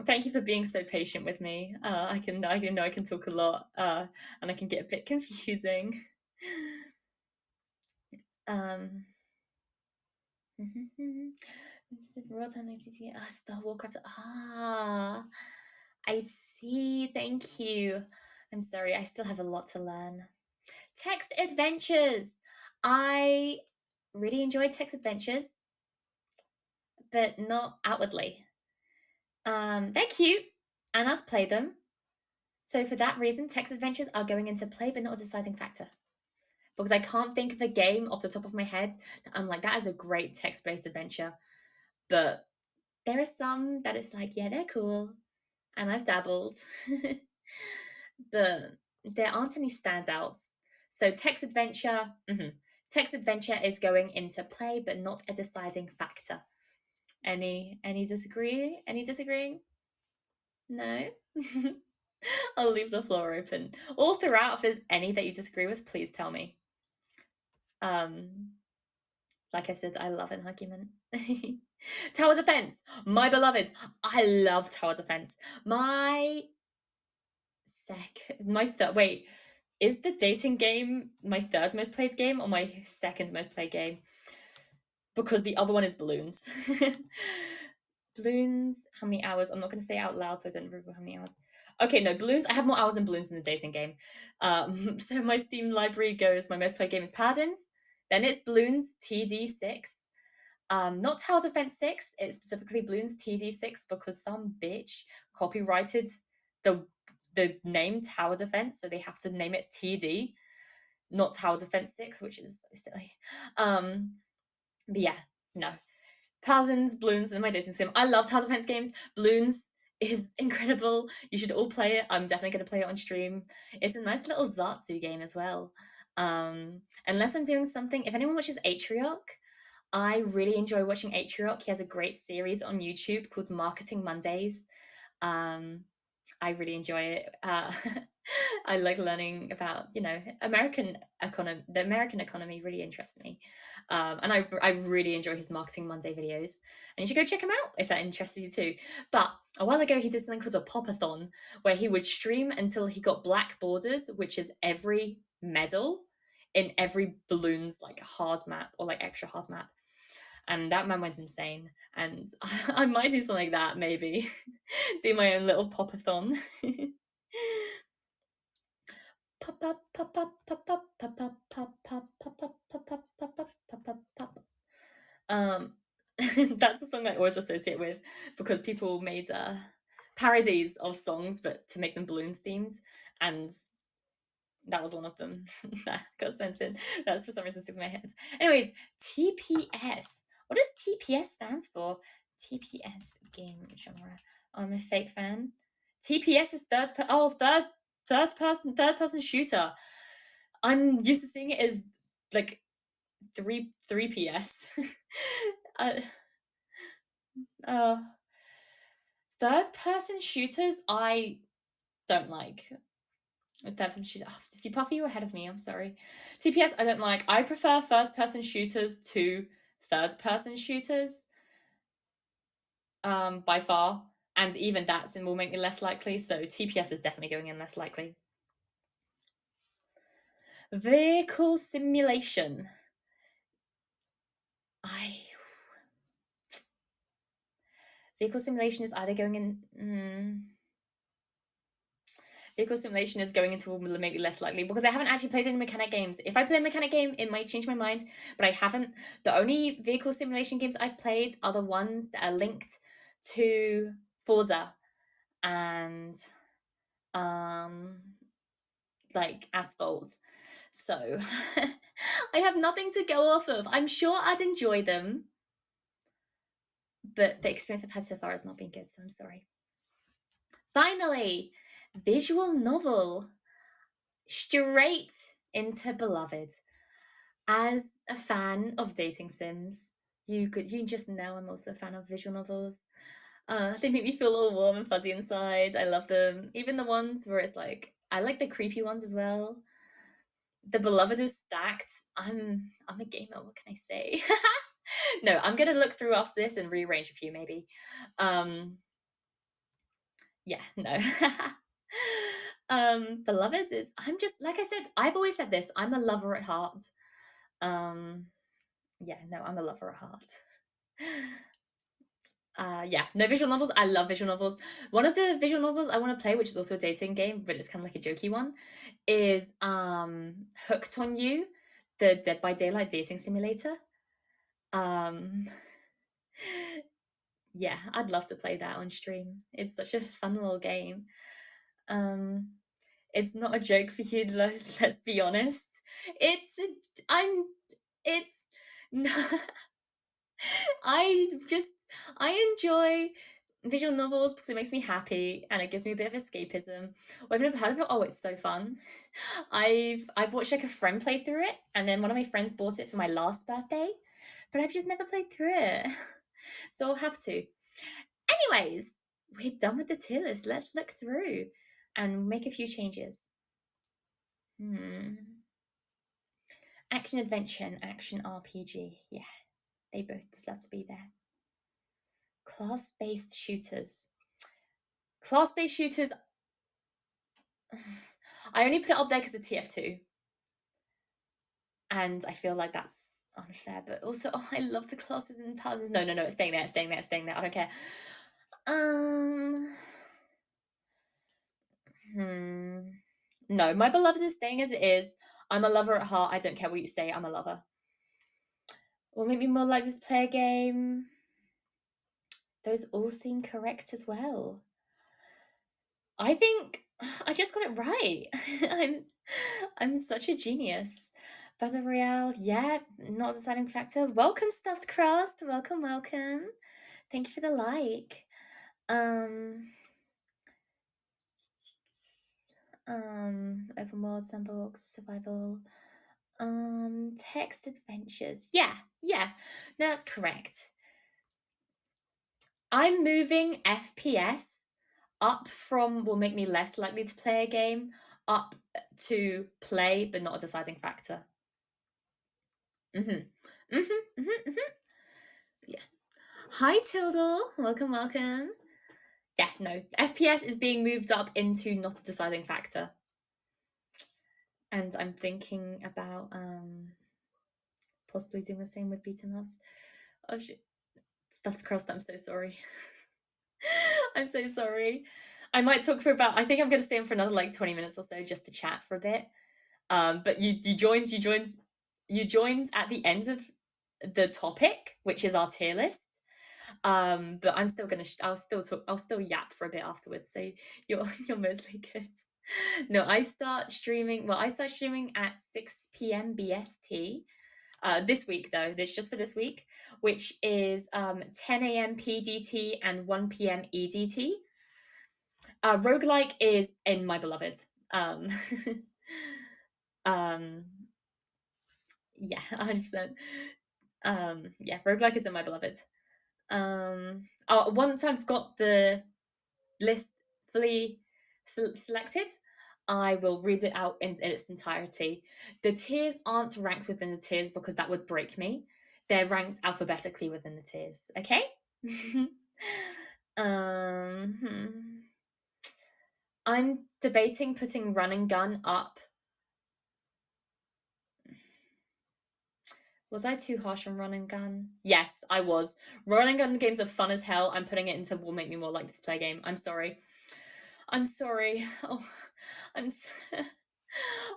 Thank you for being so patient with me. I can talk a lot, and I can get a bit confusing. Real time ACT. Star Warcraft. I see. Thank you. I'm sorry. I still have a lot to learn. Text adventures. I really enjoy text adventures, but not outwardly. They're cute, and I'll play them. So for that reason, text adventures are going into play, but not a deciding factor. Because I can't think of a game off the top of my head that I'm like, that is a great text-based adventure. But there are some that it's like, yeah, they're cool, and I've dabbled. But there aren't any standouts. So text adventure is going into play, but not a deciding factor. Any disagree? Any disagreeing? No? I'll leave the floor open. All throughout, if there's any that you disagree with, please tell me. Like I said, I love an argument. Tower defense, my beloved. I love tower defense. Wait, is the dating game my third most played game or my second most played game? Because the other one is balloons. Balloons, how many hours? I'm not going to say out loud so I don't remember how many hours. Okay, no, balloons. I have more hours in balloons in the dating game. So my Steam library goes, my most played game is Paladins, then it's Balloons TD6. Not Tower Defense 6, it's specifically Balloons TD6 because some bitch copyrighted the name Tower Defense, so they have to name it TD, not Tower Defense 6, which is so silly. But yeah, no. Paladins, Balloons, and my dating sim. I love Tower Defense games. Balloons is incredible. You should all play it. I'm definitely going to play it on stream. It's a nice little Zartsu game as well. Unless I'm doing something, if anyone watches Atriarch, I really enjoy watching Atriarch. He has a great series on YouTube called Marketing Mondays. I really enjoy it. I like learning about, American economy. The American economy really interests me. And I really enjoy his Marketing Monday videos. And you should go check him out if that interests you too. But a while ago, he did something called a Popathon, where he would stream until he got black borders, which is every medal in every balloon's like hard map or like extra hard map. And that man went insane. And I might do something like that, maybe. Do my own little popathon. Pop up, pop up, pop up, pop up, pop up, pop up, pop up, pop up, pop up, pop up. That's the song I always associate with because people made parodies of songs, but to make them balloons themed, and that was one of them that got sent in. That's for some reason sticks in my head. Anyways, TPS. What does TPS stand for? TPS game genre. I'm a fake fan. TPS is third person shooter. I'm used to seeing it as like 3PS. Third person shooters I don't like. See, Puffy, you're ahead of me. I'm sorry. TPS, I don't like. I prefer first-person shooters to third-person shooters. By far, and even that will make me less likely. So TPS is definitely going in less likely. Vehicle simulation. Vehicle simulation is either going in. Vehicle simulation is going into maybe less likely because I haven't actually played any mechanic games. If I play a mechanic game, it might change my mind, but I haven't. The only vehicle simulation games I've played are the ones that are linked to Forza and like Asphalt. So I have nothing to go off of. I'm sure I'd enjoy them, but the experience I've had so far has not been good, so I'm sorry. Finally, visual novel. Straight into Beloved. As a fan of dating sims, you just know I'm also a fan of visual novels. They make me feel all warm and fuzzy inside. I love them. Even the ones where it's like, I like the creepy ones as well. The beloved is stacked. I'm a gamer. What can I say? No, I'm gonna look through after this and rearrange a few maybe. Yeah, no. Beloved is I'm just like I said, I've always said this, I'm a lover at heart. Um, yeah, no, I'm a lover at heart. Yeah, no visual novels. I love visual novels. One of the visual novels I want to play, which is also a dating game, but it's kind of like a jokey one, is Hooked on You, the Dead by Daylight dating simulator. Um, yeah, I'd love to play that on stream. It's such a fun little game. Um, it's not a joke for you. Let's be honest. It's I'm. It's I just I enjoy visual novels because it makes me happy and it gives me a bit of escapism. Well, I've never heard of it. Oh, it's so fun. I've watched like a friend play through it, and then one of my friends bought it for my last birthday, but I've just never played through it. So I'll have to. Anyways, we're done with the tier list. Let's look through and make a few changes. Action adventure and action RPG. Yeah, they both deserve to be there. Class-based shooters. Class-based shooters. I only put it up there because of TF2. And I feel like that's unfair, but also, I love the classes and powers. No, it's staying there, it's staying there, it's staying there. I don't care. No, my beloved is staying as it is. I'm a lover at heart. I don't care what you say. I'm a lover. Will make me more like this player game. Those all seem correct as well. I think I just got it right. I'm such a genius. Battle Royale, yeah, not a deciding factor. Welcome, Stuffed Crust. Welcome. Thank you for the like. Open world, sandbox, survival. Text adventures. Yeah. No, that's correct. I'm moving FPS up from will make me less likely to play a game up to play but not a deciding factor. Yeah. Hi Tildor, welcome. Yeah, no, FPS is being moved up into not a deciding factor. And I'm thinking about possibly doing the same with beat 'em ups. Oh shit. Stuffed crust, I'm so sorry. I'm so sorry. I might talk for about I think I'm gonna stay on for another like 20 minutes or so just to chat for a bit. But you joined at the end of the topic, which is our tier list. But I'm still gonna I'll still yap for a bit afterwards. So you're you're mostly good. No, I start streaming at 6 p.m. BST. This week though, this just for this week, which is 10 a.m. PDT and 1 p.m. EDT. Roguelike is in my beloved. Yeah, 100%. Yeah, roguelike is in my beloved. Once I've got the list fully selected, I will read it out in its entirety. The tiers aren't ranked within the tiers because that would break me. They're ranked alphabetically within the tiers. Okay. I'm debating putting Run and Gun up. Was I too harsh on Run and Gun? Yes, I was. Run and Gun games are fun as hell. I'm putting it into will make me more like this play game. I'm sorry. Oh, I'm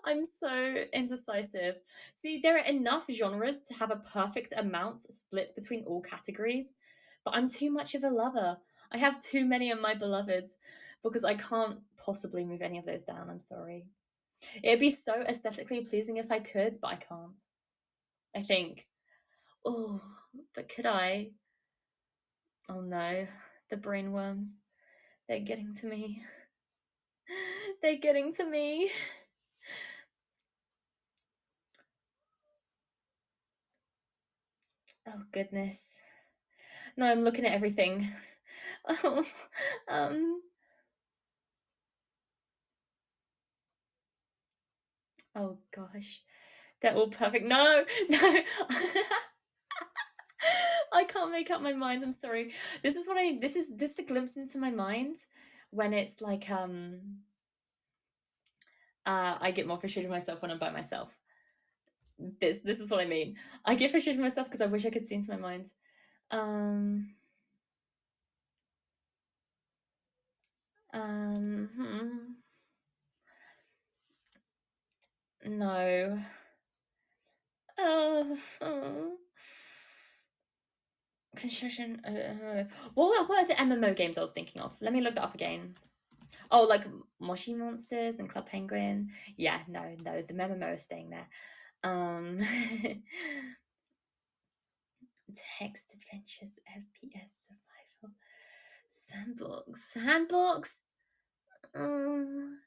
I'm so indecisive. See, there are enough genres to have a perfect amount split between all categories, but I'm too much of a lover. I have too many of my beloveds because I can't possibly move any of those down. I'm sorry. It'd be so aesthetically pleasing if I could, but I can't. I think. Oh, but could I? Oh no, the brainworms. They're getting to me. They're getting to me. Oh goodness. No, I'm looking at everything. Oh, um, Oh gosh. They're all perfect. No, no. I can't make up my mind. I'm sorry. This is the glimpse into my mind when it's like I get more frustrated with myself when I'm by myself. This is what I mean. I get frustrated with myself because I wish I could see into my mind. Um um no. Uh, uh, construction. What are the MMO games I was thinking of? Let me look that up again. Oh, like Moshi Monsters and Club Penguin. Yeah, no, the MMO is staying there. Um, text adventures, FPS survival, sandbox. Um,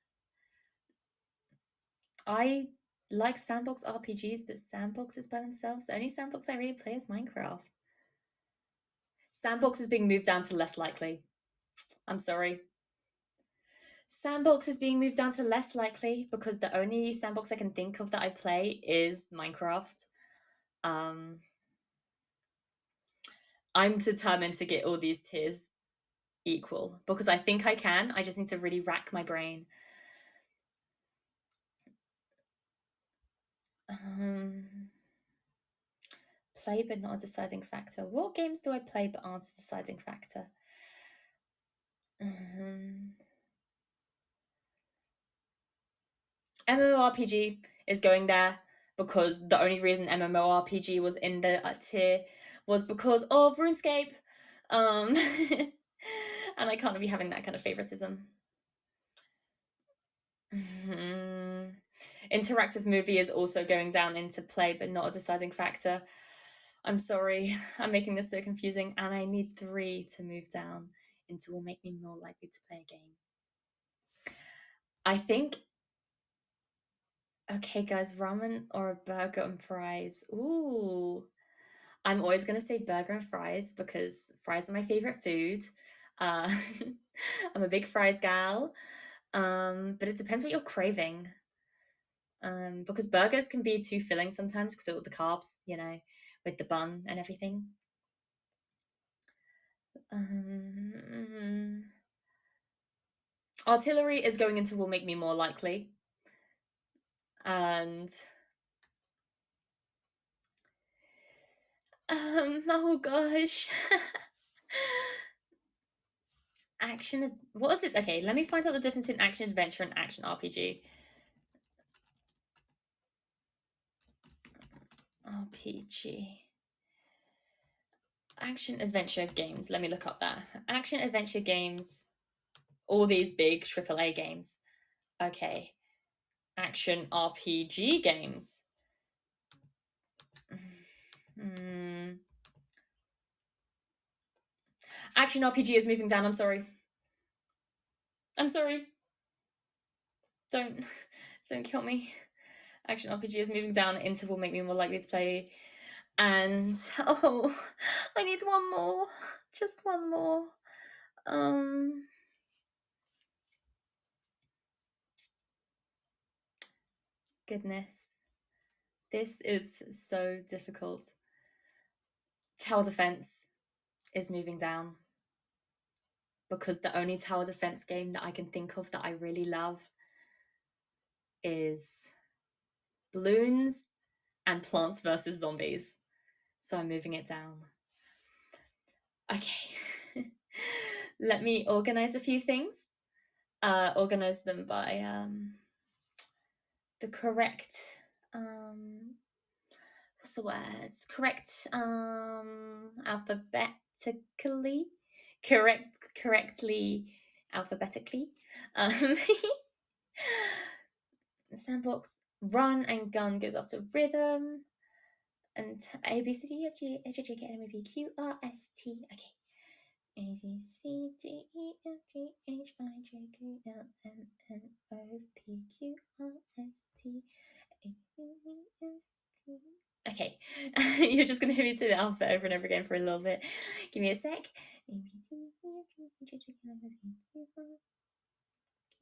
I like sandbox RPGs, but sandboxes by themselves. The only sandbox I really play is Minecraft. Sandbox is being moved down to less likely. I'm sorry. Sandbox is being moved down to less likely because the only sandbox I can think of that I play is Minecraft. Um, I'm determined to get all these tiers equal because I think I can. I just need to really rack my brain. Play but not a deciding factor. What games do I play but aren't a deciding factor? MMORPG is going there because the only reason MMORPG was in the tier was because of RuneScape. Um, and I can't be having that kind of favoritism. Interactive movie is also going down into play, but not a deciding factor. I'm sorry, I'm making this so confusing, and I need 3 to move down into will make me more likely to play a game. I think. Okay, guys, ramen or a burger and fries? Ooh. I'm always going to say burger and fries because fries are my favorite food. Uh, I'm a big fries gal. But it depends what you're craving. Because burgers can be too filling sometimes because of all the carbs, with the bun and everything. Artillery is going into will make me more likely. And oh gosh. Action is what is it? Okay, let me find out the difference between action adventure and action RPG. RPG. Action adventure games. Let me look up that. Action adventure games. All these big AAA games. Okay. Action RPG games. Action RPG is moving down. I'm sorry. I'm sorry. Don't kill me. Action RPG is moving down into will make me more likely to play. And oh, I need one more. Just one more. Goodness. This is so difficult. Tower defense is moving down because the only tower defense game that I can think of that I really love is Bloons and Plants vs. Zombies. So I'm moving it down. Okay. Let me organize a few things. Organize them by the correct what's the word? Correct alphabetically. Correctly alphabetically. Sandbox run and gun goes after rhythm. And A B C D E F G H I J K L M N O P Q R S T. Okay. A B C D E F G H I J K L M N O P Q R S T. Okay, you're just gonna hear me say the alphabet over and over again for a little bit. Give me a sec. A B C D E F G H I J K L M N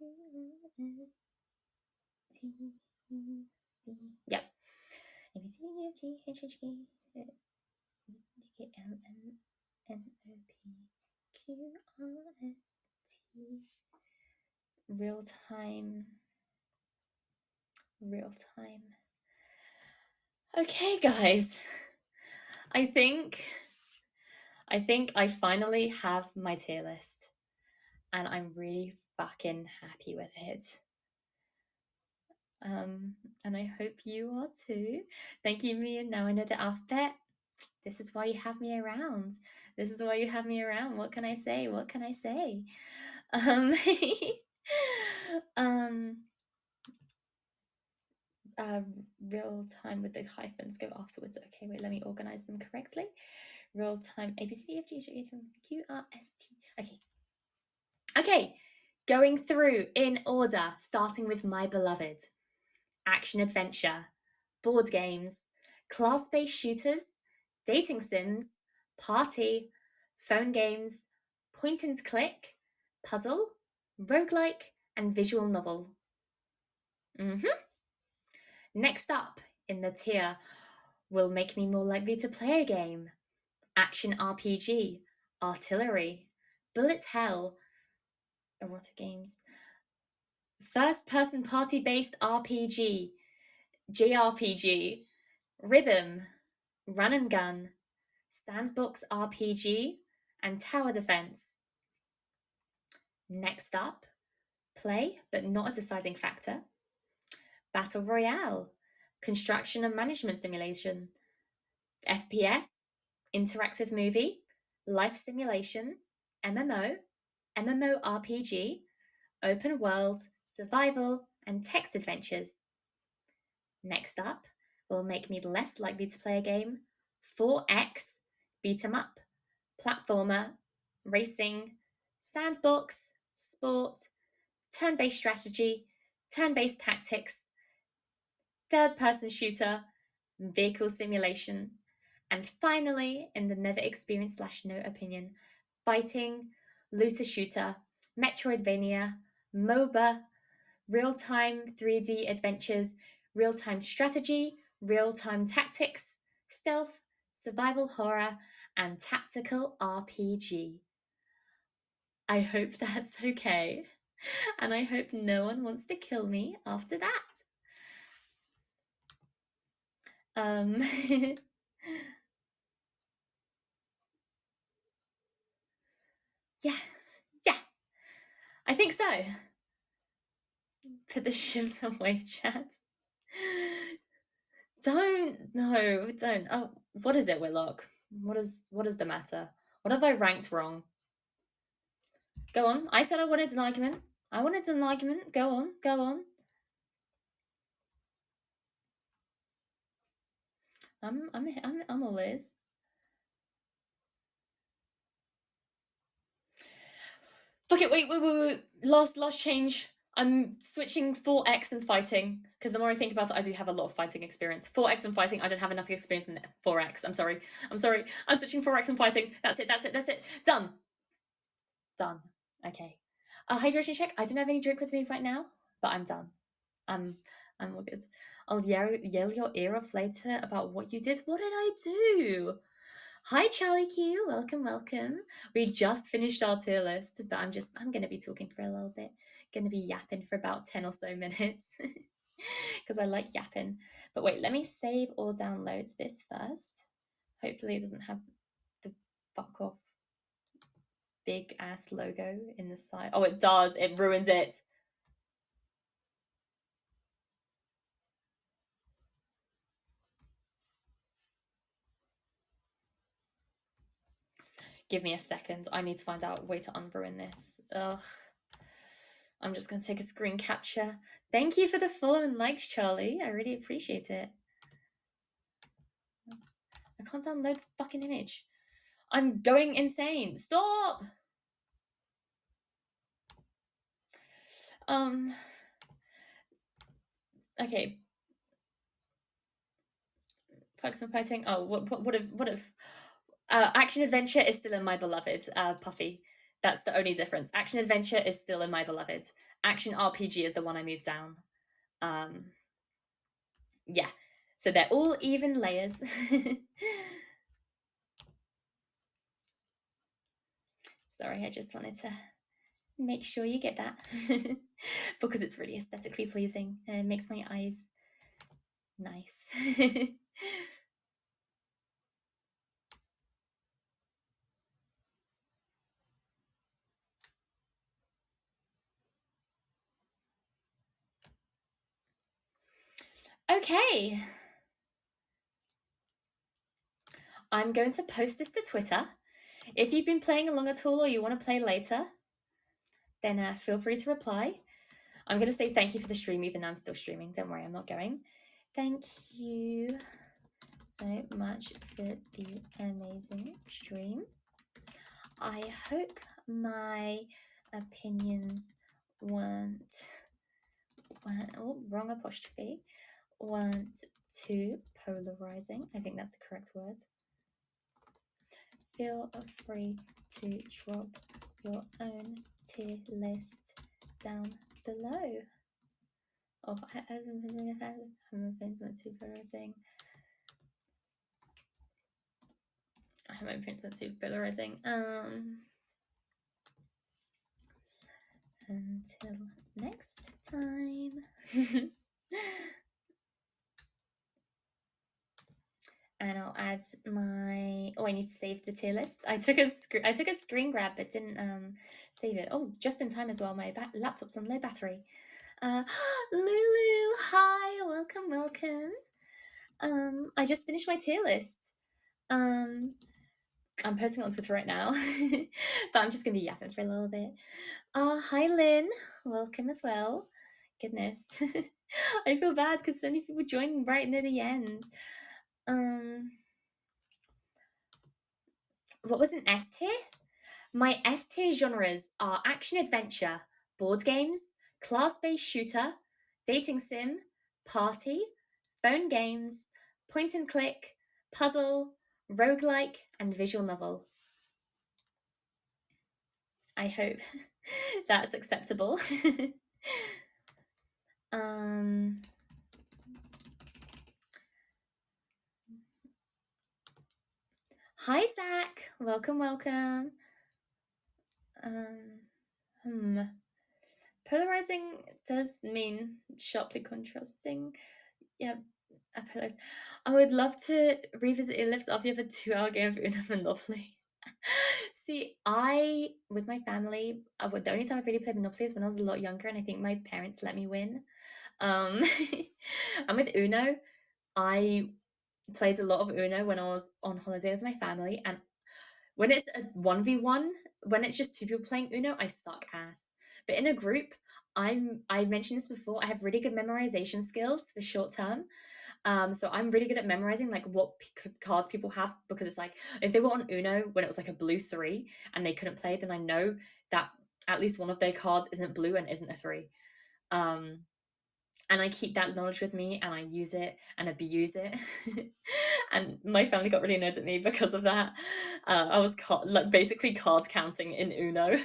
O P Q R S T. Yep. A B C D E F G H I J K L M N O P Q R S T. Real time. Okay, guys. I think I finally have my tier list, and I'm really fucking happy with it. And I hope you are too. Thank you, me, and now I know the alphabet. This is why you have me around. This is why you have me around. What can I say? What can I say? Real time with the hyphens go afterwards. Okay, wait, let me organize them correctly. Real time A B C D F G H I J K L M N O P Q R S T. Okay, going through in order, starting with my beloved. Action adventure, board games, class-based shooters, dating sims, party, phone games, point and click, puzzle, roguelike, and visual novel. Next up in the tier will make me more likely to play a game. Action RPG, artillery, bullet hell, erotic games, first-person party-based RPG, JRPG, rhythm, run and gun, sandbox RPG, and tower defense. Next up, play but not a deciding factor, battle royale, construction and management simulation, FPS, interactive movie, life simulation, MMO, MMORPG, open world, survival, and text adventures. Next up will make me less likely to play a game, 4X, beat 'em up, platformer, racing, sandbox, sport, turn-based strategy, turn-based tactics, third-person shooter, vehicle simulation, and finally, in the never experienced / no opinion, fighting, looter shooter, Metroidvania, MOBA, real-time 3D adventures, real-time strategy, real-time tactics, stealth, survival horror, and tactical RPG. I hope that's okay, and I hope no one wants to kill me after that. Yeah, I think so. Put the shivs away, chat. Don't. Oh, what is it, Whitlock? What is the matter? What have I ranked wrong? Go on. I said I wanted an argument. Go on. I'm all ears. Fuck it. Wait. Last change. I'm switching 4X and fighting, because the more I think about it, I do have a lot of fighting experience. 4X and fighting, I don't have enough experience in 4X. I'm sorry. I'm switching 4X and fighting. That's it. Done. Okay. Hydration check. I don't have any drink with me right now, but I'm done. I'm all good. I'll yell your ear off later about what you did. What did I do? Hi, Charlie Q. Welcome. We just finished our tier list, but I'm going to be talking for a little bit. Going to be yapping for about 10 or so minutes because I like yapping. But wait, let me save or download this first. Hopefully it doesn't have the fuck off big ass logo in the side. Oh, it does. It ruins it. Give me a second. I need to find out a way to unruin this. Ugh. I'm just going to take a screen capture. Thank you for the follow and likes, Charlie. I really appreciate it. I can't download the fucking image. I'm going insane. Stop! Okay. Focus on fighting. Oh, what if action adventure is still in my beloved, Puffy. That's the only difference. Action adventure is still in my beloved. Action RPG is the one I moved down. Yeah. So they're all even layers. Sorry, I just wanted to make sure you get that because it's really aesthetically pleasing and it makes my eyes nice. Okay, I'm going to post this to Twitter. If you've been playing along at all or you want to play later, then feel free to reply. I'm going to say thank you for the stream, even though I'm still streaming. Don't worry, I'm not going. Thank you so much for the amazing stream. I hope my opinions weren't oh, wrong apostrophe, weren't too polarizing. I think that's the correct word. Feel free to drop your own tier list down below. Oh, I haven't been too polarizing. I haven't been too polarizing. Until next time. And I'll add my. Oh, I need to save the tier list. I took a screen grab, but didn't save it. Oh, just in time as well. My laptop's on low battery. Lulu, hi, welcome. I just finished my tier list. I'm posting it on Twitter right now, but I'm just gonna be yapping for a little bit. Hi Lynn, welcome as well. Goodness, I feel bad because so many people joined right near the end. What was an S tier? My S tier genres are action adventure, board games, class based shooter, dating sim, party, phone games, point and click, puzzle, roguelike, and visual novel. I hope that's acceptable. um, Hi, Zach. Welcome. Polarizing does mean sharply contrasting. Yeah, I would love to revisit your lift after you have a 2 hour game of Uno Monopoly. See, with my family, the only time I really played Monopoly is when I was a lot younger, and I think my parents let me win. And with Uno, I played a lot of Uno when I was on holiday with my family, and when it's a 1v1, when it's just two people playing Uno, I suck ass. But in a group, I mentioned this before, I have really good memorization skills for short term. So I'm really good at memorizing like what cards people have, because it's like if they were on Uno when it was like a blue 3 and they couldn't play, then I know that at least one of their cards isn't blue and isn't a 3. Um, and I keep that knowledge with me and I use it and abuse it. And my family got really annoyed at me because of that. I was like basically card counting in Uno.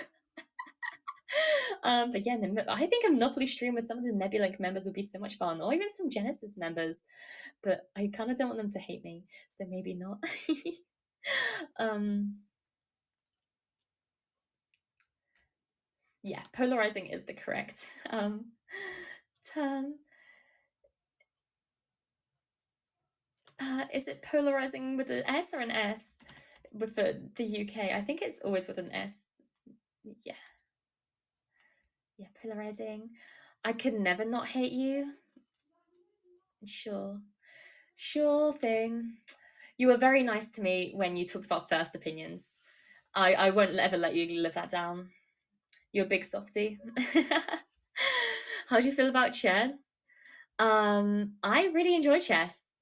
But yeah, I think a Monopoly stream with some of the Nebulink members would be so much fun, or even some Genesis members. But I kind of don't want them to hate me, so maybe not. Yeah, polarizing is the correct term. Is it polarizing with an S or an S? With the UK, I think it's always with an S. Yeah. Yeah, polarizing. I could never not hate you. Sure thing. You were very nice to me when you talked about first opinions. I won't ever let you live that down. You're a big softie. How do you feel about chess? I really enjoy chess.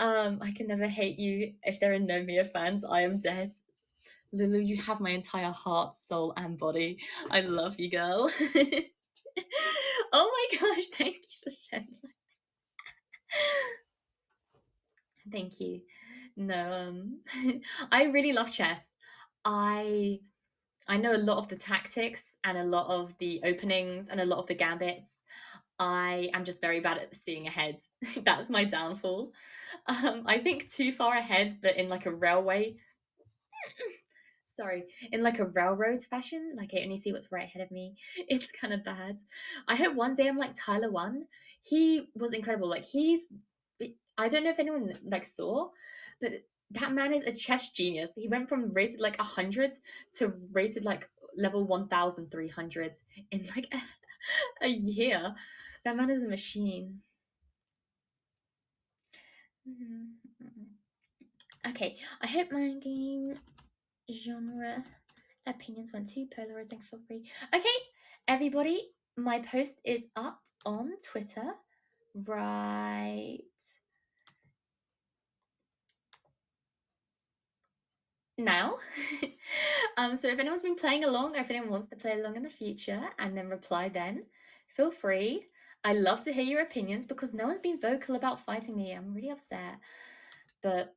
I can never hate you. If there are no Mia fans, I am dead. Lulu, you have my entire heart, soul, and body. I love you, girl. Oh my gosh, thank you for saying that. Thank you. No, I really love chess. I I know a lot of the tactics and a lot of the openings and a lot of the gambits. I am just very bad at seeing ahead. That's my downfall. I think too far ahead, but in like a railway, sorry, in like a railroad fashion, like I only see what's right ahead of me. It's kind of bad. I hope one day I'm like Tyler One. He was incredible. Like I don't know if anyone like saw, but that man is a chess genius. He went from rated like 100 to rated like level 1300 in like a year. That man is a machine. Okay, I hope my game genre opinions went too polarizing for free. Okay, everybody, my post is up on Twitter right now. So if anyone's been playing along or if anyone wants to play along in the future and then reply then, feel free. I love to hear your opinions because no one's been vocal about fighting me. I'm really upset. But,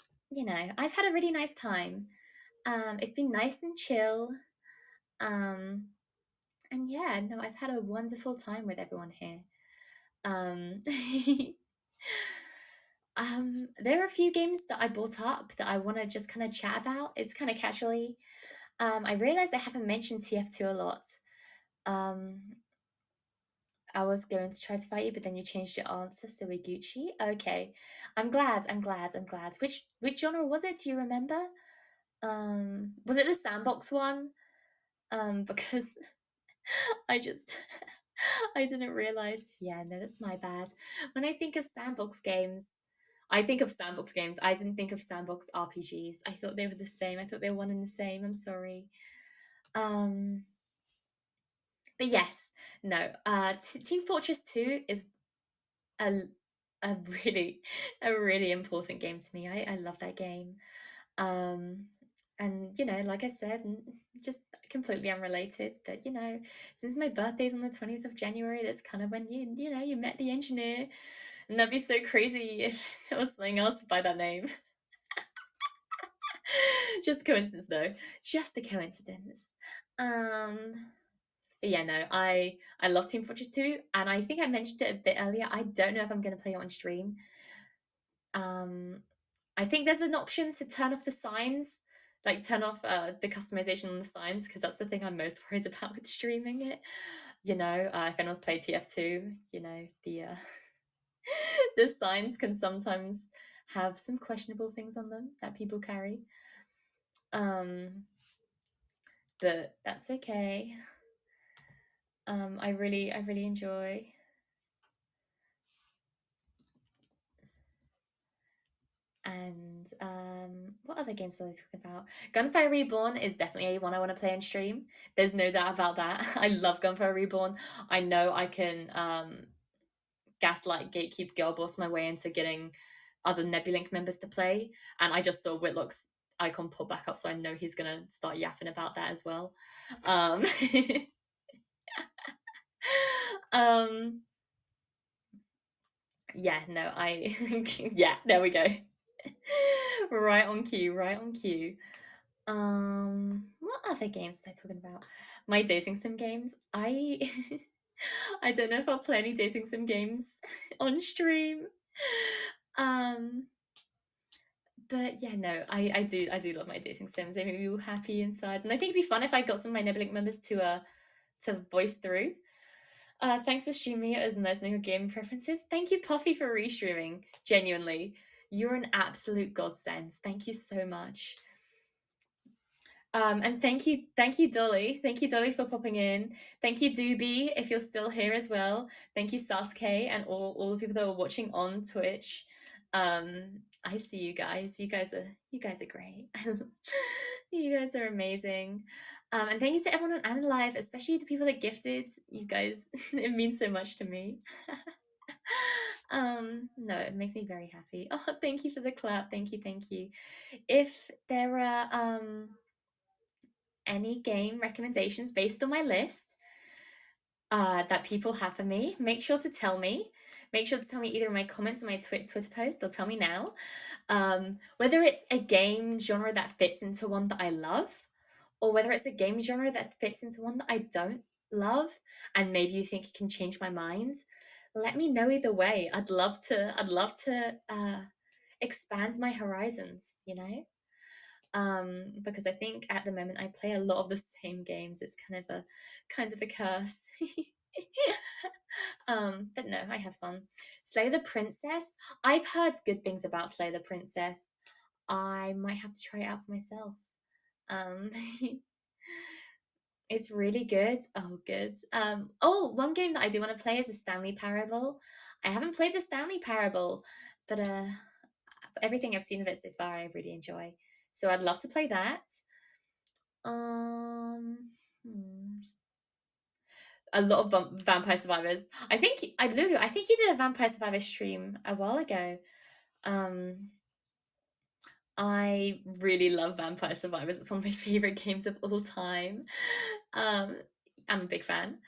I've had a really nice time. It's been nice and chill. Um, and yeah, no, I've had a wonderful time with everyone here. Um, there are a few games that I brought up that I want to just kind of chat about. It's kind of casually. I realized I haven't mentioned TF2 a lot. Um, I was going to try to fight you, but then you changed your answer, so we're Gucci. Okay, I'm glad. I'm glad. I'm glad. Which genre was it? Do you remember? Was it the sandbox one? Because I just I didn't realize. Yeah, no, that's my bad. When I think of sandbox games, I think of sandbox games. I didn't think of sandbox RPGs. I thought they were the same. I thought they were one and the same. I'm sorry. Um, but yes, no. Team Fortress 2 is a a really really important game to me. I love that game. Um, and like I said, just completely unrelated, but since my birthday's on the 20th of January, that's kind of when you met the engineer, and that'd be so crazy if there was something else by that name. Just a coincidence though, just a coincidence. But yeah, no, I love Team Fortress 2, and I think I mentioned it a bit earlier. I don't know if I'm going to play it on stream. um I think there's an option to turn off the signs, like turn off the customization on the signs, because that's the thing I'm most worried about with streaming it. If anyone's played TF2, the the signs can sometimes have some questionable things on them that people carry. But that's okay. I really enjoy. And what other games are they talking about? Gunfire Reborn is definitely one I want to play on stream. There's no doubt about that. I love Gunfire Reborn. I know I can gaslight, gatekeep, girl boss my way into getting other Nebulink members to play. And I just saw Whitlock's icon pop back up, so I know he's gonna start yapping about that as well. Um, um, yeah, no, yeah, there we go. Right on cue, right on cue. What other games was I talking about? My dating sim games. I don't know if I'll play any dating sim games on stream. Um, but yeah, no, I do love my dating sims. They make me all happy inside, and I think it'd be fun if I got some of my Nebulink members to voice through. Thanks for streaming it as nice knowing your gaming preferences. Thank you, Puffy, for restreaming. Genuinely, you're an absolute godsend. Thank you so much. And thank you, Dolly, for popping in. Thank you, Doobie, if you're still here as well. Thank you, Sasuke, and all the people that are watching on Twitch. I see you guys. You guys are great. You guys are amazing. And thank you to everyone on AniLive, especially the people that gifted. You guys, it means so much to me. No, it makes me very happy. Oh, thank you for the clap. Thank you, thank you. If there are any game recommendations based on my list that people have for me, make sure to tell me. Make sure to tell me either in my comments on my Twitter post or tell me now. Whether it's a game genre that fits into one that I love, or whether it's a game genre that fits into one that I don't love, and maybe you think it can change my mind, let me know either way. I'd love to expand my horizons, you know? Because I think at the moment I play a lot of the same games. It's kind of a curse. But no, I have fun. Slay the Princess. I've heard good things about Slay the Princess. I might have to try it out for myself. Um, it's really good. Oh, good. Oh, one game that I do want to play is the Stanley Parable. I haven't played the Stanley Parable, but everything I've seen of it so far, I really enjoy. So I'd love to play that. Um, hmm. A lot of Vampire Survivors. I think you did a Vampire Survivor stream a while ago. Um, I really love Vampire Survivors. It's one of my favorite games of all time. Um, I'm a big fan.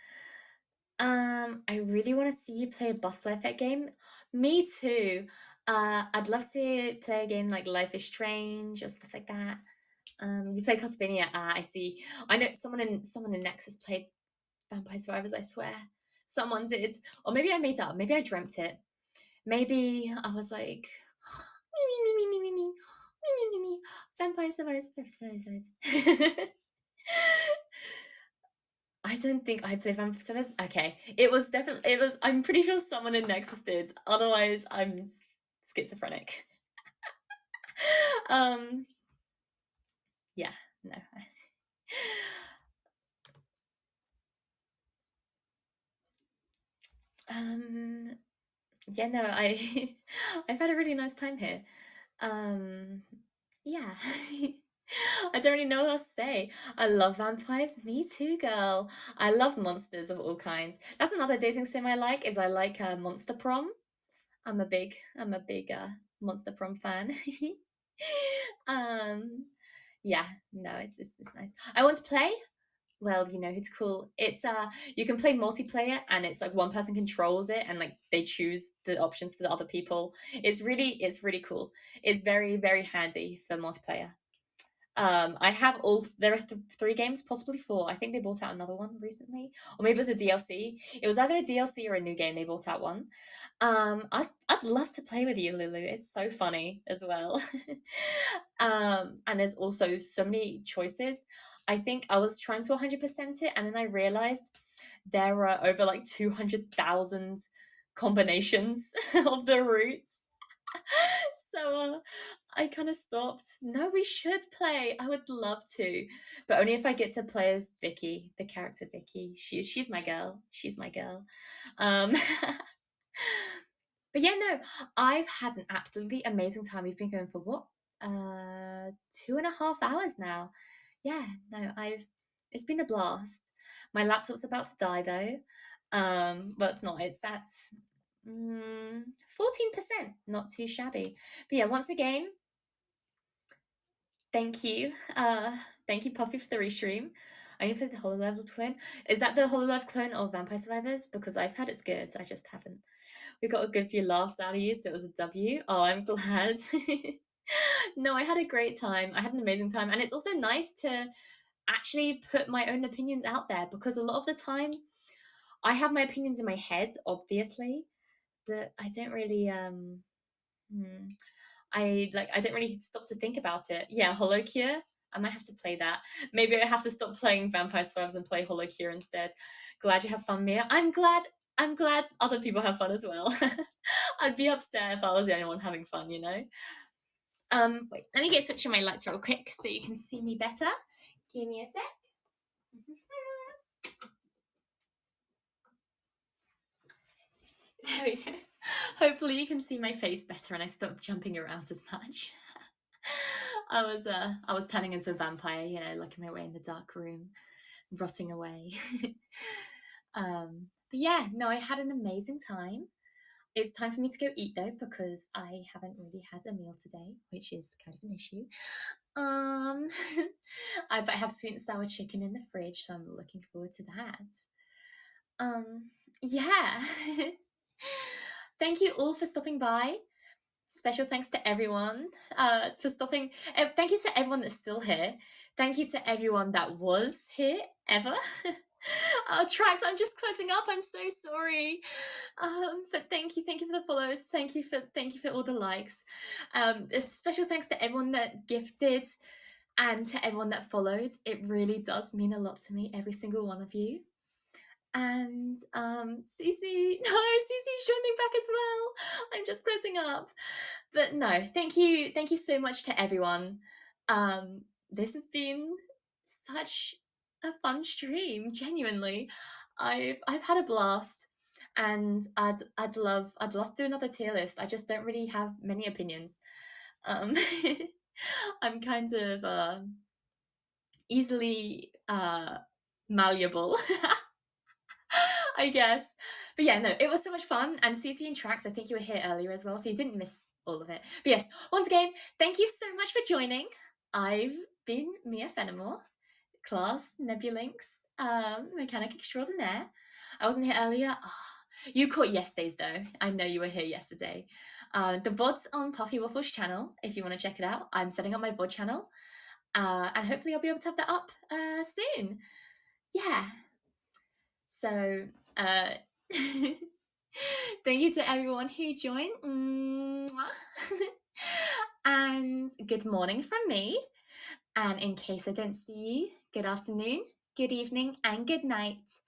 I really want to see you play a boss play effect game. Me too. I'd love to play a game like Life is Strange or stuff like that. You play Castlevania. Ah, I see. I know someone in Nexus played Vampire Survivors, I swear. Someone did. Or maybe I made it up. Maybe I dreamt it. Maybe I was like, me, me, me, me, me, me, me, me, me, me. Vampire Survivors, Vampire Survivors. I don't think I played Vampire Survivors. Okay. I'm pretty sure someone in Nexus did. Otherwise, I'm schizophrenic. um, yeah, no. Um, yeah, no, I've had a really nice time here. Yeah. I don't really know what else to say. I love vampires. Me too, girl. I love monsters of all kinds. That's another dating sim I like. Is I like Monster Prom. I'm a big Monster Prom fan. um, yeah, no, it's nice. I want to play. Well, it's cool. It's you can play multiplayer, and it's like one person controls it, and like they choose the options for the other people. It's really cool. It's very, very handy for multiplayer. I have there are three games, possibly four. I think they bought out another one recently, or maybe it was a DLC. It was either a DLC or a new game. They bought out one. I'd love to play with you, Lulu. It's so funny as well. And there's also so many choices. I think I was trying to 100% it, and then I realized there are over like 200,000 combinations of the routes. So I kind of stopped. No, we should play. I would love to, but only if I get to play as Vicky, the character Vicky. She's my girl. She's my girl. Um, but yeah, no, I've had an absolutely amazing time. We've been going for what? 2.5 hours now. Yeah, no, it's been a blast. My laptop's about to die though. Well, it's not. It's at 14%. Not too shabby. But yeah, once again, thank you. Thank you, Puffy, for the restream. I need to play the HoloLive clone. Is that the HoloLive clone of Vampire Survivors? Because I've heard it's good. I just haven't. We got a good few laughs out of you, so it was a W. Oh, I'm glad. No, I had a great time. I had an amazing time. And it's also nice to actually put my own opinions out there, because a lot of the time I have my opinions in my head, obviously, but I don't really I don't really stop to think about it. Yeah, Hollow Cure. I might have to play that. Maybe I have to stop playing Vampire Survivors and play Hollow Cure instead. Glad you have fun, Mia. I'm glad other people have fun as well. I'd be upset if I was the only one having fun, you know? Wait, let me get switching my lights real quick so you can see me better. Give me a sec. There we go. Hopefully you can see my face better and I stop jumping around as much. I was turning into a vampire, looking my way in the dark room, rotting away. But yeah, no, I had an amazing time. It's time for me to go eat though, because I haven't really had a meal today, which is kind of an issue. I have sweet and sour chicken in the fridge, so I'm looking forward to that. Yeah. Thank you all for stopping by. Special thanks to everyone for stopping. Thank you to everyone that's still here. Thank you to everyone that was here ever. Tracks, I'm just closing up. I'm so sorry. But thank you for the follows. Thank you for all the likes. A special thanks to everyone that gifted and to everyone that followed. It really does mean a lot to me, every single one of you. And Cece, no, Cece's joining back as well. I'm just closing up. But no, thank you so much to everyone. This has been such a fun stream, genuinely. I've had a blast, and I'd love to do another tier list. I just don't really have many opinions. Um, I'm kind of easily malleable. I guess. But yeah, no, it was so much fun. And CC and Trax, I think you were here earlier as well, so you didn't miss all of it. But yes, once again, thank you so much for joining. I've been Mia Fenimore, class Nebulinx, mechanic extraordinaire. I wasn't here earlier. You caught yesterday's though. I know you were here yesterday. The VOD's on Puffy Waffle's channel if you want to check it out. I'm setting up my VOD channel. And hopefully I'll be able to have that up soon. Yeah. So, thank you to everyone who joined. And good morning from me. And in case I don't see you, good afternoon, good evening, and good night.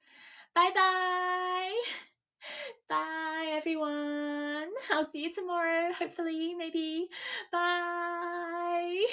Bye-bye. Bye, everyone. I'll see you tomorrow, hopefully, maybe. Bye.